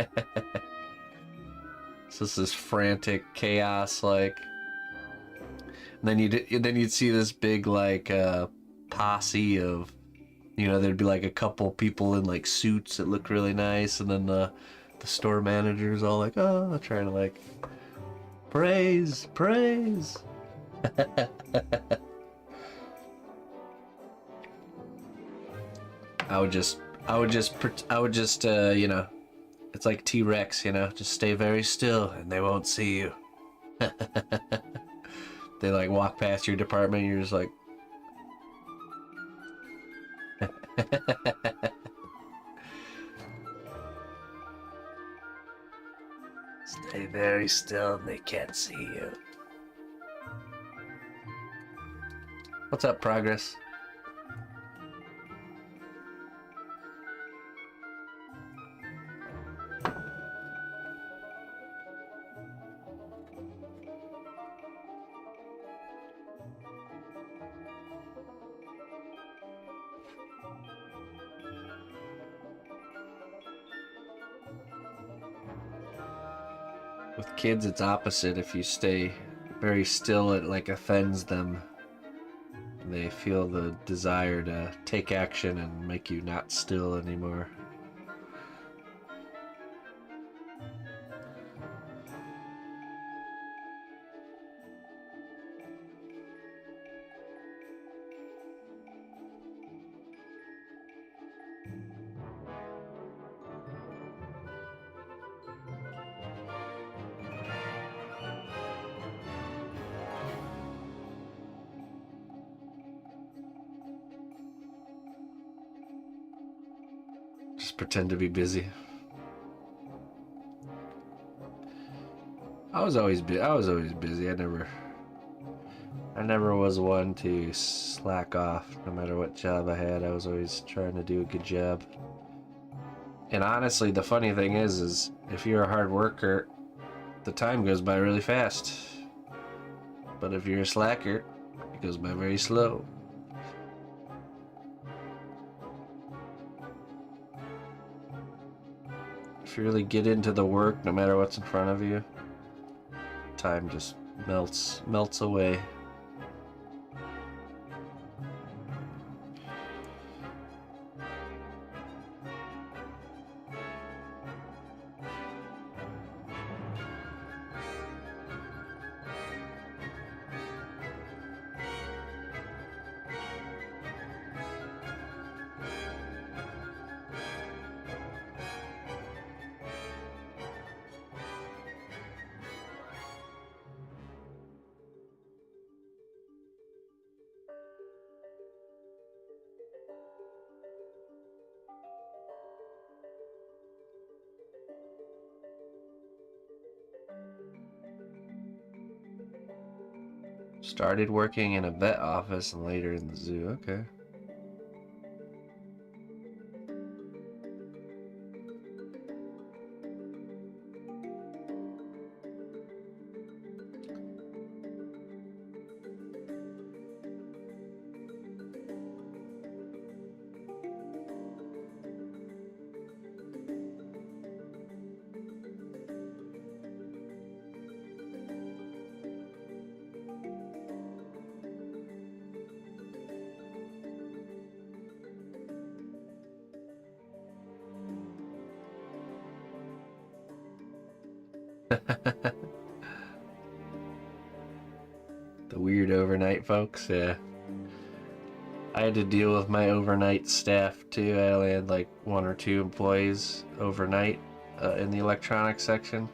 so it's this frantic chaos, like. And then you'd see this big like posse of, you know, there'd be like a couple people in like suits that look really nice, and then the store managers all like, oh, trying to like praise. I would just you know, it's like T-Rex, you know, just stay very still and they won't see you. They like walk past your department and you're just like very still and they can't see you. What's up, Progress? With kids, it's opposite. If you stay very still, it like offends them. They feel the desire to take action and make you not still anymore. Just pretend to be busy. I was always busy. I never was one to slack off. No matter what job I had, I was always trying to do a good job. And honestly, the funny thing is if you're a hard worker, the time goes by really fast. But if you're a slacker, it goes by very slow. If you really get into the work, no matter what's in front of you, time just melts away. Started working in a vet office and later in the zoo. Okay. The weird overnight folks, yeah. I had to deal with my overnight staff too. I only had like 1 or 2 employees overnight in the electronics section.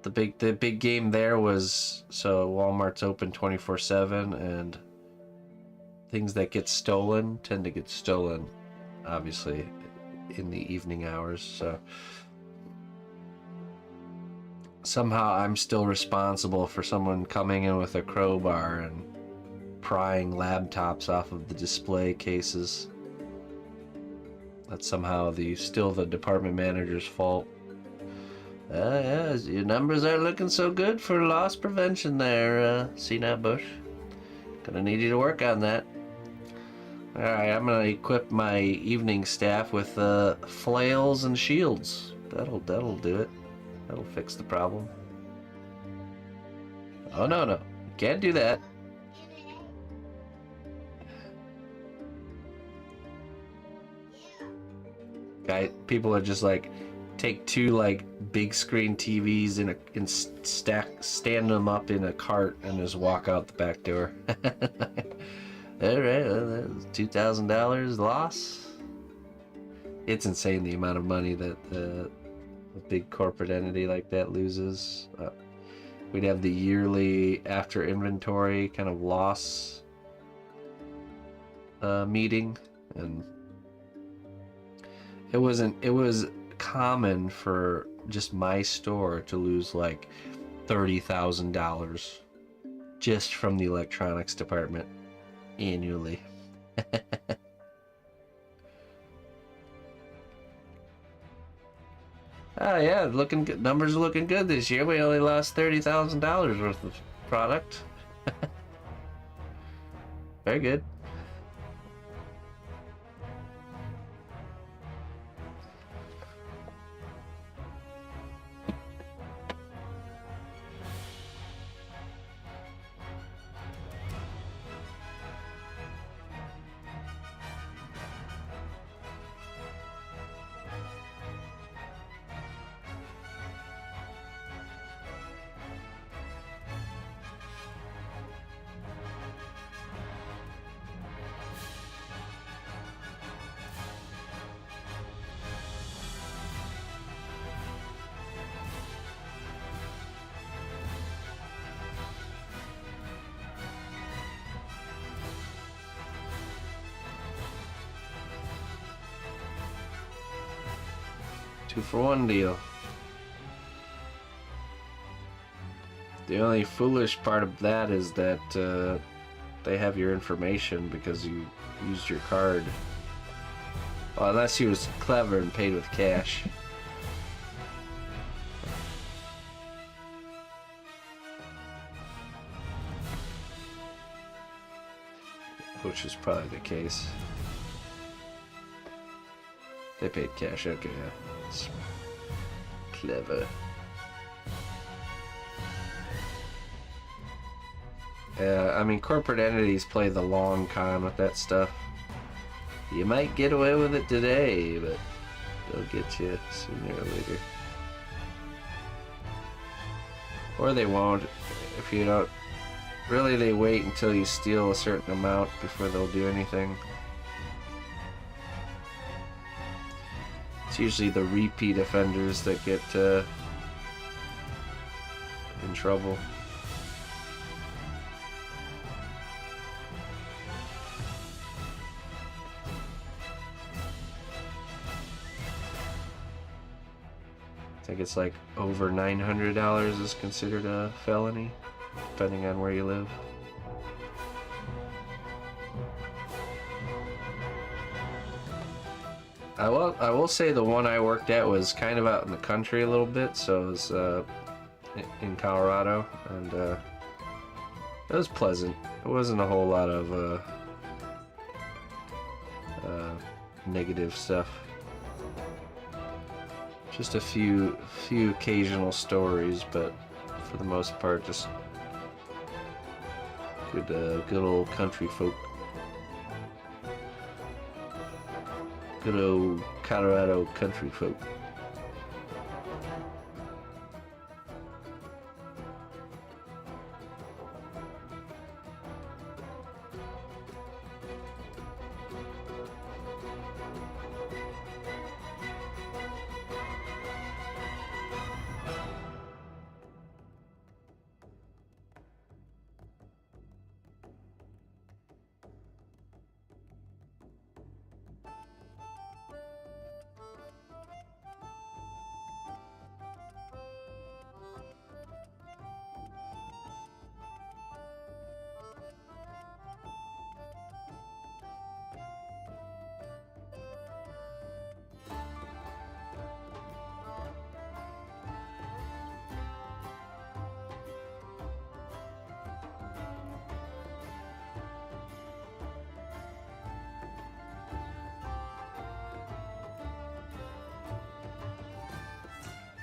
The big game there was, so Walmart's open 24/7, and things that get stolen tend to get stolen, obviously, in the evening hours. So somehow I'm still responsible for someone coming in with a crowbar and prying laptops off of the display cases. That's somehow still the department manager's fault. Yeah, your numbers are looking so good for loss prevention there, cnotbusch. Gonna need you to work on that. Alright, I'm gonna equip my evening staff with flails and shields. That'll do it. That'll fix the problem. Oh, no. Can't do that. People are just like, take 2 like big screen TVs and stand them up in a cart and just walk out the back door. Alright, well, that's $2,000 loss. It's insane the amount of money that a big corporate entity like that loses. We'd have the yearly after inventory kind of loss meeting, and it was common for just my store to lose like $30,000 just from the electronics department annually. Oh yeah, looking good. Numbers are looking good this year. We only lost $30,000 worth of product. Very good. Two-for-one deal. The only foolish part of that is that they have your information because you used your card. Well, unless he was clever and paid with cash. Which is probably the case. They paid cash, okay, yeah. It's clever. I mean, corporate entities play the long con with that stuff. You might get away with it today, but they'll get you sooner or later. Or they won't if you don't. Really, they wait until you steal a certain amount before they'll do anything. It's usually the repeat offenders that get in trouble. I think it's like over $900 is considered a felony, depending on where you live. I will say the one I worked at was kind of out in the country a little bit, so it was in Colorado, and it was pleasant. It wasn't a whole lot of negative stuff. Just a few occasional stories, but for the most part, just good old country folk. Good old Colorado country folk.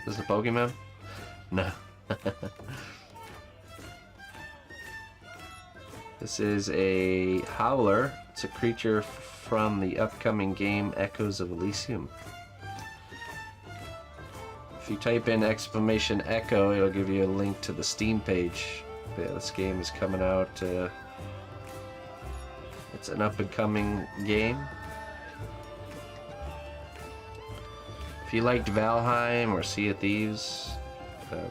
Is this a Pokemon? No. This is a Howler. It's a creature from the upcoming game Echoes of Elysium. If you type in exclamation echo, it'll give you a link to the Steam page. Yeah, this game is coming out. It's an up-and-coming game. If you liked Valheim or Sea of Thieves,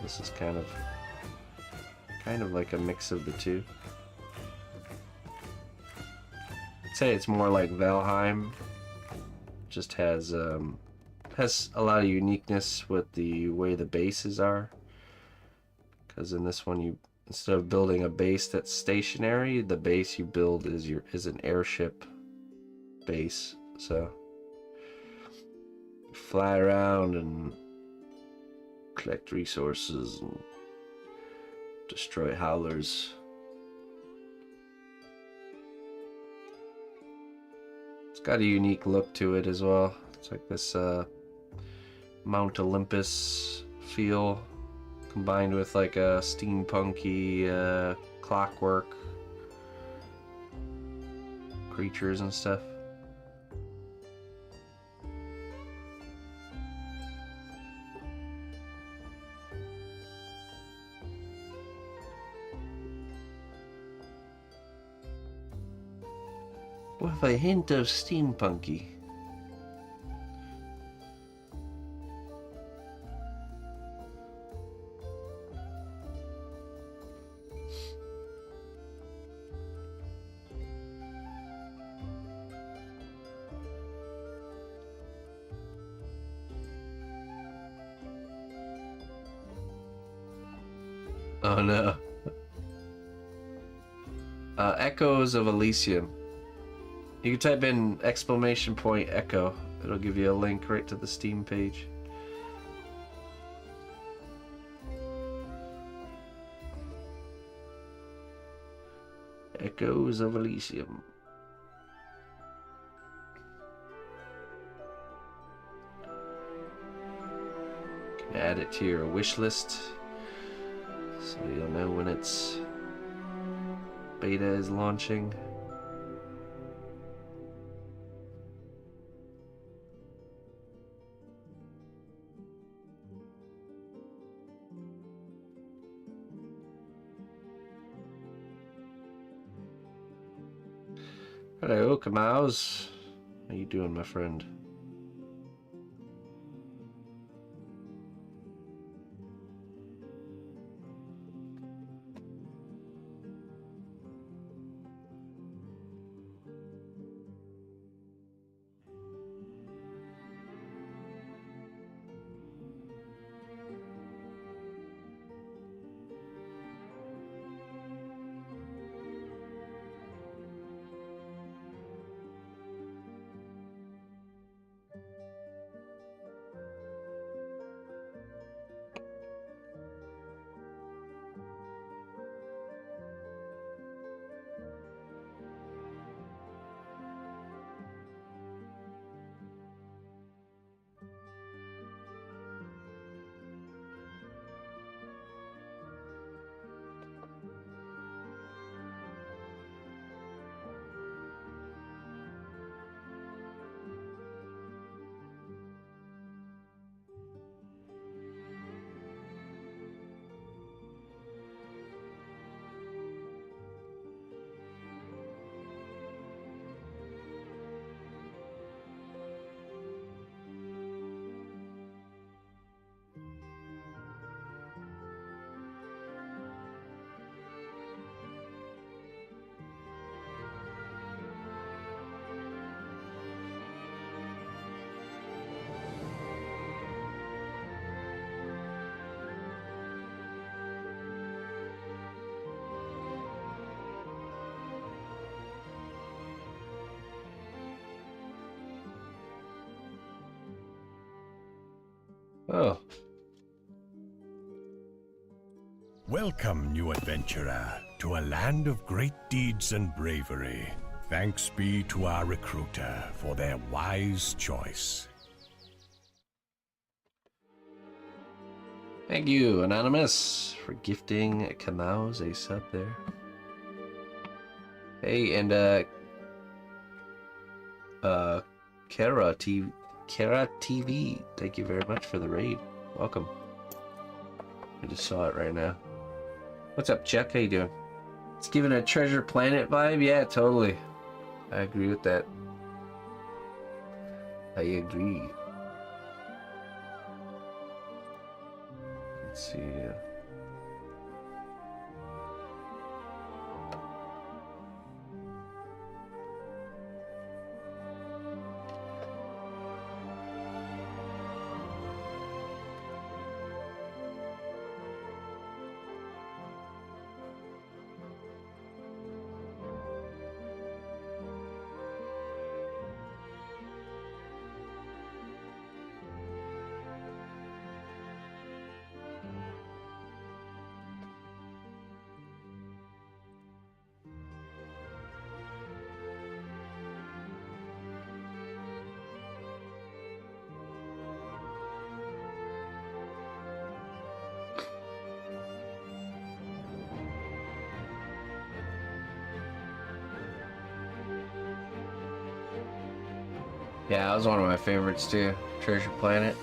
this is kind of like a mix of the two. I'd say it's more like Valheim, just has has a lot of uniqueness with the way the bases are. Because in this one, you instead of building a base that's stationary, the base you build is an airship base. So you fly around and collect resources and destroy howlers. It's got a unique look to it as well. It's like this Mount Olympus feel combined with like a steampunky clockwork creatures and stuff. With a hint of steampunky. Oh no. Echoes of Elysium. You can type in !echo. It'll give you a link right to the Steam page. Echoes of Elysium. You can add it to your wish list so you'll know when its beta is launching. Hello, Kamaus. How you doing, my friend? Oh. Welcome, new adventurer, to a land of great deeds and bravery. Thanks be to our recruiter for their wise choice. Thank you, Anonymous, for gifting Kamau's a sub there. Hey, and Kara TV, thank you very much for the raid. Welcome. I just saw it right now. What's up, Chuck? How you doing? It's giving a Treasure Planet vibe? Yeah, totally. I agree with that. I agree. Let's see. Yeah, that was one of my favorites too. Treasure Planet.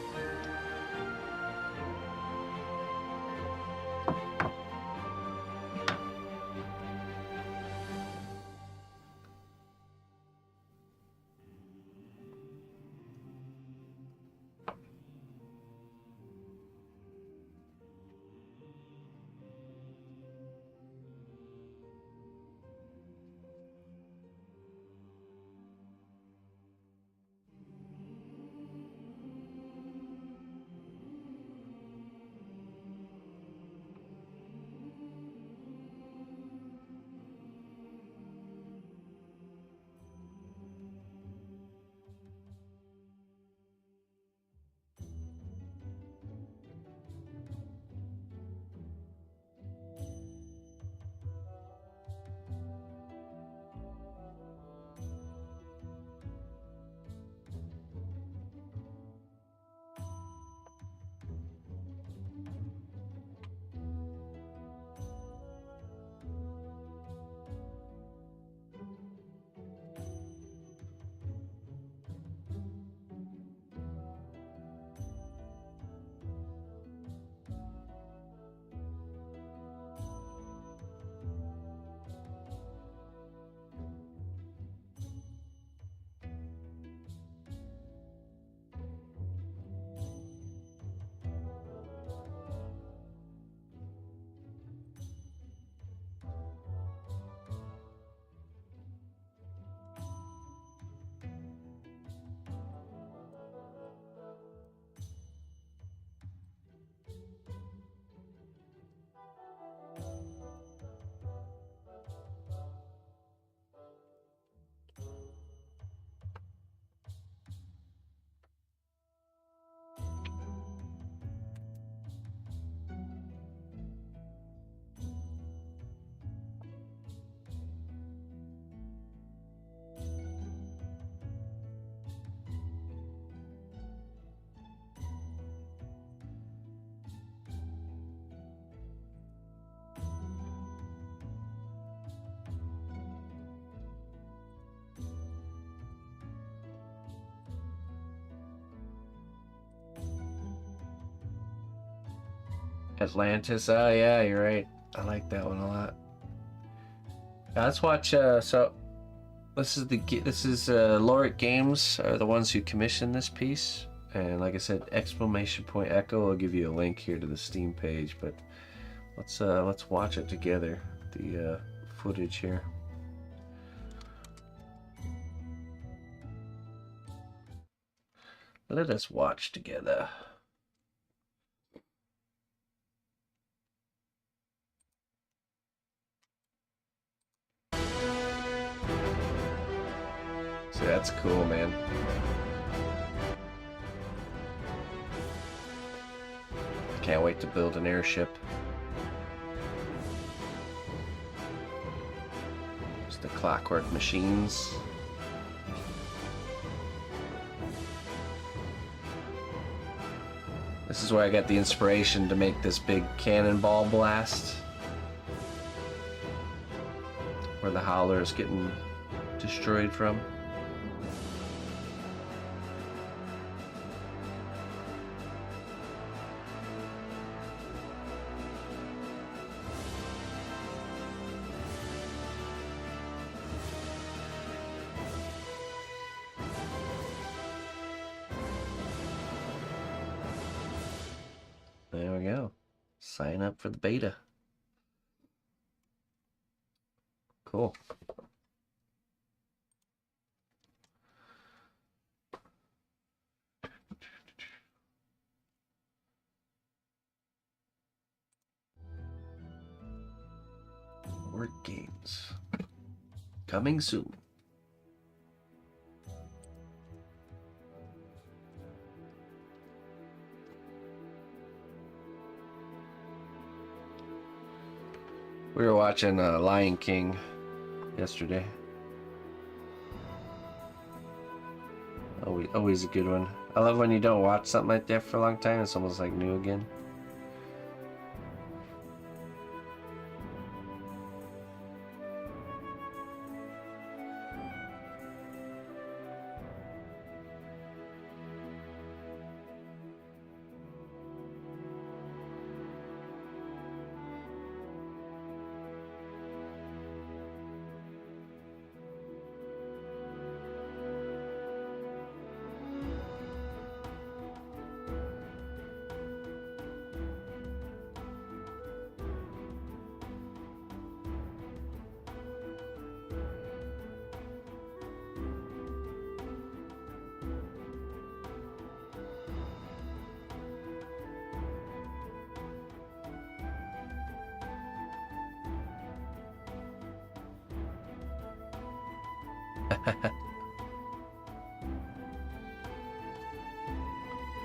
Atlantis. Oh yeah, you're right. I like that one a lot. Yeah, let's watch. So this is Loric Games are the ones who commissioned this piece, and like I said, exclamation point Echo. I'll give you a link here to the Steam page, but let's watch it together. The footage here. Let us watch together. So that's cool, man. Can't wait to build an airship. Just the clockwork machines. This is where I got the inspiration to make this big cannonball blast. Where the Howler is getting destroyed from. There we go. Sign up for the beta. Cool. More games. Coming soon. We were watching Lion King yesterday. Always a good one. I love when you don't watch something like that for a long time. It's almost like new again.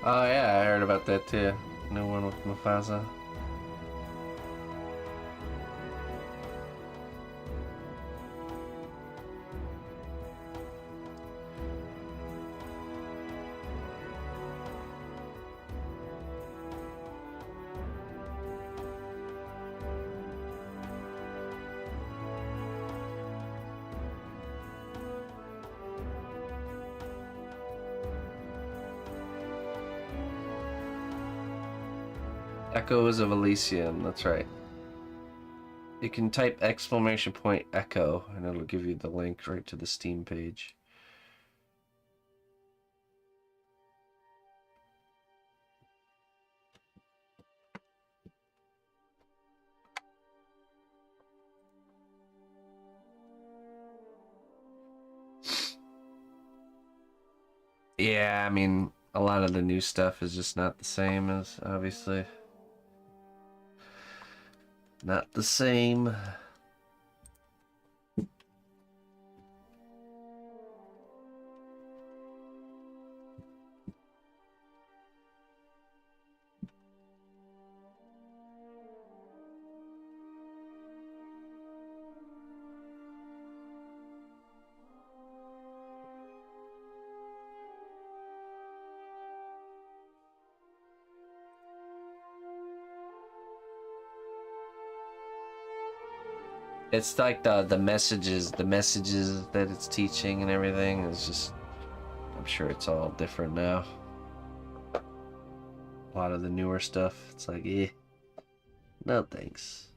Oh yeah, I heard about that too. New one with Mufasa. Echoes of Elysium, that's right. You can type !echo and it'll give you the link right to the Steam page. Yeah, I mean, a lot of the new stuff is just not the same as, obviously. Not the same. It's like the messages that it's teaching and everything is just, I'm sure it's all different now. A lot of the newer stuff, it's like, eh, no thanks.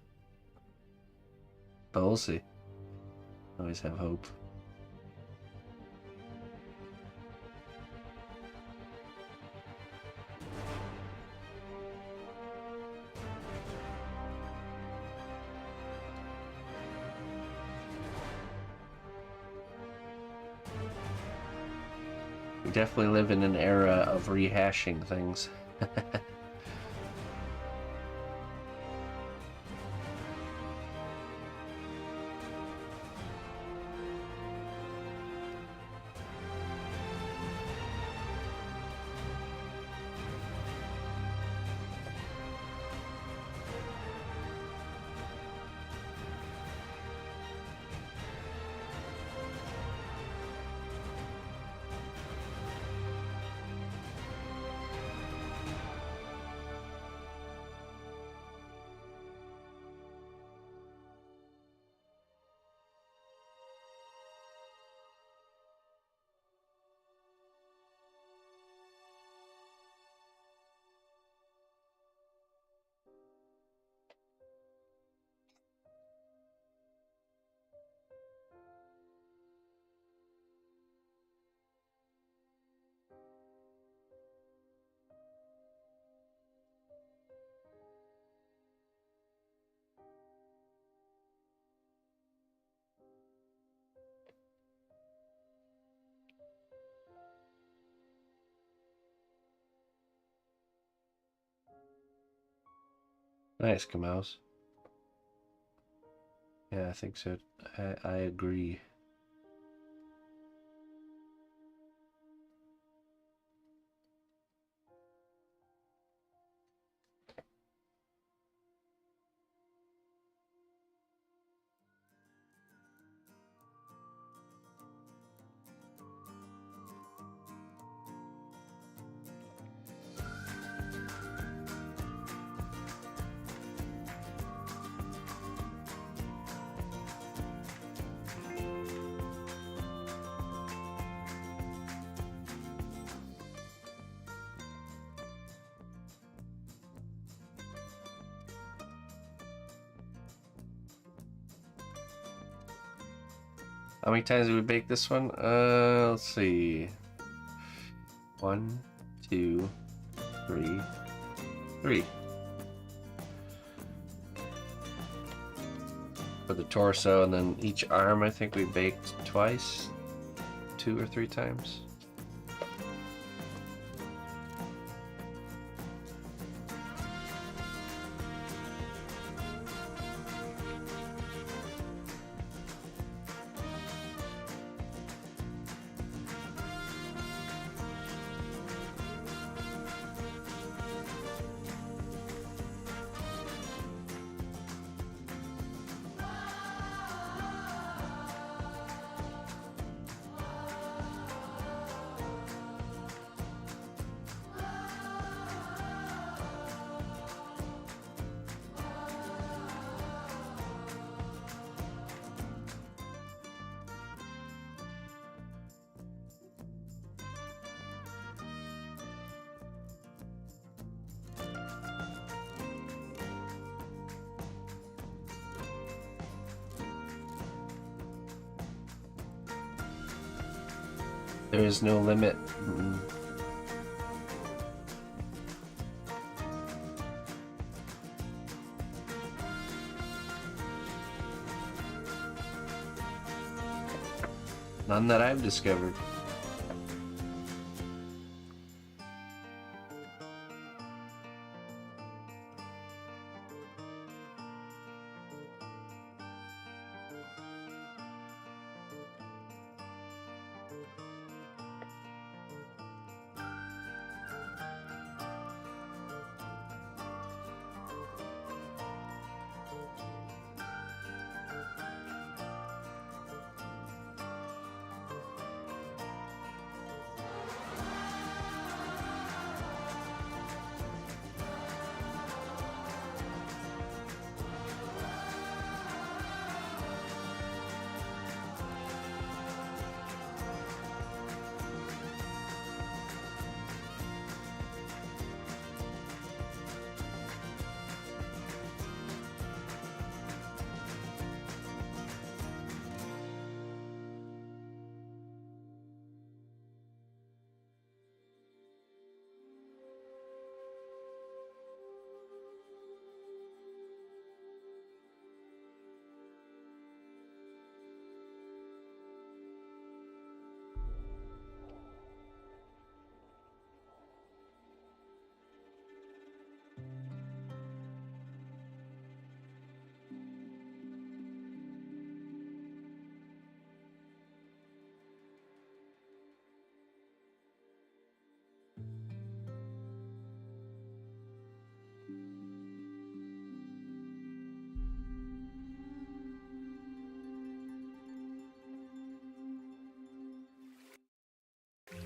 But we'll see. Always have hope. We definitely live in an era of rehashing things. Nice, Kamaus. Yeah, I think so. I agree. How many times did we bake this one? Let's see. 1, 2, 3. 3. For the torso, and then each arm I think we baked twice. 2 or 3 times. There is no limit. None that I've discovered.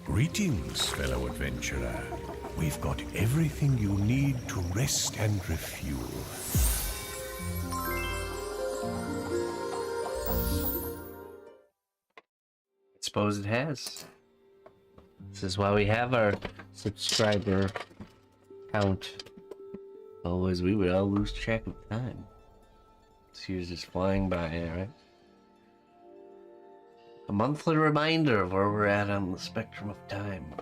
Greetings, fellow adventurer. We've got everything you need to rest and refuel. I suppose it has. This is why we have our subscriber count. Otherwise, we would all lose track of time. This year's just flying by, right? A monthly reminder of where we're at on the spectrum of time.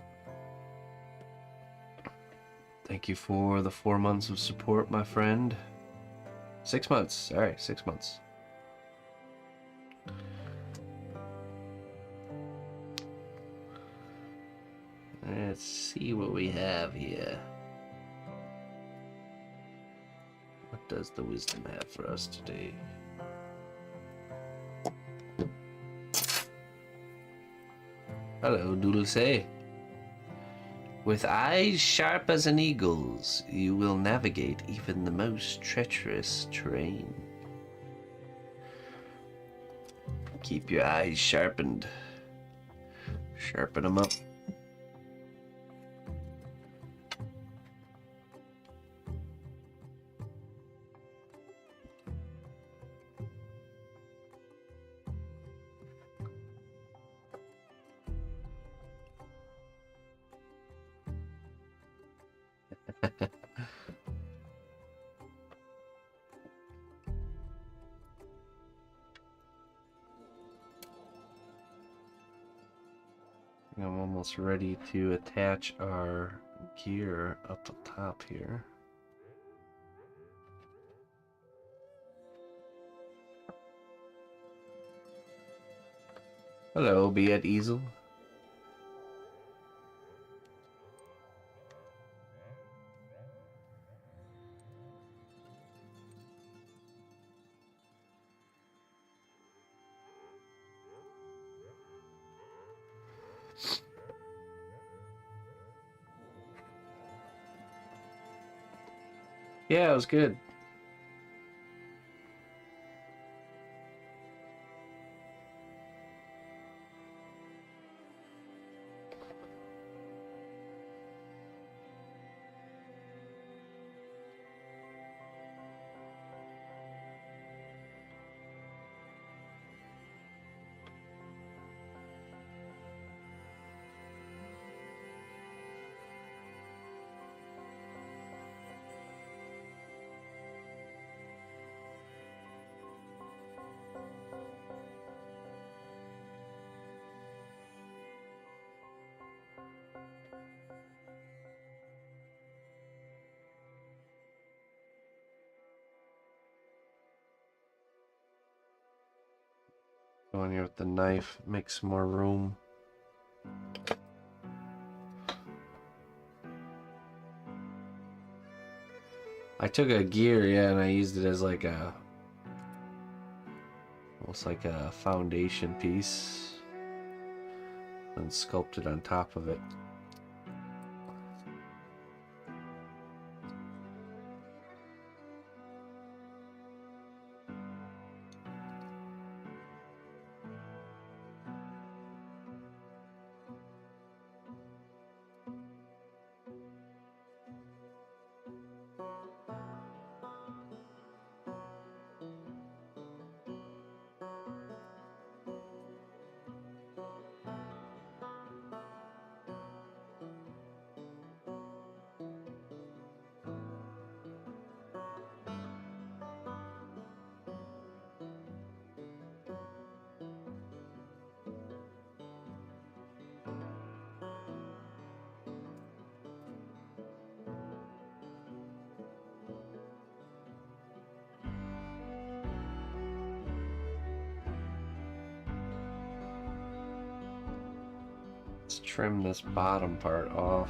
Thank you for the 4 months of support, my friend. 6 months. All right, 6 months. Let's see what we have here. What does the wisdom have for us today? Hello, Dulce. With eyes sharp as an eagle's, you will navigate even the most treacherous terrain. Keep your eyes sharpened. Sharpen them up. I'm almost ready to attach our gear up the top here. Hello, be at easel. Yeah, it was good. Go in here with the knife, make some more room. I took a gear, yeah, and I used it as like a, almost like a foundation piece, and sculpted on top of it. Let's trim this bottom part off.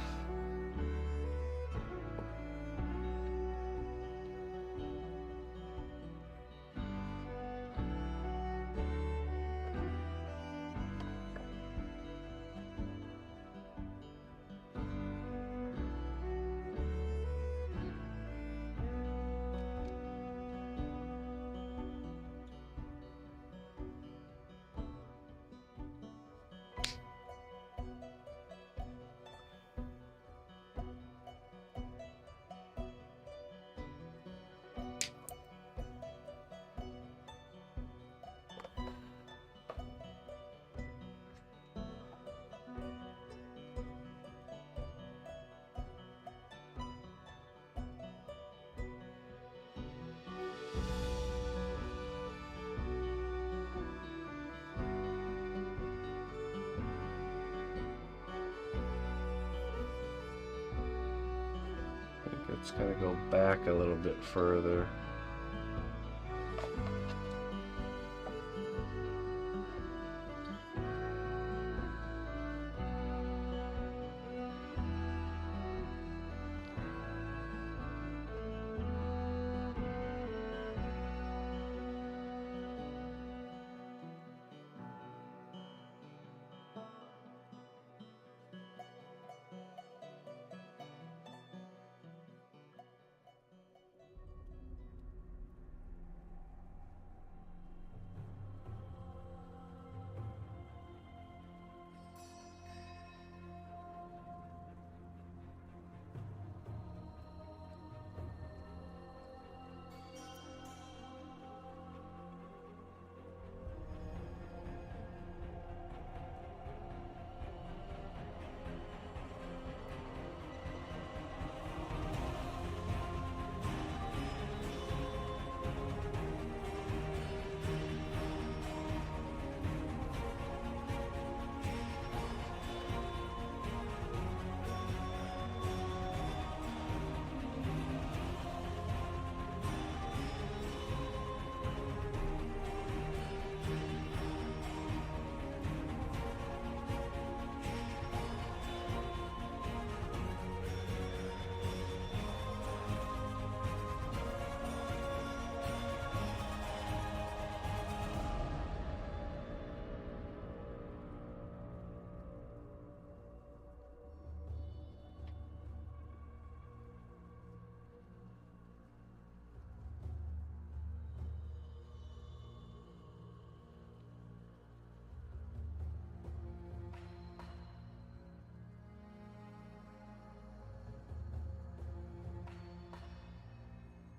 It's gonna go back a little bit further.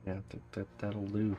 Yeah, I think that'll do.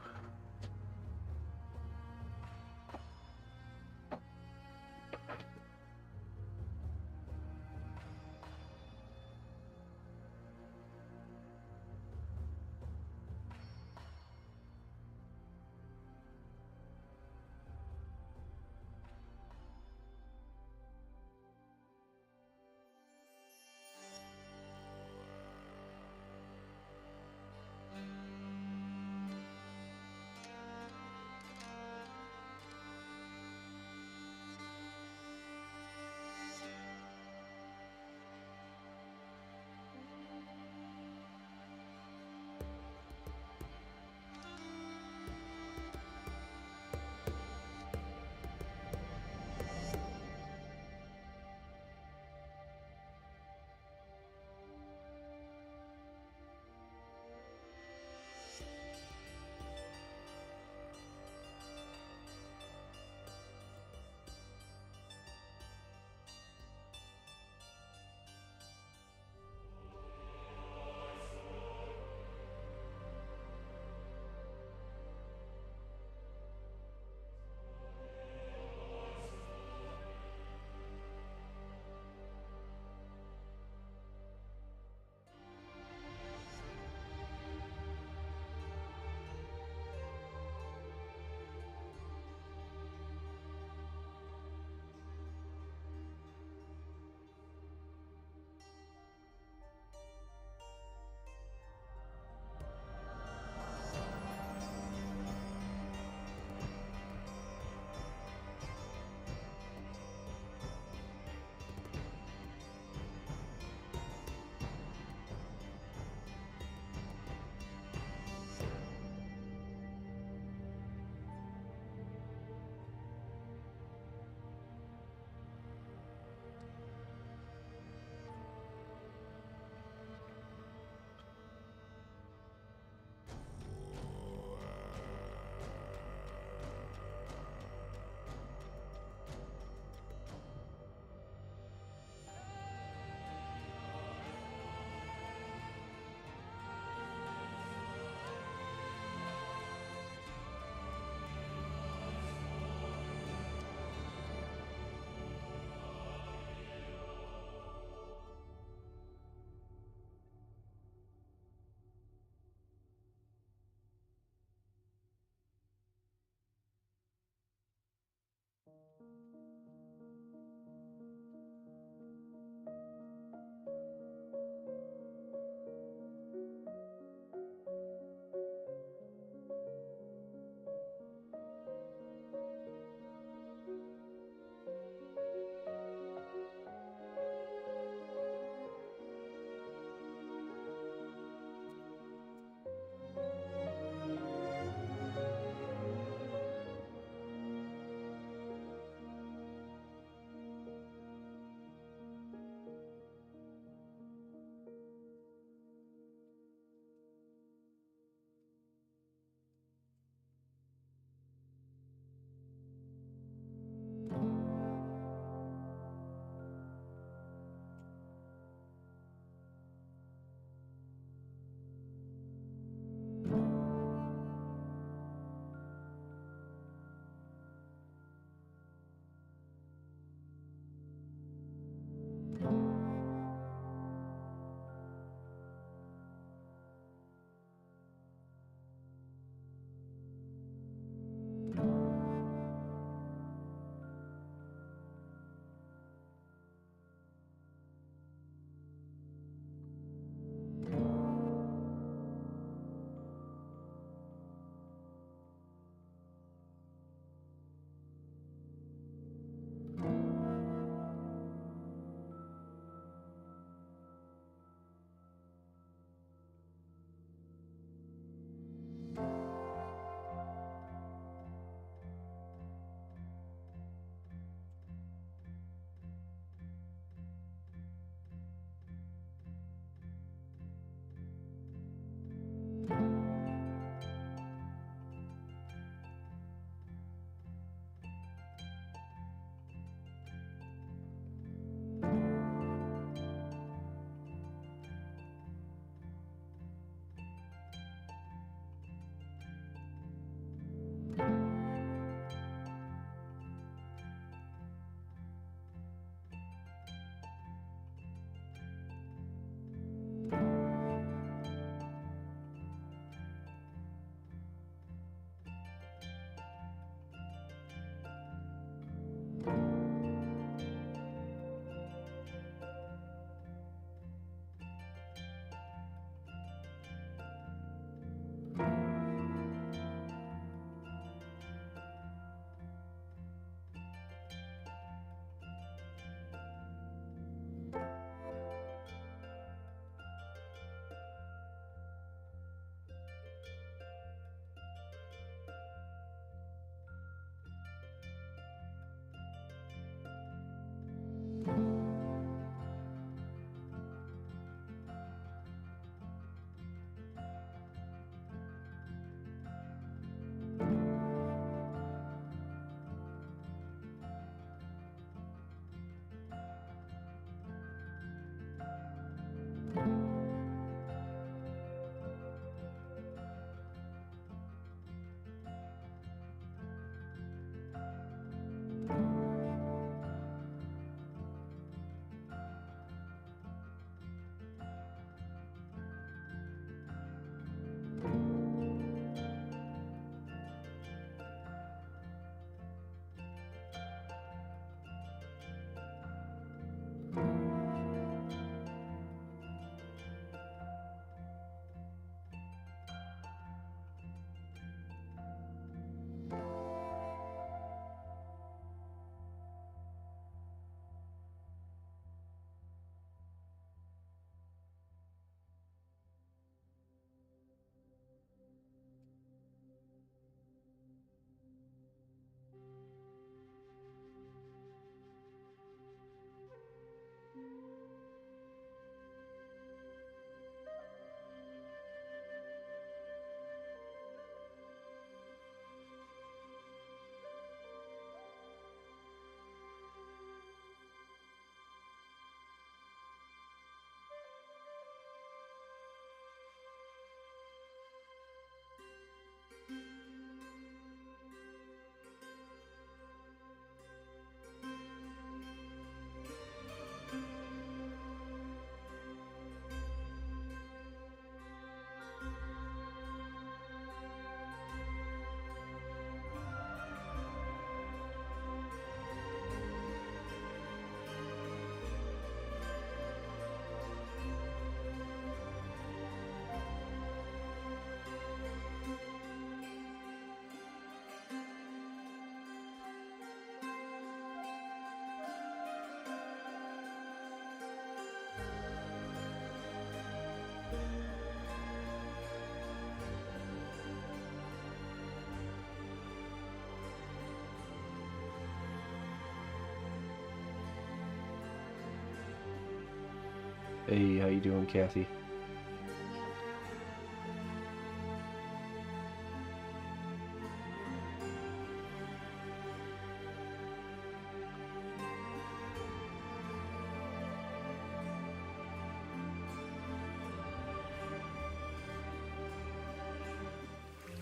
Hey, how you doing, Kathy?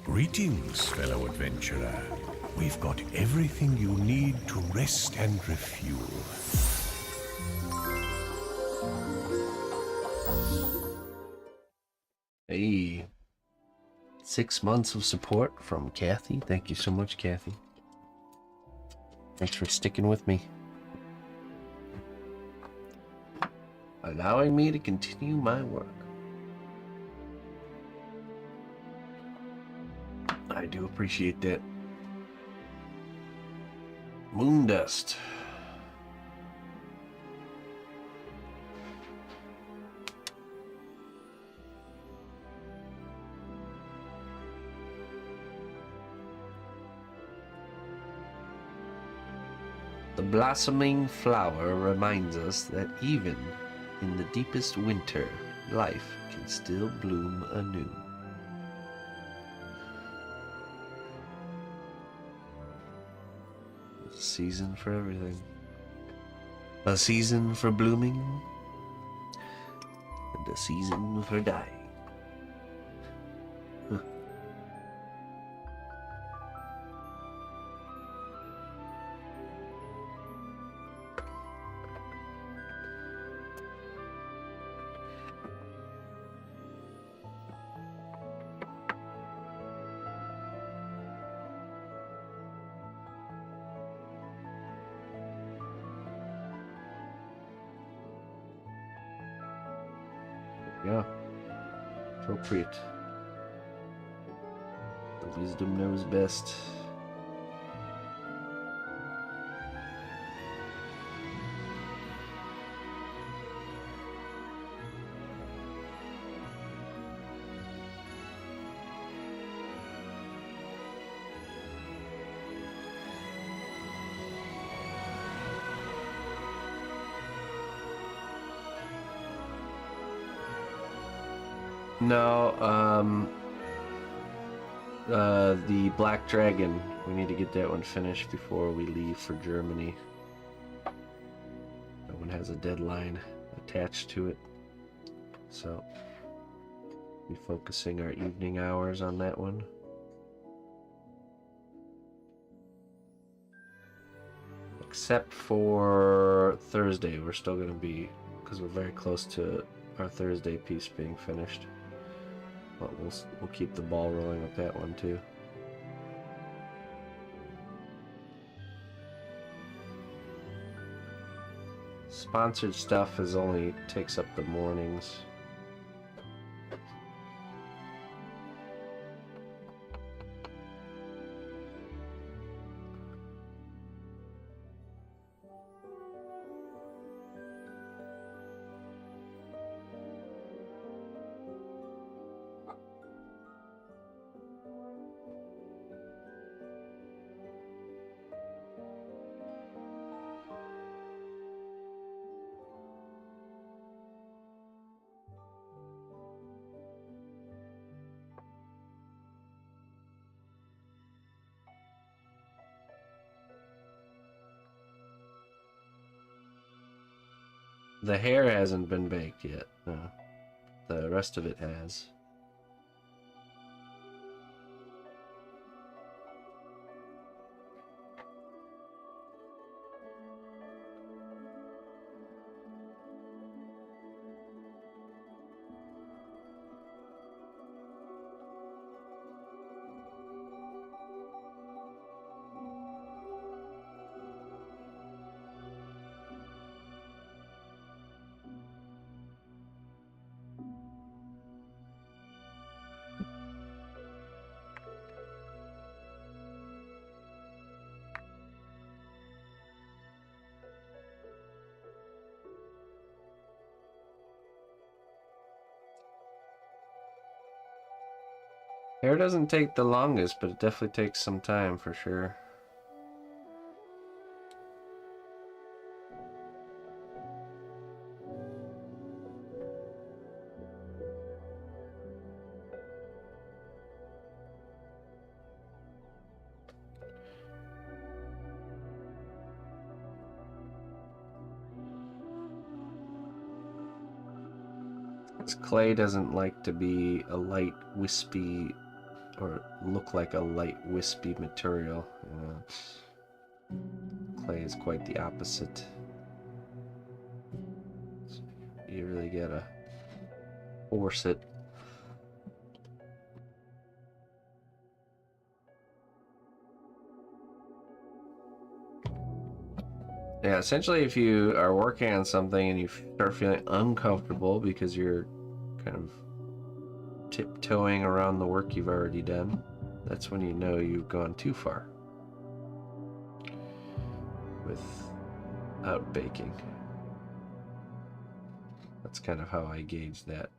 Greetings, fellow adventurer. We've got everything you need to rest and refuel. Hey, 6 months of support from Kathy. Thank you so much, Kathy. Thanks for sticking with me, allowing me to continue my work. I do appreciate that. Moon dust. The blossoming flower reminds us that even in the deepest winter, life can still bloom anew. There's a season for everything. A season for blooming, and a season for dying. Yeah, appropriate. The wisdom knows best. No, the Black Dragon. We need to get that one finished before we leave for Germany. That one has a deadline attached to it. So, be focusing our evening hours on that one. Except for Thursday, we're still going to be, because we're very close to our Thursday piece being finished. But we'll keep the ball rolling with that one too. Sponsored stuff only takes up the mornings. The hair hasn't been baked yet. No. The rest of it has. Hair doesn't take the longest, but it definitely takes some time for sure. This clay doesn't like to be a light, wispy, or look like a light, wispy material. Clay is quite the opposite. So you really gotta force it. Yeah, essentially if you are working on something and you start feeling uncomfortable because you're kind of tiptoeing around the work you've already done, that's when you know you've gone too far without baking. That's kind of how I gauge that.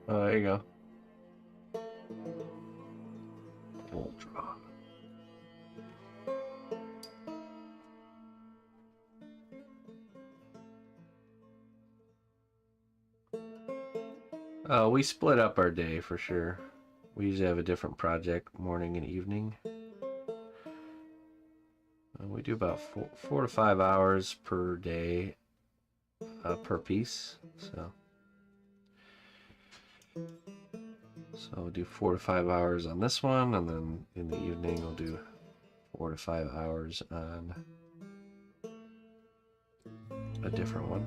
Oh, there you go. Ultra. We split up our day for sure. We usually have a different project morning and evening. We do about 4 to 5 hours per day per piece. So we'll do 4 to 5 hours on this one, and then in the evening we'll do 4 to 5 hours on a different one.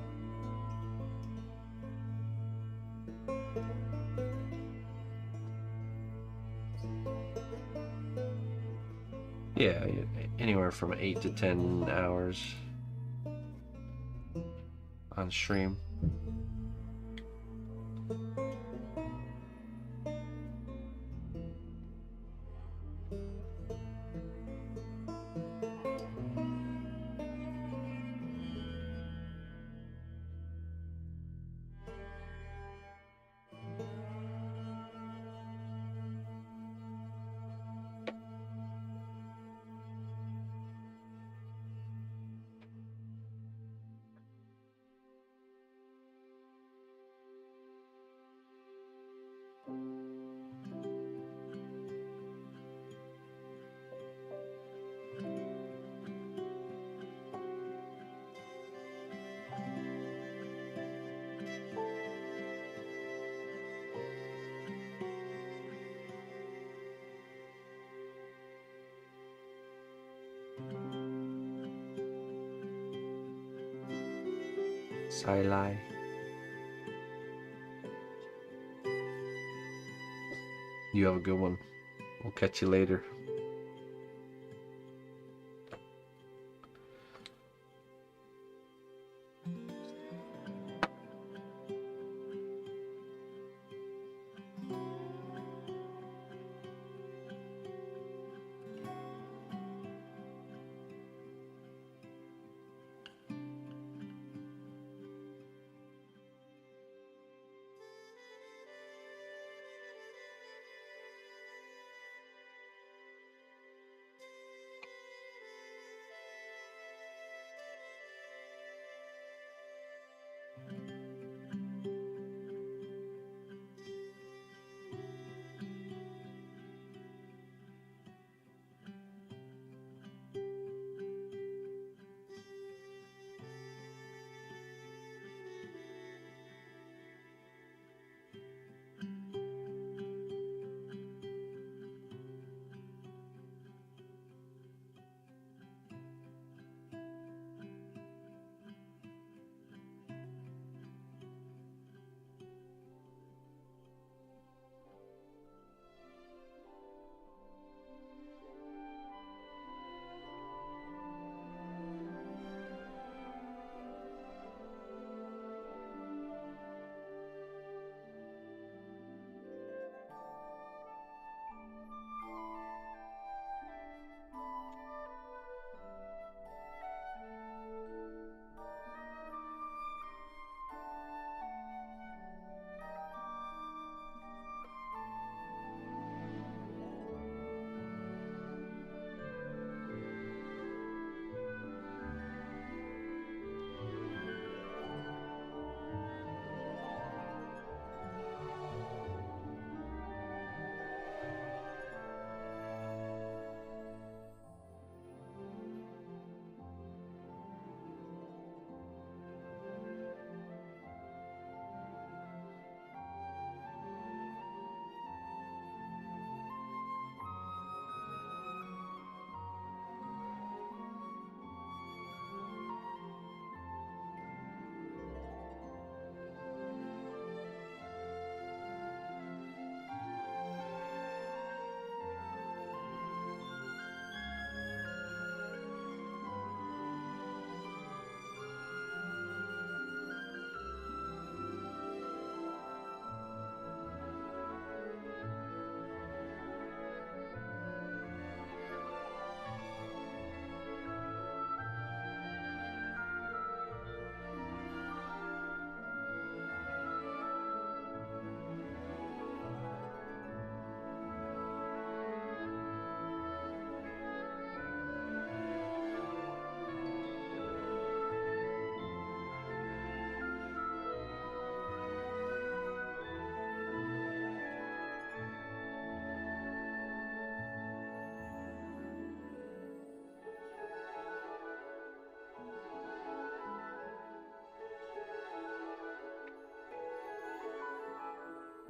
Yeah, anywhere from 8 to 10 hours on stream. Silai. You have a good one. We'll catch you later.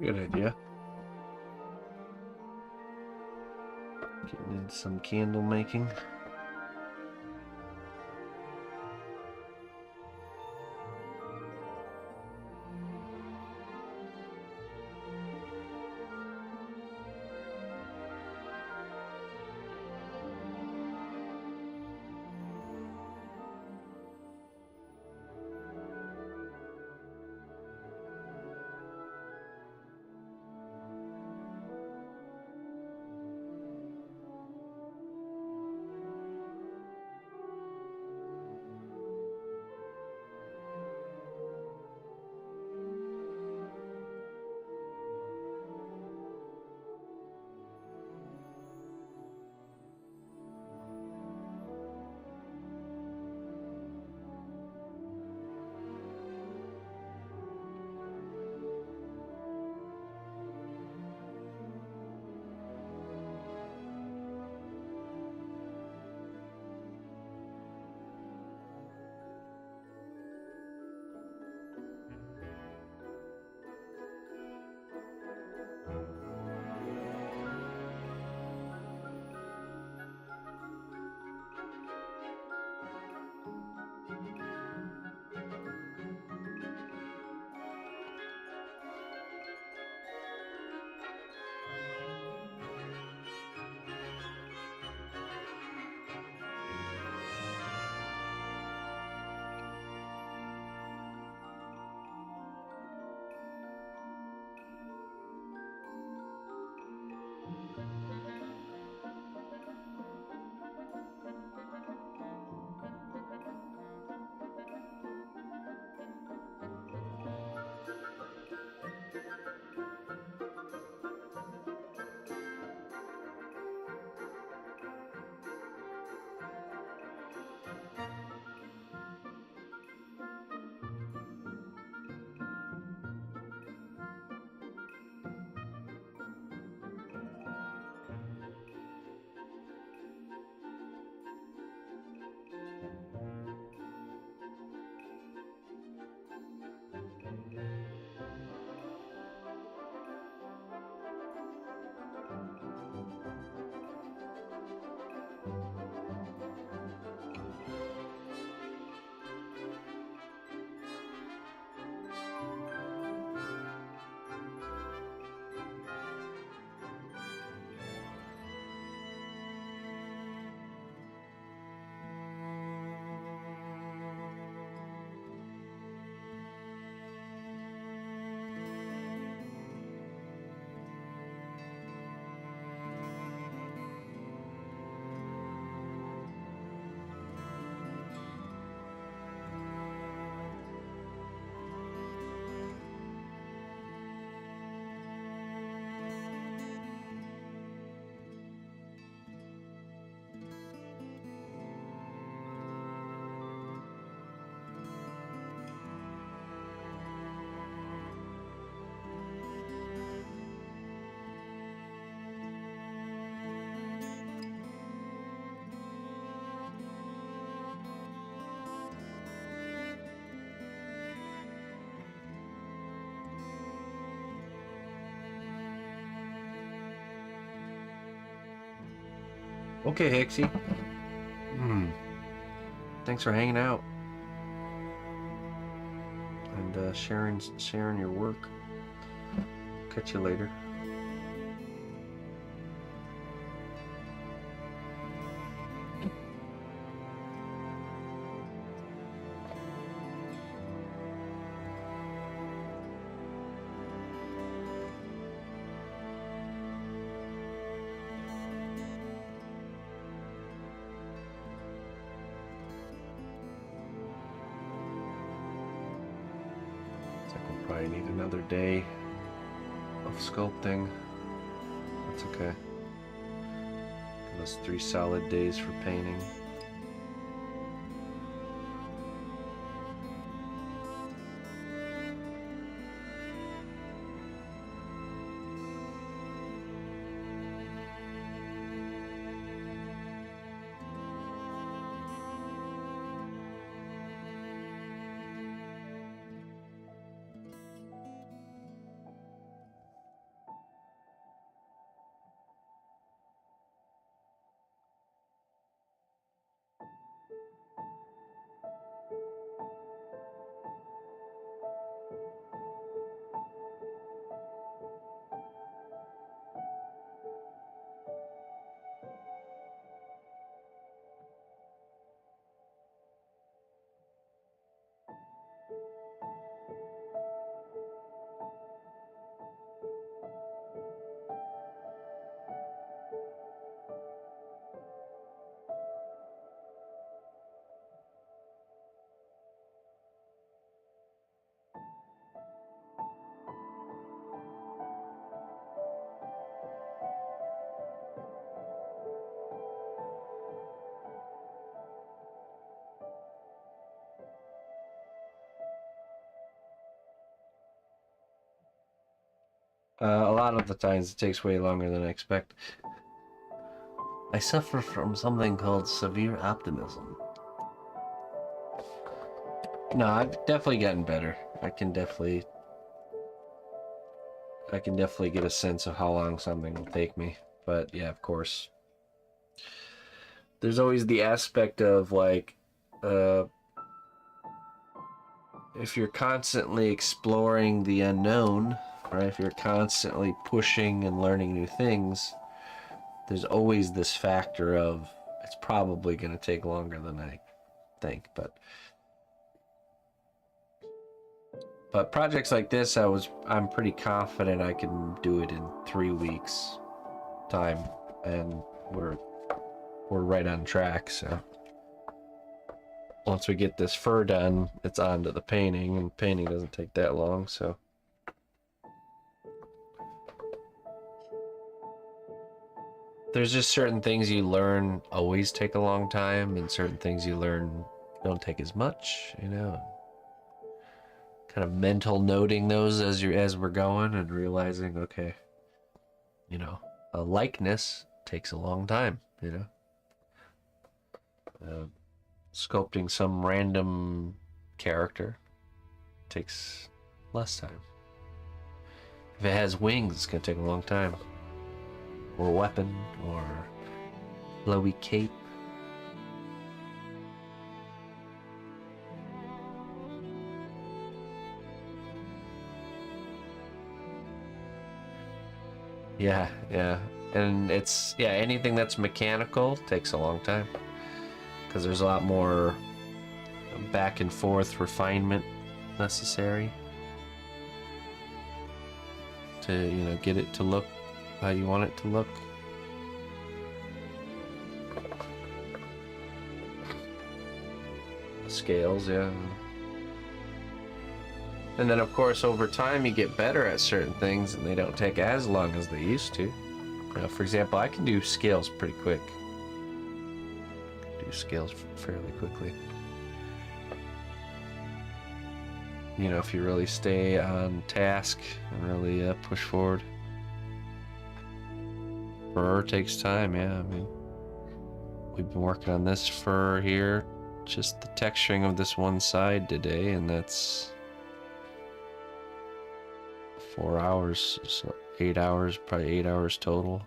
Good idea. Getting into some candle making. Okay, Hexy. Thanks for hanging out and sharing your work. Catch you later. Probably need another day of sculpting. That's okay. Give us 3 solid days for painting. A lot of the times it takes way longer than I expect. I suffer from something called severe optimism. No, I've definitely gotten better. I can definitely get a sense of how long something will take me. But yeah, of course. There's always the aspect of like, if you're constantly exploring the unknown, right? If you're constantly pushing and learning new things, there's always this factor of it's probably going to take longer than I think. But projects like this, I'm pretty confident I can do it in 3 weeks time, and we're right on track. So once we get this fur done, it's on to the painting, and painting doesn't take that long. So there's just certain things you learn always take a long time, and certain things you learn don't take as much, you know. Kind of mental noting those as we're going and realizing, okay, you know, a likeness takes a long time, you know. Sculpting some random character takes less time. If it has wings, it's gonna take a long time. Or a weapon, or flowy cape. Yeah, and it's anything that's mechanical takes a long time because there's a lot more back and forth refinement necessary to, you know, get it to look how you want it to look. Scales, yeah. And then, of course, over time, you get better at certain things, and they don't take as long as they used to. For example, I can do scales pretty quick. Do scales fairly quickly. You know, if you really stay on task and really push forward. Fur takes time, yeah. I mean, we've been working on this fur here, just the texturing of this one side today, and that's 4 hours, so 8 hours, probably 8 hours total.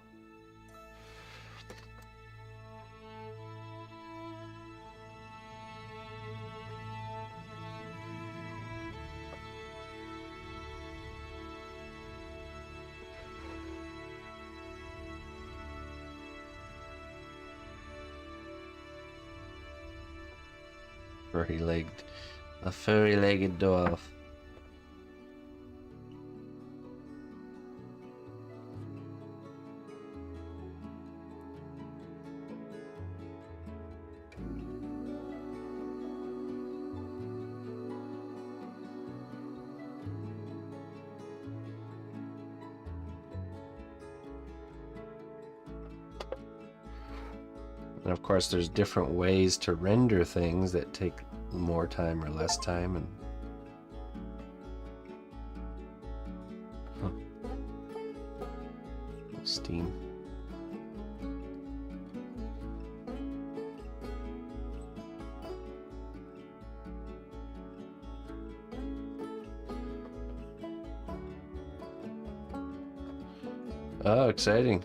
A furry-legged dwarf. And of course, there's different ways to render things that take more time or less time, and steam. Oh, exciting.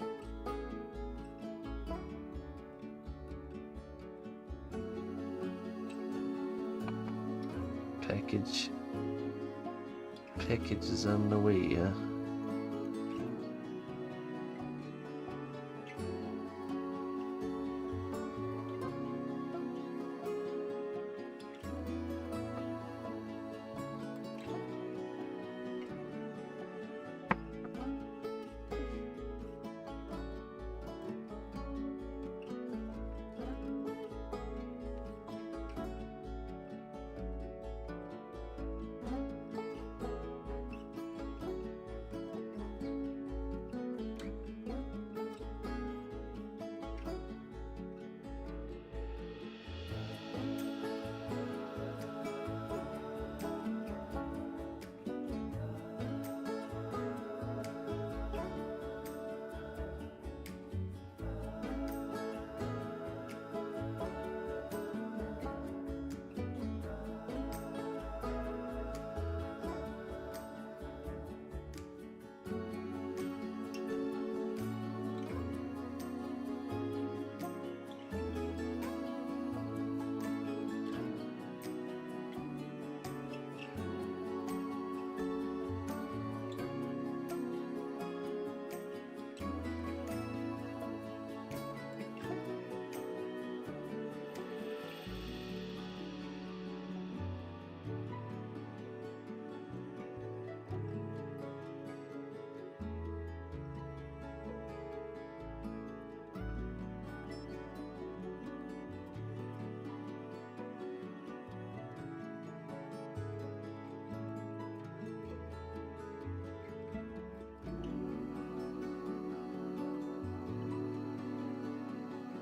Package is on the way, yeah.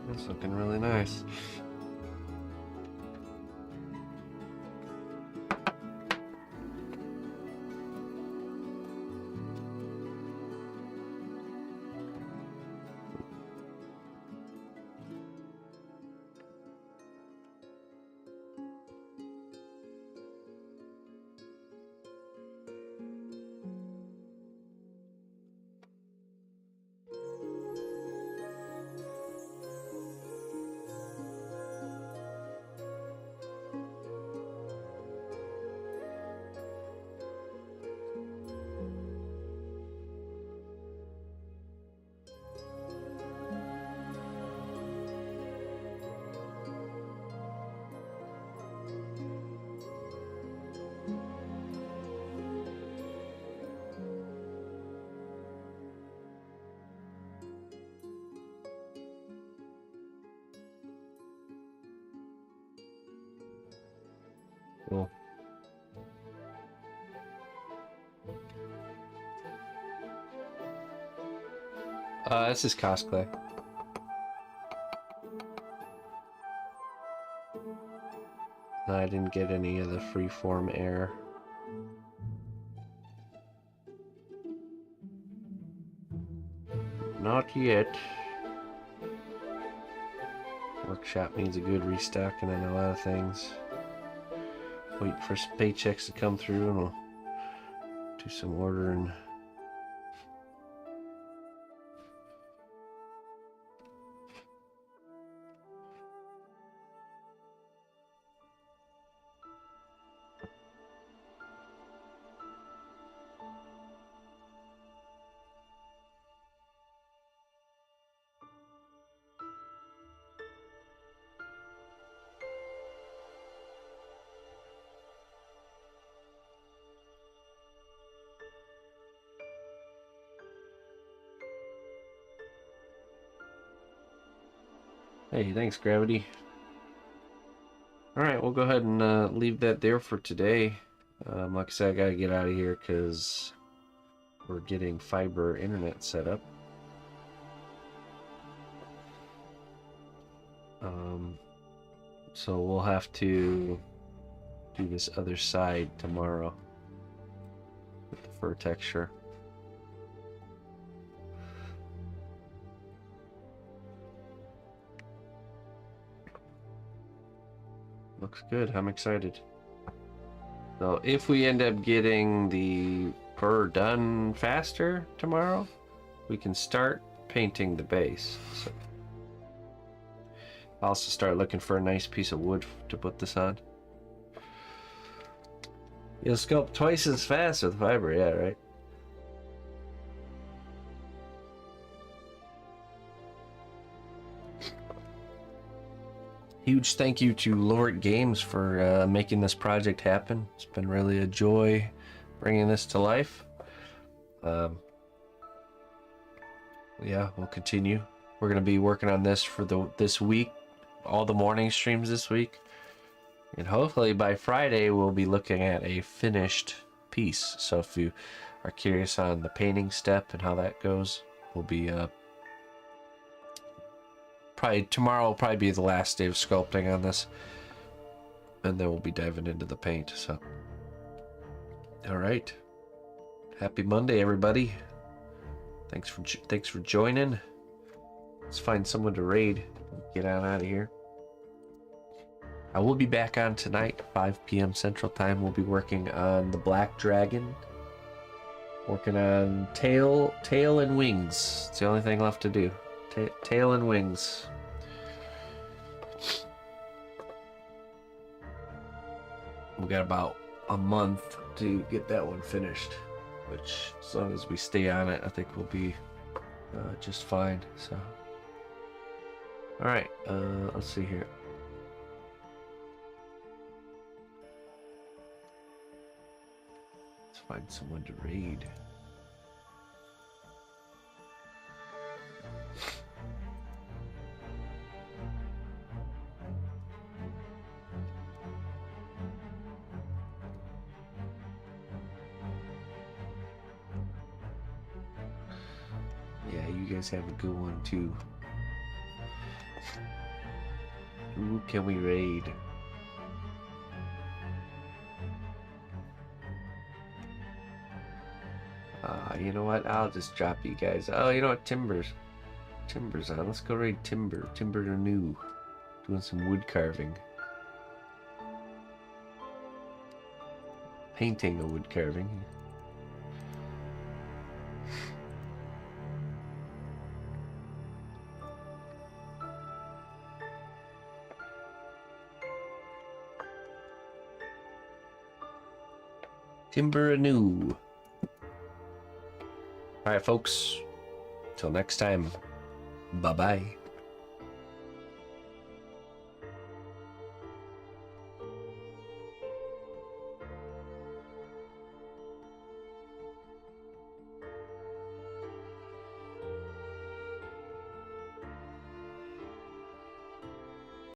That's looking really nice. Cool. This is cosplay. I didn't get any of the freeform air. Not yet. Workshop needs a good restocking on a lot of things. Wait for some paychecks to come through and we'll do some ordering. Hey, thanks, Gravity. Alright, we'll go ahead and leave that there for today. Like I said, I gotta get out of here because we're getting fiber internet set up. So we'll have to do this other side tomorrow with the fur texture. Looks good. I'm excited. So if we end up getting the fur done faster tomorrow, we can start painting the base. So I'll also start looking for a nice piece of wood to put this on. You'll sculpt twice as fast with fiber, yeah, right? Huge thank you to Loric Games for making this project happen. It's been really a joy bringing this to life. Yeah, we'll continue. We're going to be working on this for this week, all the morning streams this week. And hopefully by Friday we'll be looking at a finished piece. So if you are curious on the painting step and how that goes, we'll be tomorrow will probably be the last day of sculpting on this, and then we'll be diving into the paint. So all right, happy Monday, everybody. Thanks for joining. Let's find someone to raid. Get on out of here. I will be back on tonight, 5 p.m. Central Time. We'll be working on the Black Dragon. Working on tail and wings. It's the only thing left to do. Tail and wings. We got about a month to get that one finished, which as long as we stay on it, I think we'll be just fine. So, all right, let's see here. Let's find someone to raid. Yeah, you guys have a good one too. Who can we raid? You know what? I'll just drop you guys. Oh, you know what? Timber's on. Let's go raid Timber. Timber anew. Doing some wood carving. Painting a wood carving. Timber anew. Alright, folks. Till next time. Bye-bye.